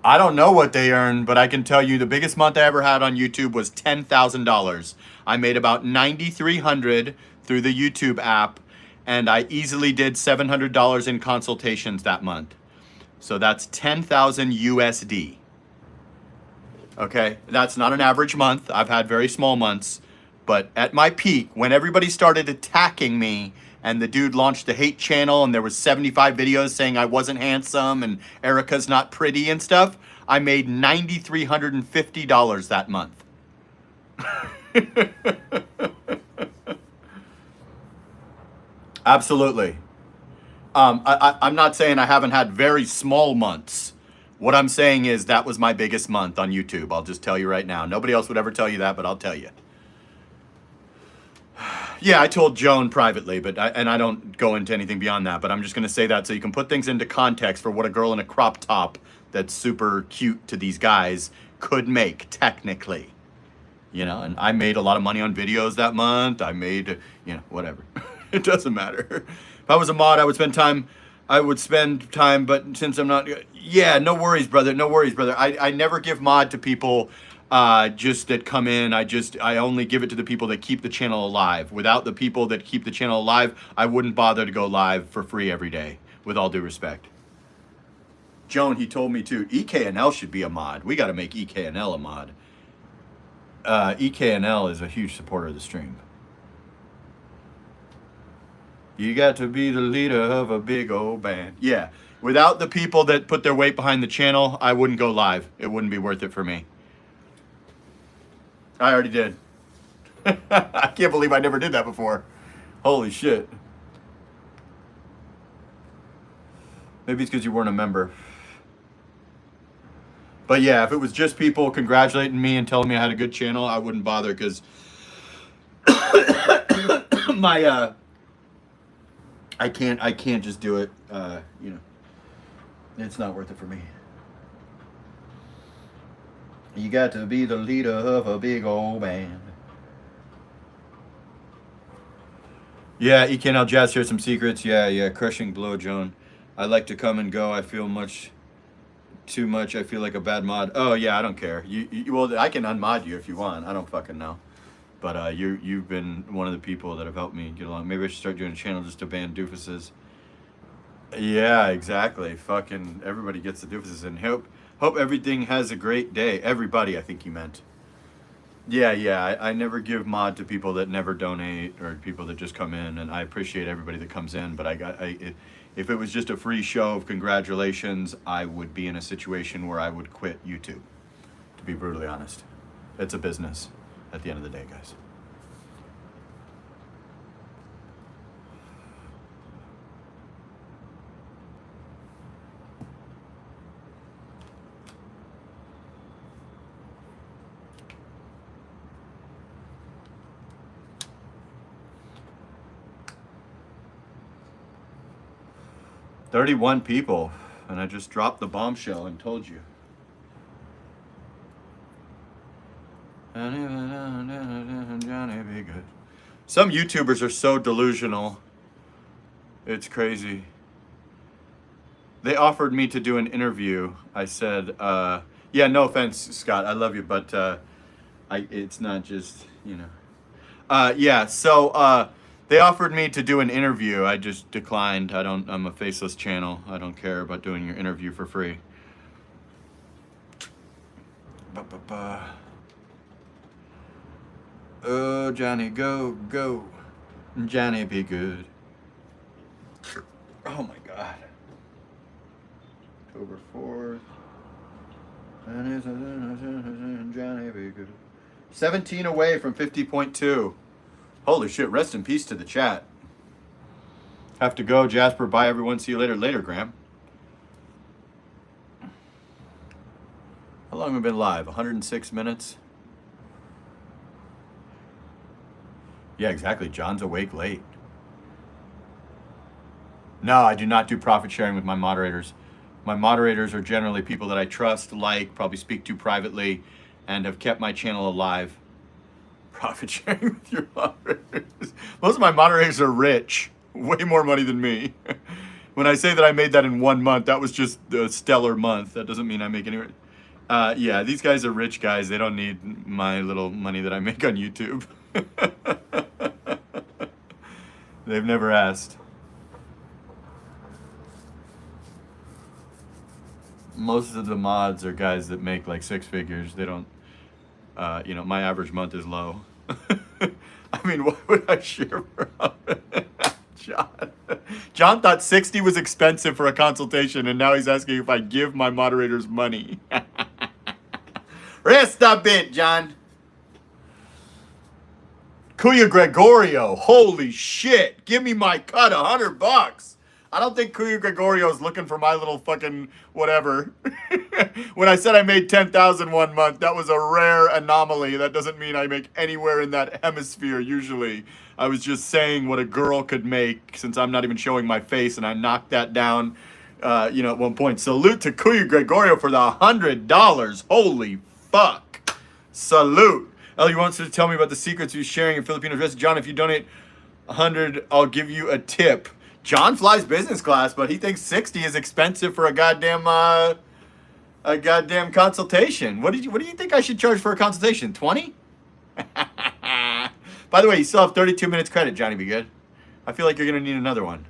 I don't know what they earn, but I can tell you the biggest month I ever had on YouTube was $10,000. I made about $9,300 through the YouTube app, and I easily did $700 in consultations that month. So that's 10,000 USD. Okay, that's not an average month. I've had very small months, but at my peak, when everybody started attacking me and the dude launched the hate channel and there was 75 videos saying I wasn't handsome and Erica's not pretty and stuff, I made $9,350 that month. Absolutely. I'm not saying I haven't had very small months. What I'm saying is that was my biggest month on YouTube. I'll just tell you right now. Nobody else would ever tell you that, but I'll tell you. Yeah, I told Joan privately, but I don't go into anything beyond that. But I'm just going to say that so you can put things into context for what a girl in a crop top that's super cute to these guys could make, technically. You know, and I made a lot of money on videos that month. I made, you know, whatever. It doesn't matter. If I was a mod, I would spend time, but since I'm not, yeah, no worries, brother. No worries, brother. I never give mod to people just that come in. I only give it to the people that keep the channel alive. Without the people that keep the channel alive, I wouldn't bother to go live for free every day, with all due respect. Joan, he told me too, EKNL should be a mod. We got to make EKNL a mod. EKNL is a huge supporter of the stream. You got to be the leader of a big old band. Yeah, without the people that put their weight behind the channel, I wouldn't go live. It wouldn't be worth it for me. I already did. I can't believe I never did that before. Holy shit. Maybe it's because you weren't a member. But yeah, if it was just people congratulating me and telling me I had a good channel, I wouldn't bother because my I can't just do it. You know, it's not worth it for me. You got to be the leader of a big old band. Yeah, EKNL Jazz, here's some secrets. Yeah, crushing blow, Joan. I like to come and go. I feel too much. I feel like a bad mod. Oh yeah, I don't care. Well, I can unmod you if you want. I don't fucking know. But you've been one of the people that have helped me get along. Maybe I should start doing a channel just to ban doofuses. Yeah, exactly. Fucking everybody gets the doofuses, and hope everything has a great day. Everybody, I think you meant. Yeah. I never give mod to people that never donate or people that just come in, and I appreciate everybody that comes in. But if it was just a free show of congratulations, I would be in a situation where I would quit YouTube. To be brutally honest, it's a business. At the end of the day, guys. $31 people, and I just dropped the bombshell and told you. Johnny be good. Some YouTubers are so delusional. It's crazy. They offered me to do an interview. I said, yeah, no offense, Scott. I love you, but it's not just, you know. Yeah, so they offered me to do an interview. I just declined. I'm a faceless channel. I don't care about doing your interview for free. Oh, Johnny, go, go. Johnny, be good. Oh my God. October 4th. Johnny, be good. 17 away from 50.2. Holy shit, rest in peace to the chat. Have to go, Jasper. Bye, everyone. See you later. Later, Graham. How long have we been live? 106 minutes? Yeah, exactly. John's awake late. No, I do not do profit sharing with my moderators. My moderators are generally people that I trust, like, probably speak to privately, and have kept my channel alive. Profit sharing with your moderators. Most of my moderators are rich. Way more money than me. When I say that I made that in 1 month, that was just a stellar month. That doesn't mean I make any... yeah, these guys are rich guys. They don't need my little money that I make on YouTube. They've never asked. Most of the mods are guys that make like 6 figures. They don't, you know, my average month is low. I mean, what would I share for John thought 60 was expensive for a consultation, and now he's asking if I give my moderators money. Rest a bit, John. Kuya Gregorio, holy shit. Give me my cut, $100. I don't think Kuya Gregorio's looking for my little fucking whatever. When I said I made 10,000 1 month, that was a rare anomaly. That doesn't mean I make anywhere in that hemisphere usually. I was just saying what a girl could make, since I'm not even showing my face, and I knocked that down, you know, at one point. Salute to Kuya Gregorio for the $100. Holy fuck. Salute. Ellie wants to tell me about the secrets he's sharing in Filipinos. Rest, John, if you donate 100, I'll give you a tip. John flies business class, but he thinks 60 is expensive for a goddamn consultation. What do you think I should charge for a consultation? 20? By the way, you still have 32 minutes credit, Johnny. Be good. I feel like you're gonna need another one.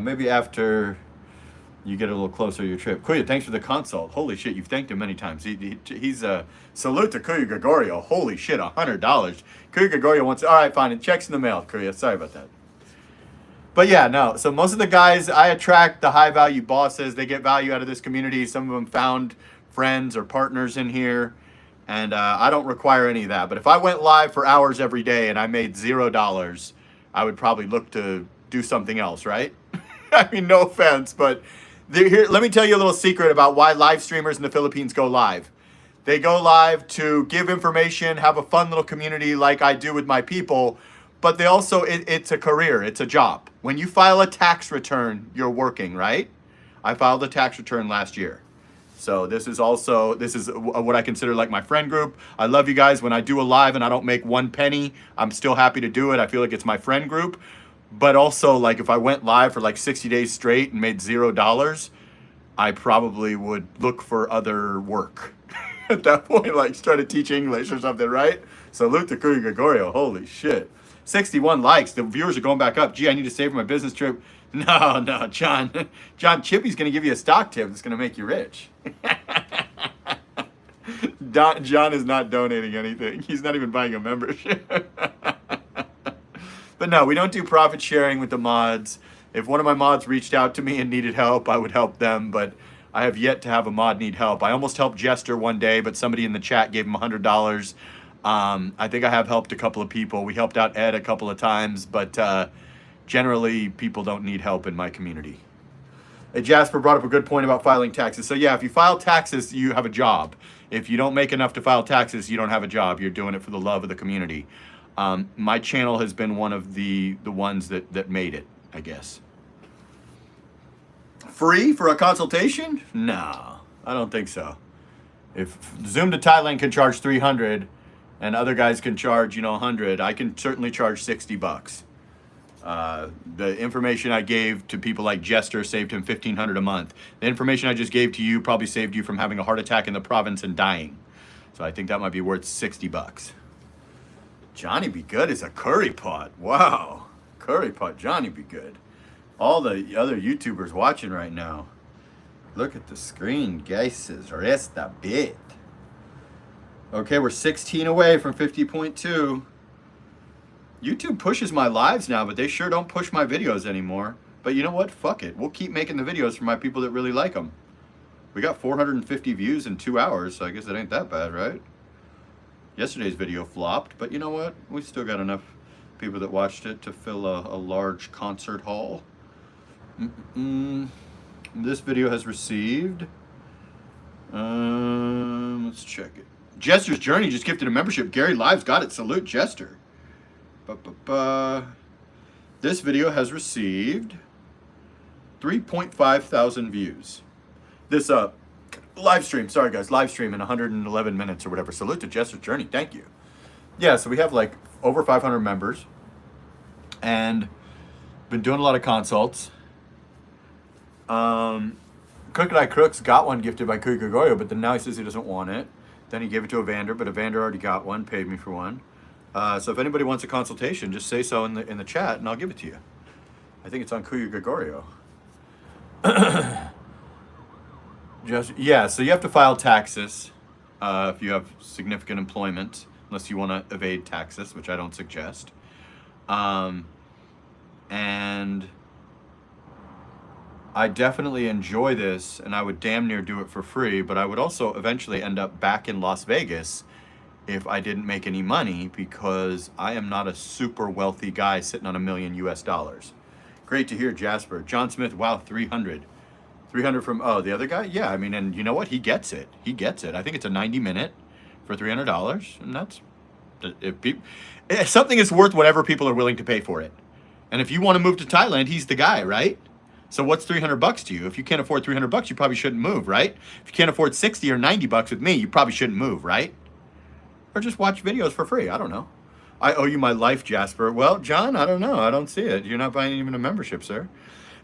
Maybe after you get a little closer to your trip. Kuya, thanks for the consult. Holy shit, you've thanked him many times. He's salute to Kuya Gregorio. Holy shit, $100. Kuya Gregorio wants. All right, fine. It checks in the mail, Kuya. Sorry about that. But yeah, no. So most of the guys I attract, the high value bosses, they get value out of this community. Some of them found friends or partners in here, and I don't require any of that. But if I went live for hours every day and I made $0, I would probably look to do something else, right? I mean, no offense, but here, let me tell you a little secret about why live streamers in the Philippines go live. They go live to give information, have a fun little community like I do with my people. But they also, it's a career, it's a job. When you file a tax return, you're working, right? I filed a tax return last year. So this is what I consider like my friend group. I love you guys. When I do a live and I don't make 1 penny, I'm still happy to do it. I feel like it's my friend group. But also, like, if I went live for like 60 days straight and made $0, I probably would look for other work. At that point, like, try to teach English or something, right? Salute to Kuya Gregorio. Holy shit. 61 likes. The viewers are going back up. Gee, I need to save for my business trip. No, John. John Chippy's going to give you a stock tip that's going to make you rich. John is not donating anything. He's not even buying a membership. But no, we don't do profit sharing with the mods. If one of my mods reached out to me and needed help, I would help them. But I have yet to have a mod need help. I almost helped Jester one day, but somebody in the chat gave him $100. I think I have helped a couple of people. We helped out Ed a couple of times, but generally people don't need help in my community. Hey, Jasper brought up a good point about filing taxes. So yeah, if you file taxes, you have a job. If you don't make enough to file taxes, you don't have a job. You're doing it for the love of the community. My channel has been one of the ones that made it, I guess. Free for a consultation? No, I don't think so. If Zoom to Thailand can charge 300 and other guys can charge, you know, 100, I can certainly charge $60. The information I gave to people like Jester saved him $1,500 a month. The information I just gave to you probably saved you from having a heart attack in the province and dying. So I think that might be worth $60. Johnny Be Good is a curry pot. Wow. Curry pot Johnny Be Good. All the other YouTubers watching right now. Look at the screen, guys. Resta bit. Okay, we're 16 away from 50.2. YouTube pushes my lives now, but they sure don't push my videos anymore. But you know what? Fuck it. We'll keep making the videos for my people that really like them. We got 450 views in 2 hours, so I guess it ain't that bad, right? Yesterday's video flopped, but you know what? We still got enough people that watched it to fill a large concert hall. This video has received... let's check it. Jester's Journey just gifted a membership. Gary Lives got it. Salute, Jester. This video has received 3.5 thousand views. This live stream, sorry guys, live stream in 111 minutes or whatever. Salute to Jester's Journey. Thank you. Yeah, so we have like over 500 members and been doing a lot of consults. Crooked Eye Crooks got one gifted by Kuya Gregorio, but then now he says he doesn't want it. Then he gave it to Evander, but Evander already got one, paid me for one. So if anybody wants a consultation, just say so in the chat and I'll give it to you. I think it's on Kuya Gregorio. So you have to file taxes if you have significant employment, unless you want to evade taxes, which I don't suggest. And I definitely enjoy this, and I would damn near do it for free, but I would also eventually end up back in Las Vegas if I didn't make any money, because I am not a super wealthy guy sitting on $1 million US. Great to hear, Jasper. John Smith, wow, 300. 300 from, the other guy? Yeah, I mean, and you know what? He gets it. He gets it. I think it's a 90-minute for $300, and that's, if something is worth whatever people are willing to pay for it. And if you want to move to Thailand, he's the guy, right? So what's $300 to you? If you can't afford $300, you probably shouldn't move, right? If you can't afford 60 or 90 bucks with me, you probably shouldn't move, right? Or just watch videos for free. I don't know. I owe you my life, Jasper. Well, John, I don't know. I don't see it. You're not buying even a membership, sir.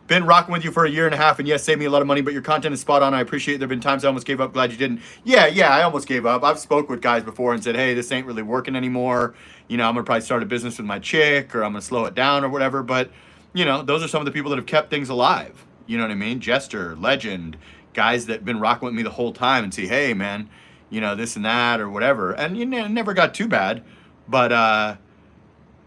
Been rocking with you for 1.5 years, and yes, saved me a lot of money, but your content is spot on. I appreciate it. There have been times I almost gave up. Glad you didn't. Yeah, I almost gave up. I've spoke with guys before and said, hey, this ain't really working anymore. You know, I'm going to probably start a business with my chick, or I'm going to slow it down or whatever. But, you know, those are some of the people that have kept things alive. You know what I mean? Jester, Legend, guys that have been rocking with me the whole time and say, hey, man, you know, this and that or whatever. And you never got too bad. But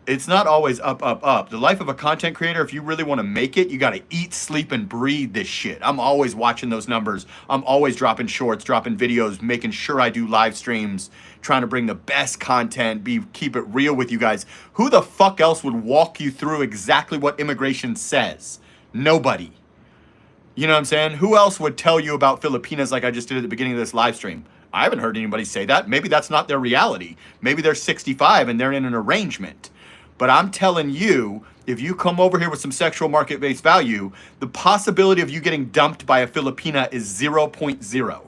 it's not always up. The life of a content creator, if you really want to make it, you got to eat, sleep, and breathe this shit. I'm always watching those numbers. I'm always dropping shorts, dropping videos, making sure I do live streams, trying to bring the best content, keep it real with you guys. Who the fuck else would walk you through exactly what immigration says? Nobody. You know what I'm saying? Who else would tell you about Filipinas like I just did at the beginning of this live stream? I haven't heard anybody say that. Maybe that's not their reality. Maybe they're 65 and they're in an arrangement. But I'm telling you, if you come over here with some sexual market-based value, the possibility of you getting dumped by a Filipina is 0.0.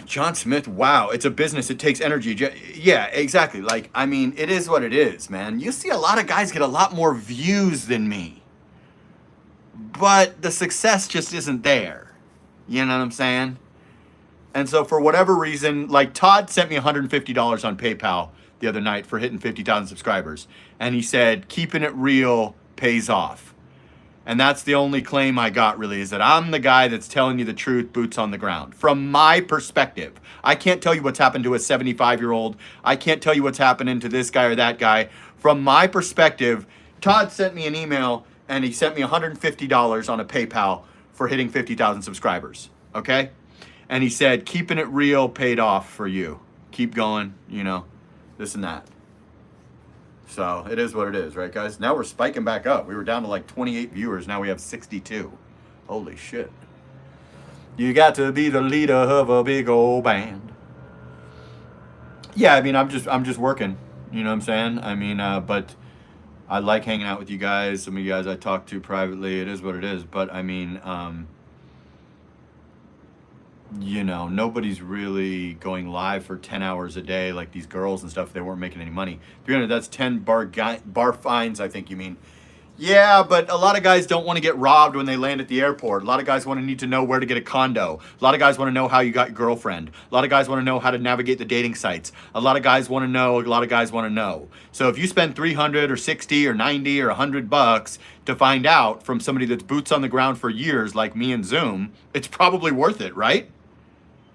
John Smith, wow, it's a business. It takes energy. Yeah, exactly. Like, I mean, it is what it is, man. You see a lot of guys get a lot more views than me. But the success just isn't there. You know what I'm saying? And so for whatever reason, like Todd sent me $150 on PayPal the other night for hitting 50,000 subscribers. And he said, keeping it real pays off. And that's the only claim I got, really, is that I'm the guy that's telling you the truth, boots on the ground. From my perspective, I can't tell you what's happened to a 75-year-old. I can't tell you what's happening to this guy or that guy. From my perspective, Todd sent me an email and he sent me $150 on a PayPal for hitting 50,000 subscribers, okay? And he said, keeping it real paid off for you. Keep going, you know, this and that. So it is what it is, right, guys? Now we're spiking back up. We were down to like 28 viewers. Now we have 62. Holy shit. You got to be the leader of a big old band. Yeah, I mean, I'm just working. You know what I'm saying? I mean, but I like hanging out with you guys. Some of you guys I talk to privately. It is what it is. But I mean, you know, nobody's really going live for 10 hours a day like these girls and stuff. They weren't making any money. 300, that's 10 bar fines, I think you mean. Yeah, but a lot of guys don't want to get robbed when they land at the airport. A lot of guys want to need to know where to get a condo. A lot of guys want to know how you got your girlfriend. A lot of guys want to know how to navigate the dating sites. A lot of guys want to know. A lot of guys want to know. So if you spend 300 or 60 or 90 or $100 to find out from somebody that's boots on the ground for years like me and Zoom, it's probably worth it, right?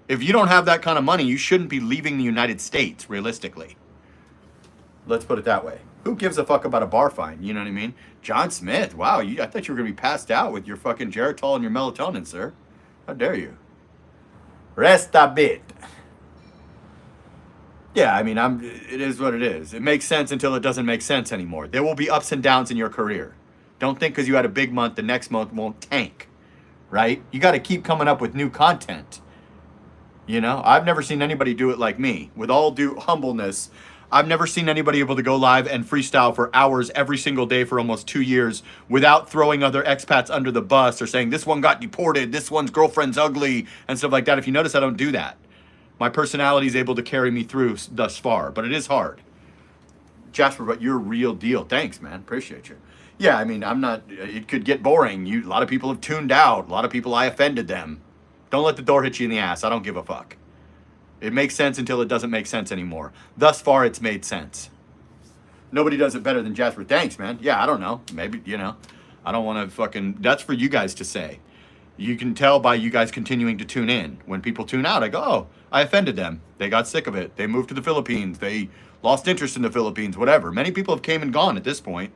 If you don't have that kind of money, you shouldn't be leaving the United States, realistically. Let's put it that way. Who gives a fuck about a bar fine? You know what I mean? John Smith, wow, I thought you were going to be passed out with your fucking Geritol and your melatonin, sir. How dare you? Rest a bit. Yeah, I mean, it is what it is. It makes sense until it doesn't make sense anymore. There will be ups and downs in your career. Don't think because you had a big month, the next month won't tank, right? You got to keep coming up with new content. You know, I've never seen anybody do it like me. With all due humbleness, I've never seen anybody able to go live and freestyle for hours every single day for almost 2 years without throwing other expats under the bus or saying this one got deported, this one's girlfriend's ugly, and stuff like that. If you notice, I don't do that. My personality is able to carry me through thus far, but it is hard. Jasper, but you're a real deal. Thanks, man. Appreciate you. Yeah, I mean, I'm not, it could get boring. A lot of people have tuned out. A lot of people, I offended them. Don't let the door hit you in the ass. I don't give a fuck. It makes sense until it doesn't make sense anymore. Thus far, it's made sense. Nobody does it better than Jasper. Thanks, man. Yeah, I don't know. Maybe, you know, I don't want to fucking, that's for you guys to say. You can tell by you guys continuing to tune in. When people tune out, I go, oh, I offended them. They got sick of it. They moved to the Philippines. They lost interest in the Philippines, whatever. Many people have came and gone at this point.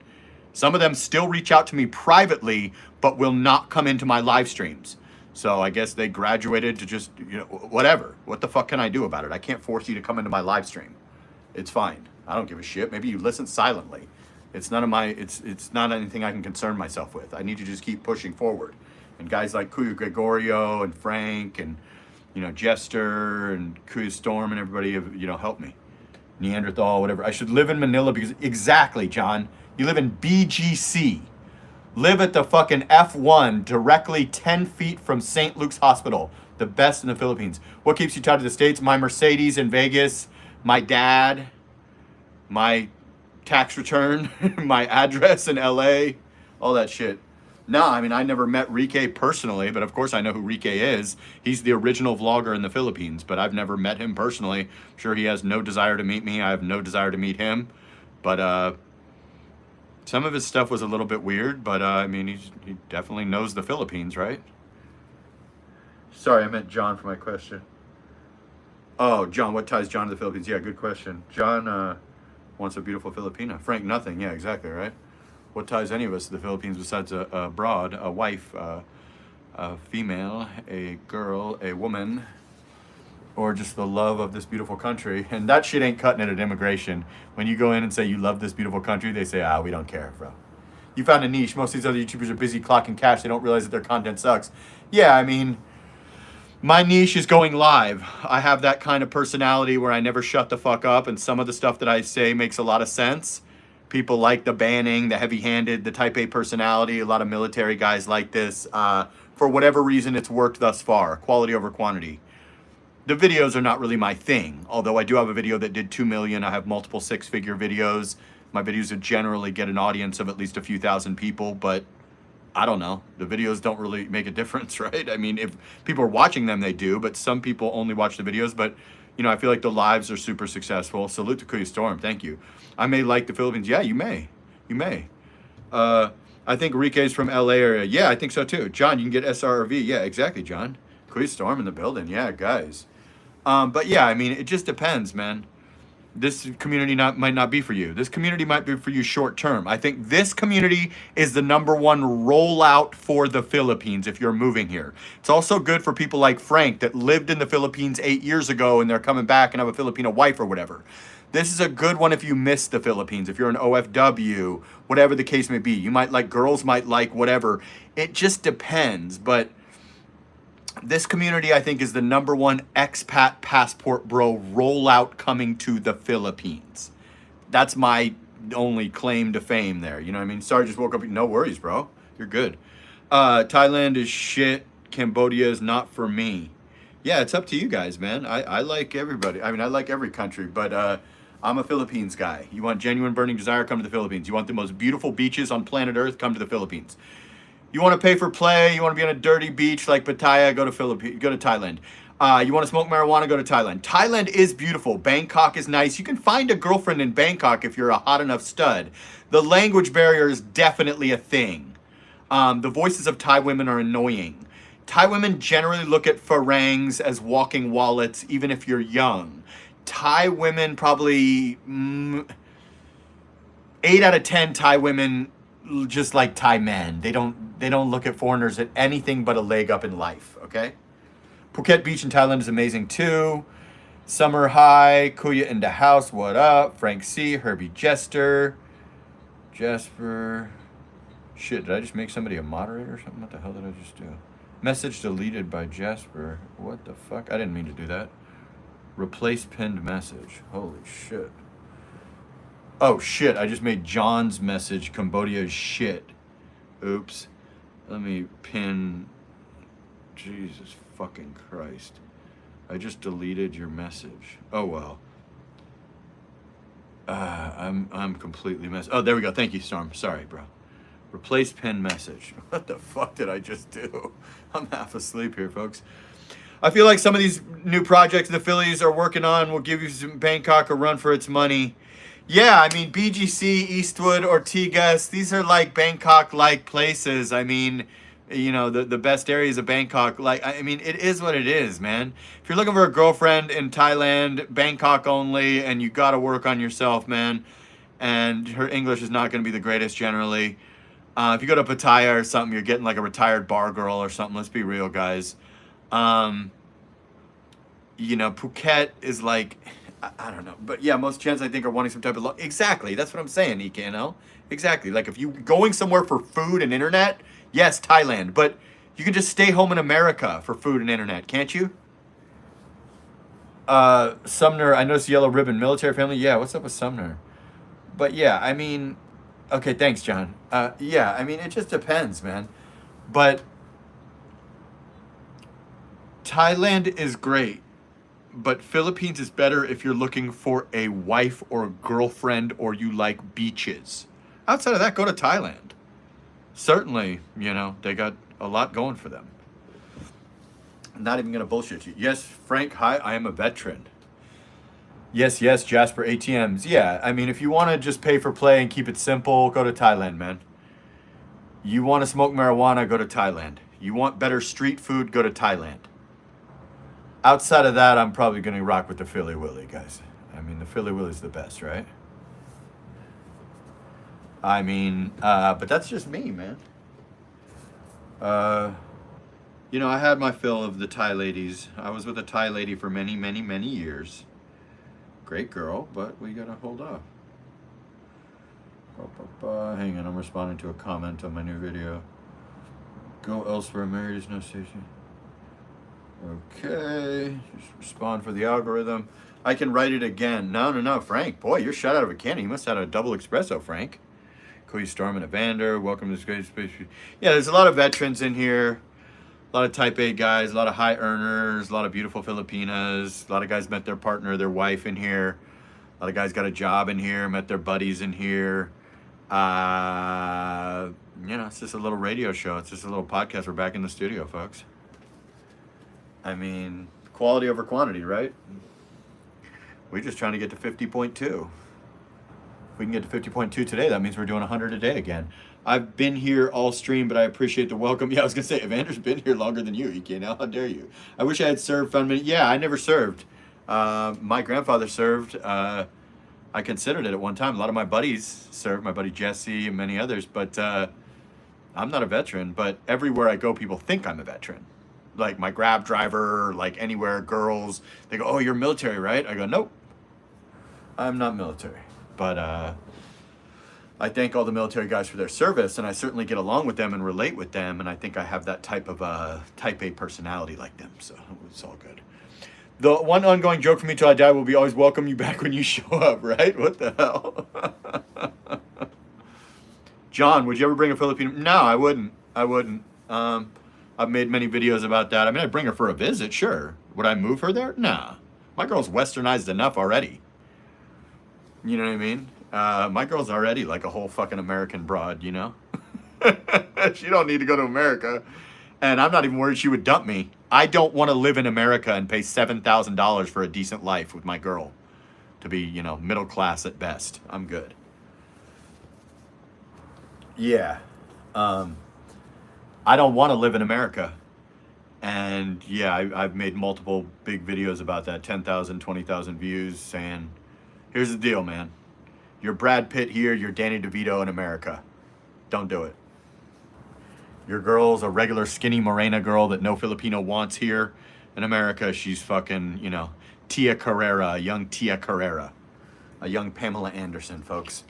Some of them still reach out to me privately, but will not come into my live streams. So I guess they graduated to just, you know, whatever. What the fuck can I do about it? I can't force you to come into my live stream. It's fine. I don't give a shit. Maybe you listen silently. It's none of my, it's not anything I can concern myself with. I need to just keep pushing forward. And guys like Kuya Gregorio and Frank and, you know, Jester and Kuya Storm and everybody have, you know, helped me. Neanderthal, whatever. I should live in Manila because, exactly, John. You live in BGC. Live at the fucking F1, directly 10 feet from St. Luke's Hospital. The best in the Philippines. What keeps you tied to the States? My Mercedes in Vegas, my dad, my tax return, my address in LA, all that shit. No, I mean, I never met Rike personally, but of course I know who Rike is. He's the original vlogger in the Philippines, but I've never met him personally. I'm sure he has no desire to meet me. I have no desire to meet him. But, some of his stuff was a little bit weird, but I mean, he definitely knows the Philippines, right? Sorry, I meant John for my question. Oh, John, what ties John to the Philippines? Yeah, good question. John wants a beautiful Filipina. Frank, nothing. Yeah, exactly, right? What ties any of us to the Philippines besides a broad, a wife, a female, a girl, a woman, or just the love of this beautiful country? And that shit ain't cutting it at immigration. When you go in and say you love this beautiful country, they say, we don't care, bro. You found a niche. Most of these other YouTubers are busy clocking cash. They don't realize that their content sucks. Yeah, I mean, my niche is going live. I have that kind of personality where I never shut the fuck up, and some of the stuff that I say makes a lot of sense. People like the banning, the heavy-handed, the type A personality. A lot of military guys like this. For whatever reason, it's worked thus far. Quality over quantity. The videos are not really my thing, although I do have a video that did 2 million. I have multiple 6-figure videos. My videos would generally get an audience of at least a few thousand people, but I don't know. The videos don't really make a difference, right? I mean, if people are watching them, they do, but some people only watch the videos. But, you know, I feel like the lives are super successful. Salute to Kuya Storm. Thank you. I may like the Philippines. Yeah, you may. You may. I think Rike's from LA area. Yeah, I think so too. John, you can get SRV. Yeah, exactly, John. Kuya Storm in the building. Yeah, guys. But yeah, I mean, it just depends, man. This community might not be for you. This community might be for you short term. I think this community is the #1 rollout for the Philippines if you're moving here. It's also good for people like Frank that lived in the Philippines 8 years ago and they're coming back and have a Filipino wife or whatever. This is a good one if you miss the Philippines, if you're an OFW, whatever the case may be. You might like, girls might like, whatever. It just depends, but this community, I think, is the #1 expat passport bro rollout coming to the Philippines. That's my only claim to fame there. You know what I mean? Sorry, just woke up. No worries, bro. You're good. Thailand is shit. Cambodia is not for me. Yeah, it's up to you guys, man. I like everybody. I mean, I like every country, but I'm a Philippines guy. You want genuine burning desire, come to the Philippines. You want the most beautiful beaches on planet Earth, come to the Philippines. You want to pay for play, you want to be on a dirty beach like Pattaya, go to Thailand. You want to smoke marijuana, go to Thailand. Thailand is beautiful. Bangkok is nice. You can find a girlfriend in Bangkok if you're a hot enough stud. The language barrier is definitely a thing. The voices of Thai women are annoying. Thai women generally look at farangs as walking wallets, even if you're young. Thai women probably 8 out of 10 Thai women just like Thai men. They don't look at foreigners at anything but a leg up in life. Okay. Phuket Beach in Thailand is amazing too. Summer High, Kuya in the house. What up? Frank C, Herbie Jester, Jasper. Shit, did I just make somebody a moderator or something? What the hell did I just do? Message deleted by Jasper. What the fuck? I didn't mean to do that. Replace pinned message. Holy shit. Oh shit, I just made John's message Cambodia's shit. Oops. Let me pin. Jesus fucking Christ. I just deleted your message. Oh well. I'm completely messed. Oh, there we go. Thank you, Storm. Sorry, bro. Replace pin message. What the fuck did I just do? I'm half asleep here, folks. I feel like some of these new projects the Phillies are working on will give you some Bangkok a run for its money. Yeah, I mean, BGC, Eastwood, Ortigas, these are like Bangkok-like places. I mean, you know, the best areas of Bangkok. Like, I mean, it is what it is, man. If you're looking for a girlfriend in Thailand, Bangkok only, and you got to work on yourself, man, and her English is not going to be the greatest generally. If you go to Pattaya or something, you're getting like a retired bar girl or something. Let's be real, guys. You know, Phuket is like, I don't know. But yeah, most chans I think are wanting some type of... Exactly. That's what I'm saying, EKNL. Exactly. Like if you going somewhere for food and internet, yes, Thailand. But you can just stay home in America for food and internet, can't you? Sumner, I noticed yellow ribbon. Military family. Yeah, what's up with Sumner? But yeah, I mean... Okay, thanks, John. Yeah, I mean, it just depends, man. But Thailand is great, but Philippines is better if you're looking for a wife or a girlfriend or you like beaches. Outside of that, go to Thailand. Certainly, you know, they got a lot going for them. I'm not even going to bullshit you. Yes, Frank, hi, I am a veteran. Yes, Jasper, ATMs. Yeah, I mean, if you want to just pay for play and keep it simple, go to Thailand, man. You want to smoke marijuana, go to Thailand. You want better street food, go to Thailand. Outside of that, I'm probably going to rock with the Philly Willy, guys. I mean, the Philly Willy's the best, right? I mean, but that's just me, man. You know, I had my fill of the Thai ladies. I was with a Thai lady for many, many, many years. Great girl, but we gotta hold off. Hang on, I'm responding to a comment on my new video. Go elsewhere, married is no station. Okay, just respond for the algorithm. I can write it again. No, Frank. Boy, you're shot out of a cannon. You must have had a double espresso, Frank. Cody Storm and Evander, welcome to this great space. Yeah, there's a lot of veterans in here. A lot of type A guys, a lot of high earners, a lot of beautiful Filipinas. A lot of guys met their partner, their wife in here. A lot of guys got a job in here, met their buddies in here. You know, it's just a little radio show. It's just a little podcast. We're back in the studio, folks. I mean, quality over quantity, right? We're just trying to get to 50.2. If we can get to 50.2 today, that means we're doing 100 a day again. I've been here all stream, but I appreciate the welcome. Yeah, I was going to say, Evander's been here longer than you, EK. How dare you? I wish I had served fun minute. Yeah, I never served. My grandfather served. I considered it at one time. A lot of my buddies served, my buddy Jesse and many others, but I'm not a veteran. But everywhere I go, people think I'm a veteran. Like my Grab driver, like anywhere, girls, they go, oh, you're military, right? I go, nope, I'm not military. But I thank all the military guys for their service, and I certainly get along with them and relate with them, and I think I have that type of type A personality like them, so it's all good. The one ongoing joke for me till I die will be always welcome you back when you show up, right? What the hell? John, would you ever bring a Filipino? No, I wouldn't. I've made many videos about that. I mean, I'd bring her for a visit, sure, Would I move her there? Nah. My girl's westernized enough already. You know what I mean? My girl's already like a whole fucking American broad, you know? She don't need to go to America. And I'm not even worried she would dump me. I don't want to live in America and pay $7,000 for a decent life with my girl. To be, you know, middle class at best. I'm good. Yeah. I don't want to live in America. And yeah, I've made multiple big videos about that. 10,000, 20,000 views saying, here's the deal, man. You're Brad Pitt here, you're Danny DeVito in America. Don't do it. Your girl's a regular skinny Morena girl that no Filipino wants here in America. She's fucking, you know, Tia Carrera, a young Tia Carrera. A young Pamela Anderson, folks.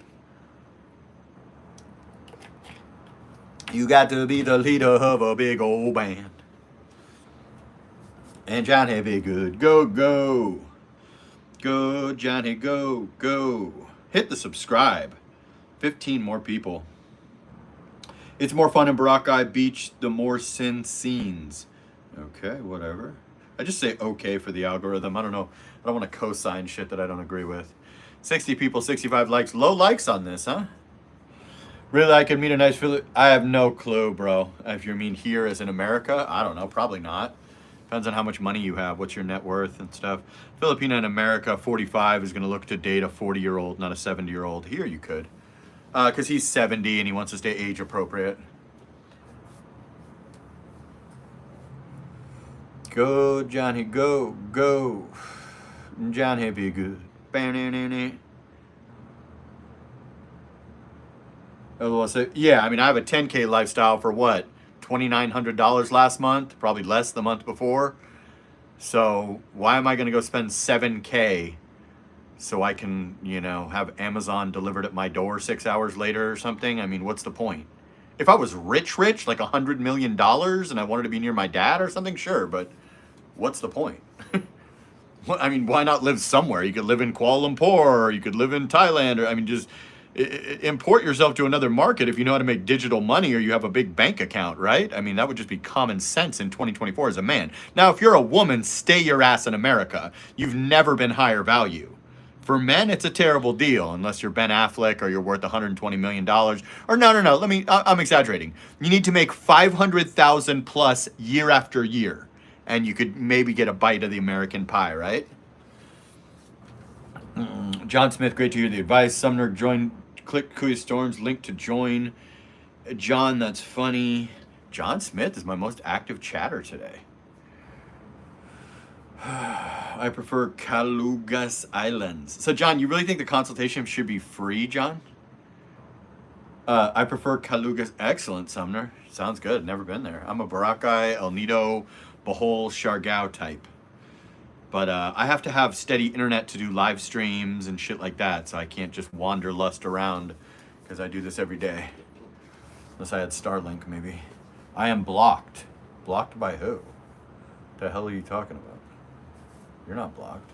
You got to be the leader of a big old band. And Johnny be good. Go, go. Go, Johnny, go, go. Hit the subscribe. 15 more people. It's more fun in Boracay Beach, the more sin scenes. Okay, whatever. I just say okay for the algorithm. I don't know. I don't want to co-sign shit that I don't agree with. 60 people, 65 likes. Low likes on this, huh? Really, I could meet a nice Filipino. I have no clue, bro. If you mean here as in America, I don't know. Probably not. Depends on how much money you have, what's your net worth and stuff. Filipina in America, 45, is going to look to date a 40-year-old, not a 70-year-old. Here you could. Because he's 70 and he wants to stay age appropriate. Go, Johnny, go, go. Johnny, be good. Yeah, I mean, I have a 10K lifestyle for what? $2,900 last month, probably less the month before. So why am I going to go spend $7K so I can, you know, have Amazon delivered at my door 6 hours later or something? I mean, what's the point? If I was rich, like $100 million and I wanted to be near my dad or something, sure, but what's the point? I mean, why not live somewhere? You could live in Kuala Lumpur, or you could live in Thailand, or I mean, just import yourself to another market if you know how to make digital money or you have a big bank account, right? I mean, that would just be common sense in 2024 as a man. Now, if you're a woman, stay your ass in America. You've never been higher value. For men, it's a terrible deal unless you're Ben Affleck or you're worth $120 million. Or no, I'm exaggerating. You need to make 500,000 plus year after year, and you could maybe get a bite of the American pie, right? John Smith, great to hear the advice. Sumner, click Kuya Storm's link to join. John, that's funny. John Smith is my most active chatter today. I prefer Calugas Islands. So, John, you really think the consultation should be free, John? I prefer Calugas. Excellent, Sumner. Sounds good. Never been there. I'm a Boracay, El Nido, Bohol, Siargao type. But I have to have steady internet to do live streams and shit like that, so I can't just wanderlust around because I do this every day. Unless I had Starlink, maybe. I am blocked. Blocked by who? The hell are you talking about? You're not blocked.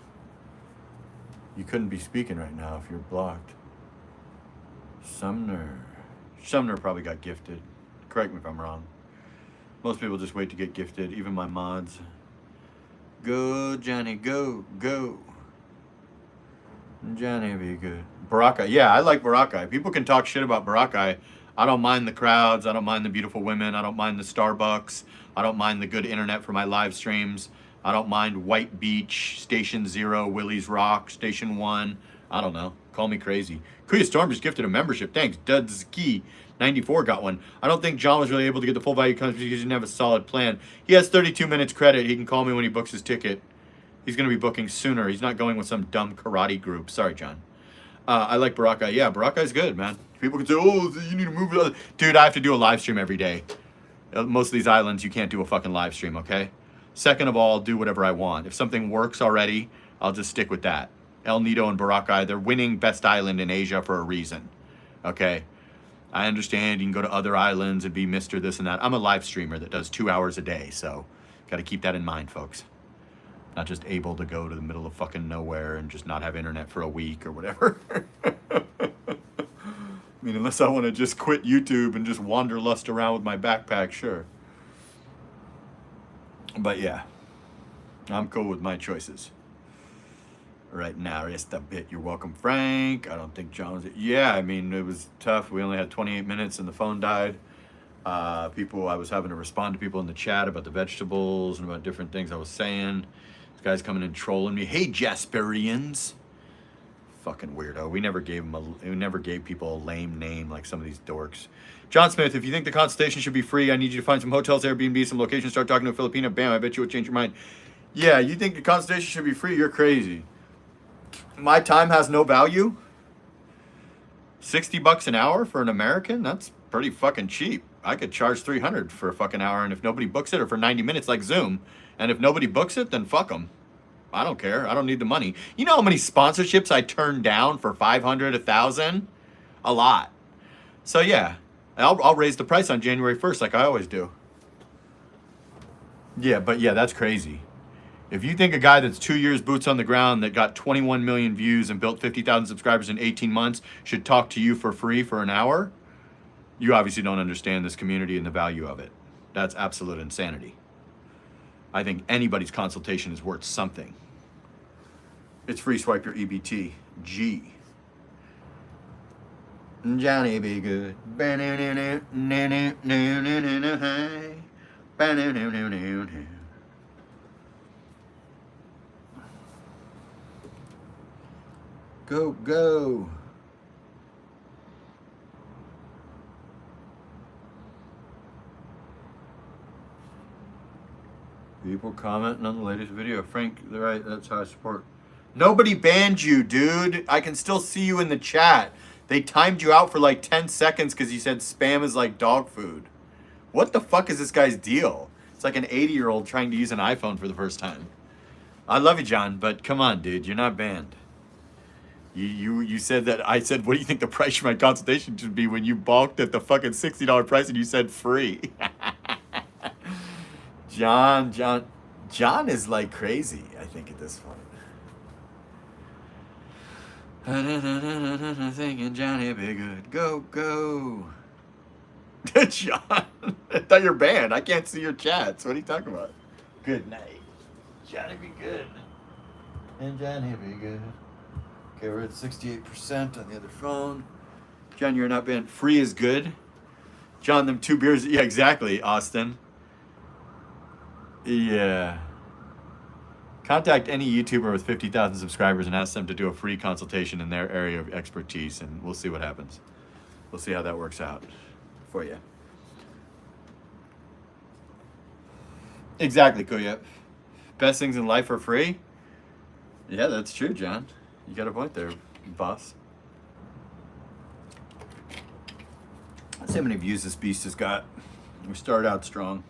You couldn't be speaking right now if you're blocked. Sumner probably got gifted. Correct me if I'm wrong. Most people just wait to get gifted, even my mods. Go, Johnny, go, go. Johnny, be good. Boracay. Yeah, I like Boracay. People can talk shit about Boracay. I don't mind the crowds. I don't mind the beautiful women. I don't mind the Starbucks. I don't mind the good internet for my live streams. I don't mind White Beach, Station 0, Willie's Rock, Station 1. I don't know. Call me crazy. Kuya Storm just gifted a membership. Thanks. Dudsky 94 got one. I don't think John was really able to get the full value because he didn't have a solid plan. He has 32 minutes credit. He can call me when he books his ticket. He's going to be booking sooner. He's not going with some dumb karate group. Sorry, John. I like Boracay. Yeah, Boracay's good, man. People can say, oh, you need to move. Dude, I have to do a live stream every day. Most of these islands, you can't do a fucking live stream, okay? Second of all, do whatever I want. If something works already, I'll just stick with that. El Nido and Boracay, they're winning best island in Asia for a reason, okay? I understand you can go to other islands and be Mr. this and that. I'm a live streamer that does 2 hours a day, so got to keep that in mind, folks. Not just able to go to the middle of fucking nowhere and just not have internet for a week or whatever. I mean, unless I want to just quit YouTube and just wanderlust around with my backpack, sure. But yeah. I'm cool with my choices. Right now, just a bit. You're welcome, Frank. I don't think John was. Yeah, I mean, it was tough. We only had 28 minutes and the phone died. I was having to respond to people in the chat about the vegetables and about different things I was saying. This guy's coming in trolling me. Hey, Jasperians. Fucking weirdo. We never gave people a lame name like some of these dorks. John Smith, if you think the consultation should be free, I need you to find some hotels, Airbnb, some locations, start talking to a Filipina. Bam, I bet you will change your mind. Yeah, you think the consultation should be free? You're crazy. My time has no value. $60 an hour for an American? That's pretty fucking cheap. I could charge $300 for a fucking hour, and if nobody books it, or for 90 minutes like Zoom, and if nobody books it, then fuck them. I don't care. I don't need the money. You know how many sponsorships I turned down for $500, $1,000? A lot. So yeah, I'll raise the price on January 1st like I always do. Yeah, but yeah, that's crazy. If you think a guy that's 2 years boots on the ground that got 21 million views and built 50,000 subscribers in 18 months should talk to you for free for an hour, you obviously don't understand this community and the value of it. That's absolute insanity. I think anybody's consultation is worth something. It's free. Swipe your EBT. G. Johnny be good. Go, go. People commenting on the latest video. Frank, right, that's how I support. Nobody banned you, dude. I can still see you in the chat. They timed you out for like 10 seconds because you said spam is like dog food. What the fuck is this guy's deal? It's like an 80-year-old trying to use an iPhone for the first time. I love you, John, but come on, dude. You're not banned. You said that. I said, what do you think the price for my consultation should be, when you balked at the fucking $60 price and you said free? John is like crazy, I think, at this point. Thinking Johnny be good. Go, go. John, I thought you're banned. I can't see your chats. What are you talking about? Good night. Johnny be good. And Johnny be good. Okay, we're at 68% on the other phone. John, you're not banned. Free is good. John, them 2 beers. Yeah, exactly, Austin. Yeah. Contact any YouTuber with 50,000 subscribers and ask them to do a free consultation in their area of expertise, and we'll see what happens. We'll see how that works out for you. Exactly, Kuya. Best things in life are free? Yeah, that's true, John. You got a point there, boss. Let's see how many views this beast has got. We started out strong.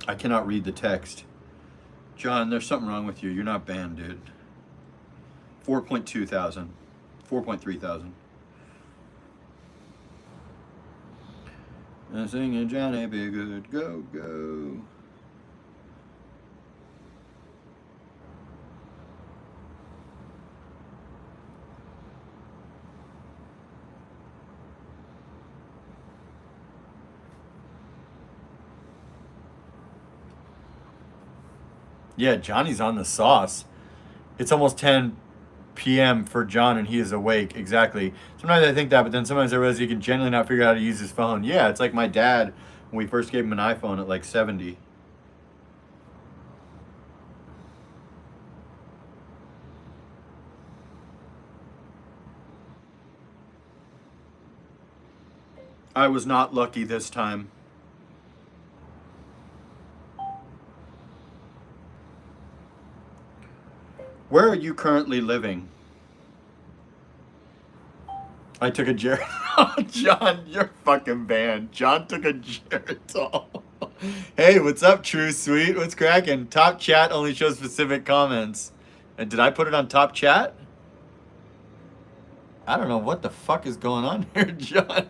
I cannot read the text. John, there's something wrong with you. You're not banned, dude. 4.2 thousand. 4.3 thousand. And singing Johnny be good. Go, go. Yeah, Johnny's on the sauce. It's almost 10 p.m. for John and he is awake. Exactly. Sometimes I think that, but then sometimes I realize he can genuinely not figure out how to use his phone. Yeah, it's like my dad when we first gave him an iPhone at like 70. I was not lucky this time. Where are you currently living? I took a Jared. Oh, John, you're fucking banned. John took a Geritol. Hey, what's up, True Sweet? What's cracking? Top chat only shows specific comments. And did I put it on top chat? I don't know what the fuck is going on here, John.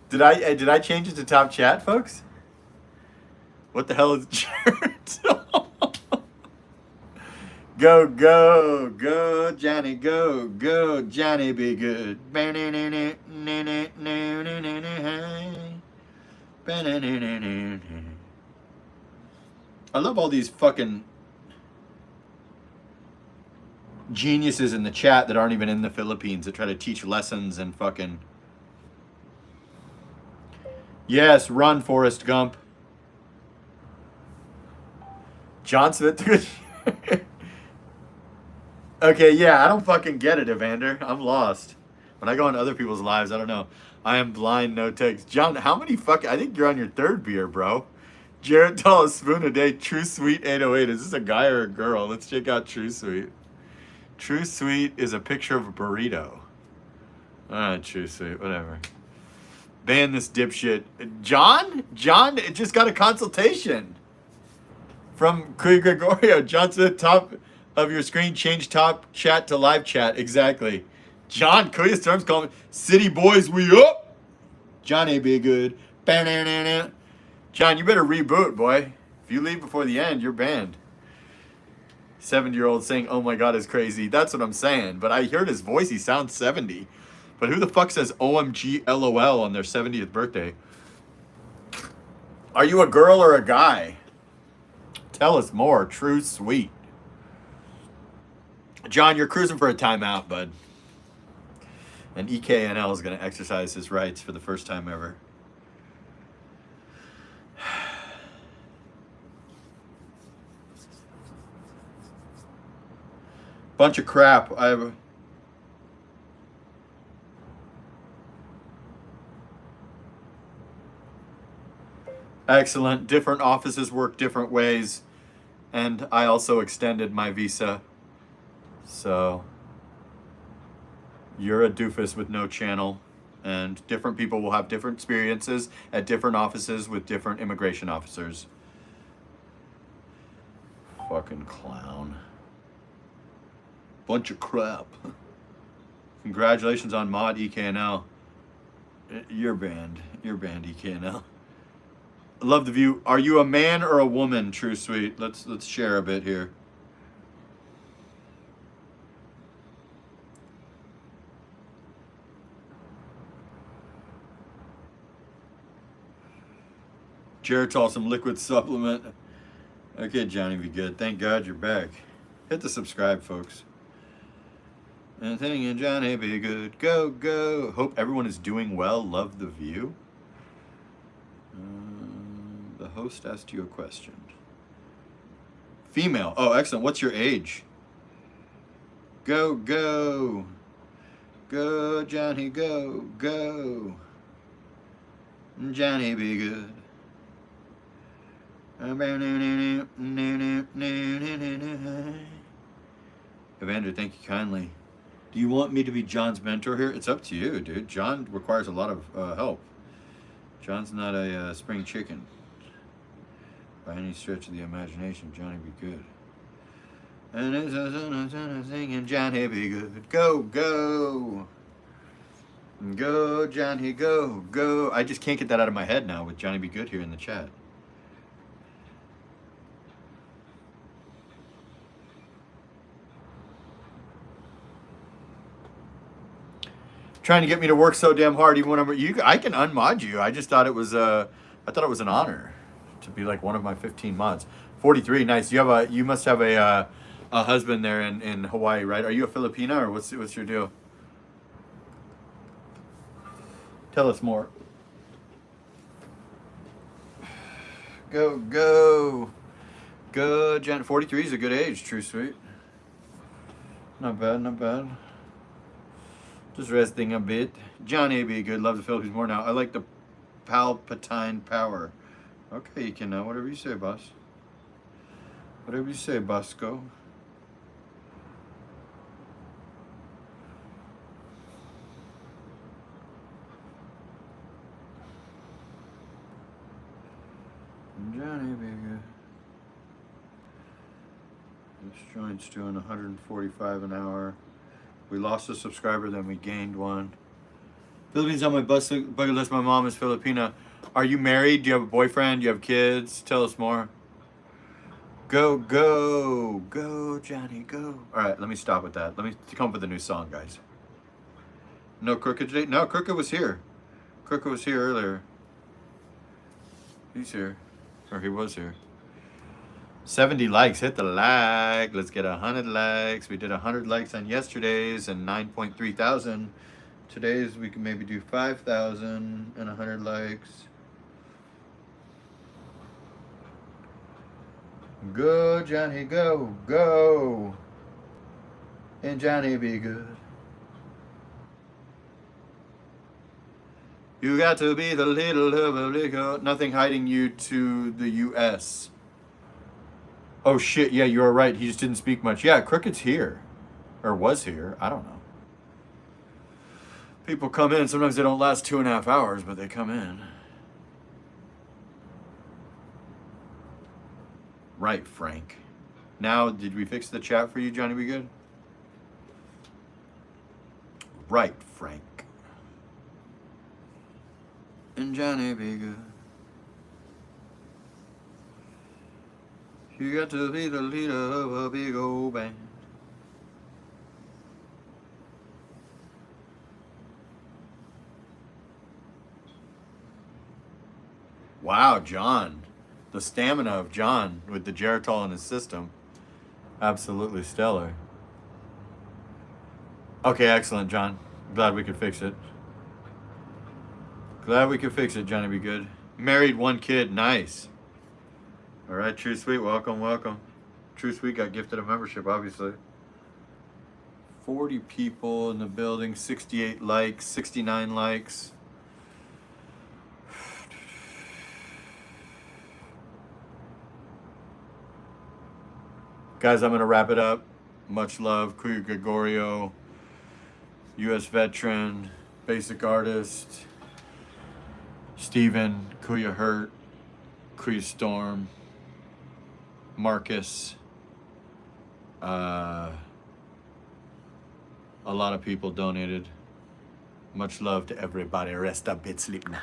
Did I change it to top chat, folks? What the hell is Geritol? Go, go, go, Johnny, go, go, Johnny, be good. I love all these fucking geniuses in the chat that aren't even in the Philippines that try to teach lessons and fucking. Yes, run, Forrest Gump. John Smith. Okay, yeah, I don't fucking get it, Evander. I'm lost. When I go on other people's lives, I don't know. I am blind, no text. John, how many fucking... I think you're on your third beer, bro. Jared Tall, a spoon a day. True Sweet 808. Is this a guy or a girl? Let's check out True Sweet. True Sweet is a picture of a burrito. True Sweet, whatever. Ban this dipshit. John? John, it just got a consultation. From Gregorio. John Smith, top of your screen, change top chat to live chat. Exactly. John, Korea Storm's calling. City boys, we up. Johnny, be good. John, you better reboot, boy. If you leave before the end, you're banned. 70-year-old saying, oh my God, is crazy. That's what I'm saying. But I heard his voice. He sounds 70. But who the fuck says OMG LOL on their 70th birthday? Are you a girl or a guy? Tell us more. True Sweet. John, you're cruising for a timeout, bud. And EKNL is going to exercise his rights for the first time ever. Bunch of crap. Excellent. Different offices work different ways. And I also extended my visa. So you're a doofus with no channel. And different people will have different experiences at different offices with different immigration officers. Fucking clown. Bunch of crap. Congratulations on mod EKNL. You're banned. You're banned, EKNL. I love the view. Are you a man or a woman, True Sweet? Let's share a bit here. Geritol, some liquid supplement. Okay, Johnny, be good. Thank God you're back. Hit the subscribe, folks. And thank you, Johnny, be good. Go, go. Hope everyone is doing well. Love the view. The host asked you a question. Female. Oh, excellent. What's your age? Go, go. Go, Johnny, go, go. Johnny, be good. Evander, thank you kindly. Do you want me to be John's mentor here? It's up to you, dude. John requires a lot of help. John's not a spring chicken. By any stretch of the imagination, Johnny be good. And it's singing, Johnny be good. Go, go. Go, Johnny, go, go. I just can't get that out of my head now with Johnny be good here in the chat. Trying to get me to work so damn hard, even when I can unmod you. I just thought it was I thought it was an honor to be like one of my 15 mods. 43, nice. You must have a husband there in Hawaii, right? Are you a Filipina or what's your deal? Tell us more. Go, go. Go, Jen. 43 is a good age, True Sweet. Not bad, not bad. Just resting a bit. Johnny be good. Love the Philippines more now. I like the Palpatine power. Okay, you can whatever you say, boss. Whatever you say, Bosco. Johnny be good. This joint's doing 145 an hour. We lost a subscriber, then we gained one. Philippines on my bucket list. My mom is Filipina. Are you married? Do you have a boyfriend? Do you have kids? Tell us more. Go, go, go, Johnny, go. All right, let me stop with that. Let me come up with a new song, guys. No Crooked today? No, Crooked was here. Crooked was here earlier. He's here. Or he was here. 70 likes. Hit the like. Let's get 100 likes. We did 100 likes on yesterday's and 9.3 thousand. Today's we can maybe do 5,000 and 100 likes. Go, Johnny, go, go. And Johnny be good. You got to be the little of a liquor. Nothing hiding you to the U.S. Oh shit, yeah, you are right. He just didn't speak much. Yeah, Crooked's here. Or was here. I don't know. People come in. Sometimes they don't last 2.5 hours, but they come in. Right, Frank. Now, did we fix the chat for you, Johnny? We good? Right, Frank. And Johnny be good. You got to be the leader of a big old band. Wow, John. The stamina of John with the Geritol in his system. Absolutely stellar. Okay, excellent, John. Glad we could fix it. Glad we could fix it, Johnny be good. Married, 1 kid, nice. All right, True Sweet, welcome, welcome. True Sweet got gifted a membership, obviously. 40 people in the building, 68 likes, 69 likes. Guys, I'm going to wrap it up. Much love, Kuya Gregorio, U.S. veteran, basic artist, Steven, Kuya Hurt, Kuya Storm, Marcus. A lot of people donated. Much love to everybody. Rest up, bit sleep now.